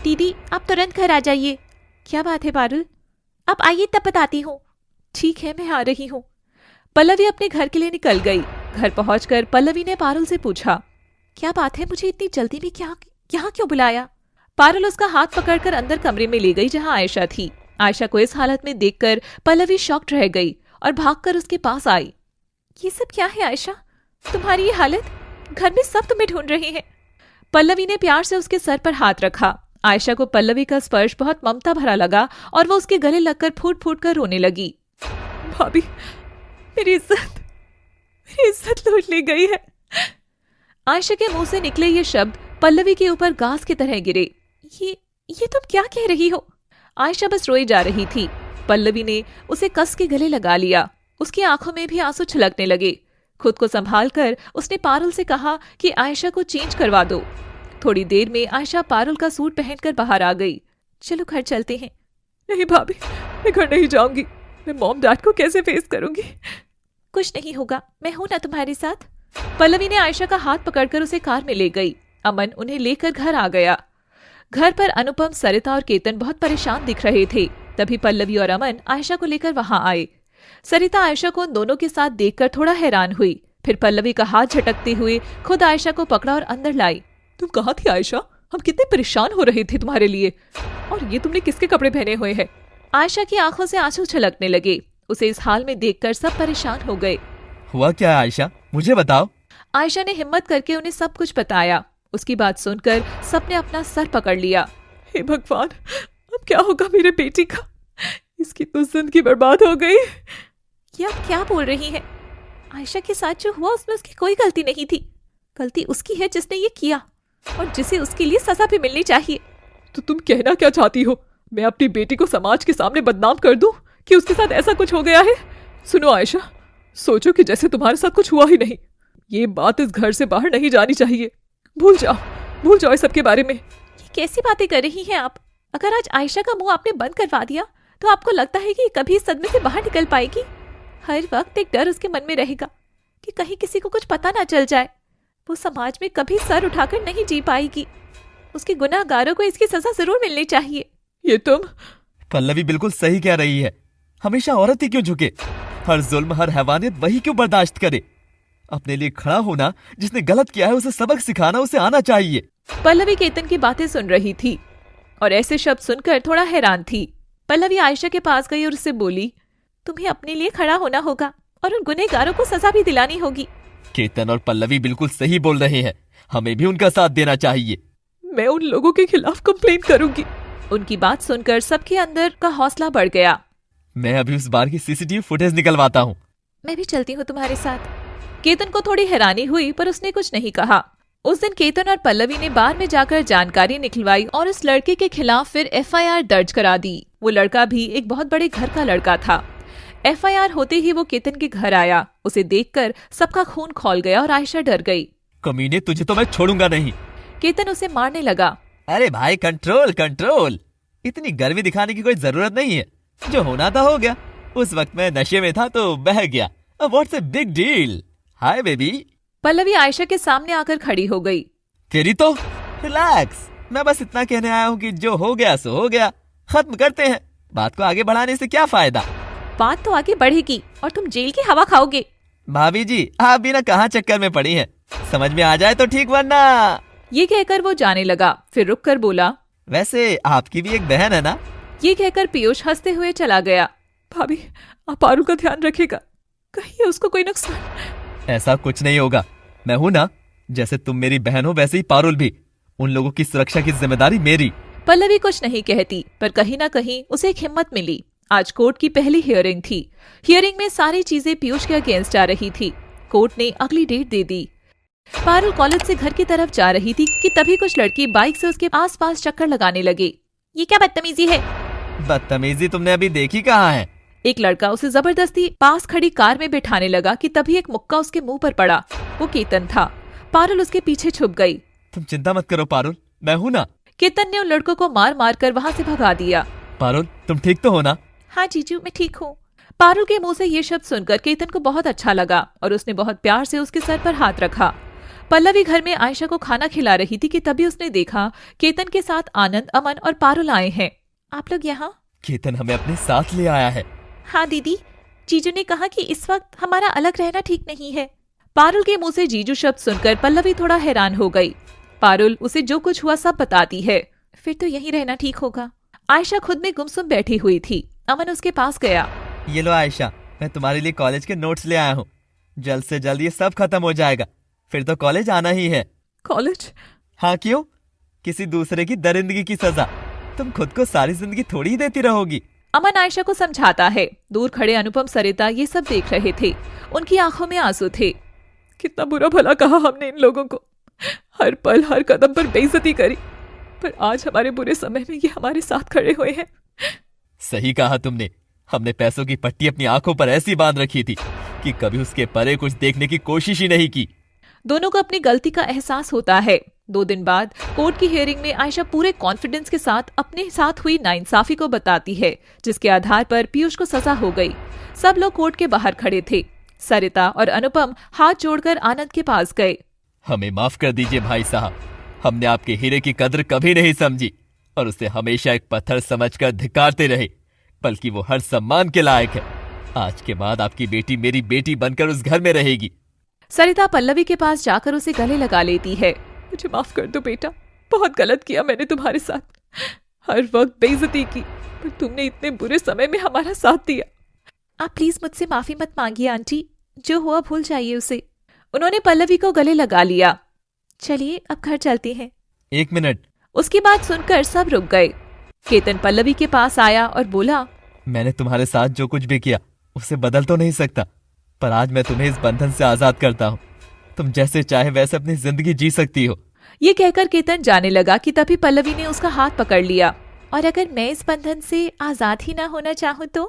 दीदी, आप तुरंत घर आ जाइए। क्या बात है पारुल? आप आइए तब बताती हूँ। ठीक है, मैं आ रही हूँ। पल्लवी अपने घर के लिए निकल गई। घर पहुंचकर पल्लवी ने पारुल से पूछा, क्या बात है, मुझे इतनी जल्दी में यहाँ क्यों बुलाया? पारुल उसका हाथ पकड़कर अंदर कमरे में ले गई जहां आयशा थी। आयशा को इस हालत में देखकर पल्लवी शॉक्ड रह गई और भागकर उसके पास आई। ये सब क्या है आयशा? तुम्हारी ये हालत? घर में सब तुम्हें ढूंढ रहे हैं। पल्लवी ने प्यार से उसके सर पर हाथ रखा। आयशा को पल्लवी का स्पर्श बहुत ममता भरा लगा और वो उसके गले लगकर फूट फूट कर रोने लगी। भाभी, मेरी इज्जत लूट ली गई है। आयशा के मुंह से निकले ये शब्द पल्लवी के ऊपर घास की तरह गिरे। ये तुम क्या कह रही हो? आयशा बस रोई जा रही थी। पल्लवी ने उसे कस के गले लगा लिया। उसकी आंखों में भी आंसू छलकने लगे। खुद को संभाल कर उसने पारुल से कहा कि आयशा को चेंज करवा दो। थोड़ी देर में आयशा पारुल का सूट पहनकर बाहर आ गई। चलो घर चलते हैं। नहीं भाभी, मैं घर नहीं जाऊंगी। मैं मॉम डैड को कैसे फेस करूंगी? कुछ नहीं होगा, मैं हूं ना तुम्हारे साथ। पल्लवी ने आयशा का हाथ पकड़कर उसे कार में ले गई। अमन उन्हें लेकर घर आ गया। घर पर अनुपम, सरिता और केतन बहुत परेशान दिख रहे थे। तभी पल्लवी और अमन आयशा को लेकर वहां आए। सरिता आयशा को उन दोनों के साथ देखकर थोड़ा हैरान हुई। फिर पल्लवी का हाथ झटकते हुए खुद आयशा को पकड़ा और अंदर लाई। तुम कहाँ थी आयशा? हम कितने परेशान हो रहे थे तुम्हारे लिए। और ये तुमने किसके कपड़े पहने हुए हैं? आयशा की आंखों से आंसू छलकने लगे। उसे इस हाल में देखकर सब परेशान हो गए। हुआ क्या है आयशा, मुझे बताओ। आयशा ने हिम्मत करके उन्हें सब कुछ बताया। उसकी बात सुनकर सबने अपना सर पकड़ लिया। हे भगवान, अब क्या होगा मेरे बेटी का? इसकी तो जिंदगी बर्बाद हो गई। ये आप क्या बोल रही हैं? आयशा के साथ जो हुआ उसमें उसकी कोई गलती नहीं थी। गलती उसकी है जिसने ये किया और जिसे उसके लिए सजा भी मिलनी चाहिए। तो तुम कहना क्या चाहती हो? मैं अपनी बेटी को समाज के सामने बदनाम कर दूं कि उसके साथ ऐसा कुछ हो गया है? सुनो आयशा, सोचो कि जैसे तुम्हारे साथ कुछ हुआ ही नहीं। ये बात इस घर से बाहर नहीं जानी चाहिए। भूल जाओ इस सब के बारे में। ये कैसी बातें कर रही हैं आप? अगर आज आयशा का मुंह आपने बंद करवा दिया तो आपको लगता है कि कभी इस सदमे से बाहर निकल पाएगी? हर वक्त एक डर उसके मन में रहेगा कि कहीं किसी को कुछ पता ना चल जाए। वो समाज में कभी सर उठाकर नहीं जी पाएगी। उसके गुनाहगारों को इसकी सजा जरूर मिलनी चाहिए। ये तुम? पल्लवी बिल्कुल सही कह रही है। हमेशा औरत ही क्यों झुके? हर जुल्म, हर हैवानियत वही क्यों बर्दाश्त करे? अपने लिए खड़ा होना, जिसने गलत किया है उसे सबक सिखाना उसे आना चाहिए। पल्लवी केतन की बातें सुन रही थी और ऐसे शब्द सुनकर थोड़ा हैरान थी। पल्लवी आयशा के पास गई और उससे बोली, तुम्हें अपने लिए खड़ा होना होगा और उन गुनहगारों को सजा भी दिलानी होगी। केतन और पल्लवी बिल्कुल सही बोल रहे हैं, हमें भी उनका साथ देना चाहिए। मैं उन लोगों के खिलाफ कंप्लेन करूंगी। उनकी बात सुनकर सबके अंदर का हौसला बढ़ गया। मैं अभी उस बार की सीसीटीवी फुटेज निकलवाता हूँ। मैं भी चलती हूँ तुम्हारे साथ। केतन को थोड़ी हैरानी हुई पर उसने कुछ नहीं कहा। उस दिन केतन और पल्लवी ने बार में जाकर जानकारी निकलवाई और उस लड़के के खिलाफ फिर एफआईआर दर्ज करा दी। वो लड़का भी एक बहुत बड़े घर का लड़का था। एफआईआर होते ही वो केतन के घर आया। उसे देखकर सबका खून खौल गया और आयशा डर गई। कमीने, तुझे तो मैं छोड़ूंगा नहीं। केतन उसे मारने लगा। अरे भाई, कंट्रोल कंट्रोल, इतनी गर्मी दिखाने की कोई जरूरत नहीं है। जो होना था हो गया। उस वक्त मैं नशे में था तो बह गया। What's a big deal. Hi baby. Pallavi Ayesha के सामने आकर खड़ी हो गई। तेरी तो रिलैक्स, मैं बस इतना कहने आया हूँ कि जो हो गया सो हो गया, खत्म करते हैं। बात को आगे बढ़ाने से क्या फायदा। बात तो आगे बढ़ेगी और तुम जेल की हवा खाओगे। भाभी जी, आप भी ना कहाँ चक्कर में पड़ी हैं। समझ में आ जाए तो ठीक, वरना। ये कहकर वो जाने लगा। फिर रुक कर बोला, वैसे आपकी भी एक बहन है ना। ये कहकर पीयूष हंसते हुए चला गया। भाभी, आप पारुल का ध्यान रखिएगा, कहीं उसको कोई नुकसान। ऐसा कुछ नहीं होगा, मैं हूं ना। जैसे तुम मेरी बहन हो वैसे ही पारुल भी। उन लोगों की सुरक्षा की जिम्मेदारी मेरी। पल्लवी कुछ नहीं कहती, पर कहीं ना कहीं उसे एक हिम्मत मिली। आज कोर्ट की पहली हियरिंग थी। हियरिंग में सारी चीजें पीयूष के अगेंस्ट आ रही थी। कोर्ट ने अगली डेट दे दी। पारुल कॉलेज से घर की तरफ जा रही थी कि तभी कुछ लड़की बाइक से उसके आसपास चक्कर लगाने लगे। ये क्या बदतमीजी है। बदतमीजी तुमने अभी देखी कहाँ है। एक लड़का उसे जबरदस्ती पास खड़ी कार में बिठाने लगा कि तभी एक मुक्का उसके मुंह पर पड़ा। वो केतन था। पारुल उसके पीछे छुप गई। तुम चिंता मत करो पारुल, मैं हूं ना। केतन ने उन लड़कों को मार मार कर वहाँ से भगा दिया। पारुल, तुम ठीक तो हो ना। हाँ जीजू, मैं ठीक हूँ। पारुल के मुंह से ये शब्द सुनकर केतन को बहुत अच्छा लगा और उसने बहुत प्यार से उसके सर पर हाथ रखा। पल्लवी घर में आयशा को खाना खिला रही थी कि तभी उसने देखा केतन के साथ आनंद, अमन और पारुल आए हैं। आप लोग यहाँ? केतन हमें अपने साथ ले आया है। हाँ दीदी, जीजू ने कहा कि इस वक्त हमारा अलग रहना ठीक नहीं है। पारुल के मुंह से जीजू शब्द सुनकर पल्लवी थोड़ा हैरान हो गई। पारुल उसे जो कुछ हुआ सब बताती है। फिर तो यहीं रहना ठीक होगा। आयशा खुद में गुमसुम बैठी हुई थी। अमन उसके पास गया। ये लो आयशा, मैं तुम्हारे लिए कॉलेज के नोट्स ले आया हूँ। जल्द से जल्द ये सब खत्म हो जाएगा, फिर तो कॉलेज आना ही है। कॉलेज? हाँ, क्यों? किसी दूसरे की दरिंदगी की सजा तुम खुद को सारी जिंदगी थोड़ी ही देती रहोगी। अमन आयशा को समझाता है। दूर खड़े अनुपम, सरिता ये सब देख रहे थे। उनकी आंखों में आंसू थे। कितना बुरा भला कहा हमने इन लोगों को, हर पल हर कदम पर बेइज्जती करी, पर आज हमारे बुरे समय में ये हमारे साथ खड़े हुए हैं। सही कहा तुमने। हमने पैसों की पट्टी अपनी आंखों पर ऐसी बांध रखी थी कि कभी उसके परे कुछ देखने की कोशिश ही नहीं की। दोनों को अपनी गलती का एहसास होता है। 2 दिन बाद कोर्ट की हियरिंग में आयशा पूरे कॉन्फिडेंस के साथ अपने साथ हुई नाइंसाफी को बताती है, जिसके आधार पर पीयूष को सजा हो गई। सब लोग कोर्ट के बाहर खड़े थे। सरिता और अनुपम हाथ जोड़कर आनंद के पास गए। हमें माफ कर दीजिए भाई साहब, हमने आपके हीरे की कद्र कभी नहीं समझी और उसे हमेशा एक पत्थर समझकर धिक्कारते रहे, बल्कि वो हर सम्मान के लायक है। आज के बाद आपकी बेटी मेरी बेटी बनकर उस घर में रहेगी। सरिता पल्लवी के पास जाकर उसे गले लगा लेती है। मुझे माफ कर दो बेटा, बहुत गलत किया मैंने तुम्हारे साथ। हर वक्त बेइज्जती की, पर तुमने इतने बुरे समय में हमारा साथ दिया। आप प्लीज मुझसे माफी मत मांगिए आंटी, जो हुआ भूल जाइए उसे। उन्होंने पल्लवी को गले लगा लिया। चलिए अब घर चलते हैं। 1 मिनट। उसकी बात सुनकर सब रुक गए। केतन पल्लवी के पास आया और बोला, मैंने तुम्हारे साथ जो कुछ भी किया उसे बदल तो नहीं सकता, पर आज मैं तुम्हें इस बंधन से आजाद करता हूँ। तुम जैसे चाहे वैसे अपनी जिंदगी जी सकती हो। ये कहकर केतन जाने लगा कि तभी पल्लवी ने उसका हाथ पकड़ लिया। और अगर मैं इस बंधन से आजाद ही ना होना चाहूँ तो?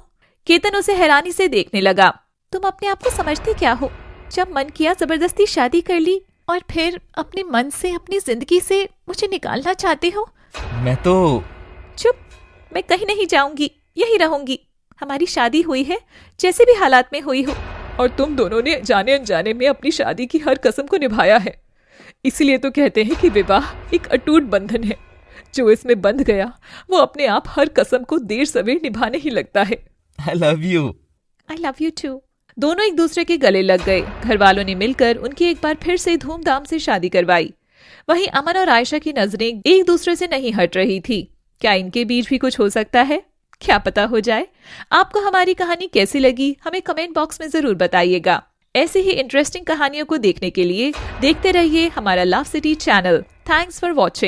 केतन उसे हैरानी से देखने लगा। तुम अपने आप को समझती क्या हो? जब मन किया जबरदस्ती शादी कर ली और फिर अपने मन से, अपनी जिंदगी से मुझे निकालना चाहते हो। मैं तो चुप, मैं कहीं नहीं जाऊंगी, यही रहूंगी। हमारी शादी हुई है, जैसे भी हालात में हुई हो। और तुम दोनों ने जाने अनजाने में अपनी शादी की हर कसम को निभाया है। इसीलिए तो कहते हैं कि विवाह एक अटूट बंधन है। जो इसमें बंध गया वो अपने आप हर कसम को देर सवेर निभाने ही लगता है। I love you. I love you too. दोनों एक दूसरे के गले लग गए। घर वालों ने मिलकर उनकी एक बार फिर से धूमधाम से शादी करवाई। वहीं अमन और आयशा की नजरें एक दूसरे से नहीं हट रही थी। क्या इनके बीच भी कुछ हो सकता है? क्या पता हो जाए। आपको हमारी कहानी कैसी लगी हमें कमेंट बॉक्स में जरूर बताइएगा। ऐसी ही इंटरेस्टिंग कहानियों को देखने के लिए देखते रहिए हमारा love city channel. Thanks for watching.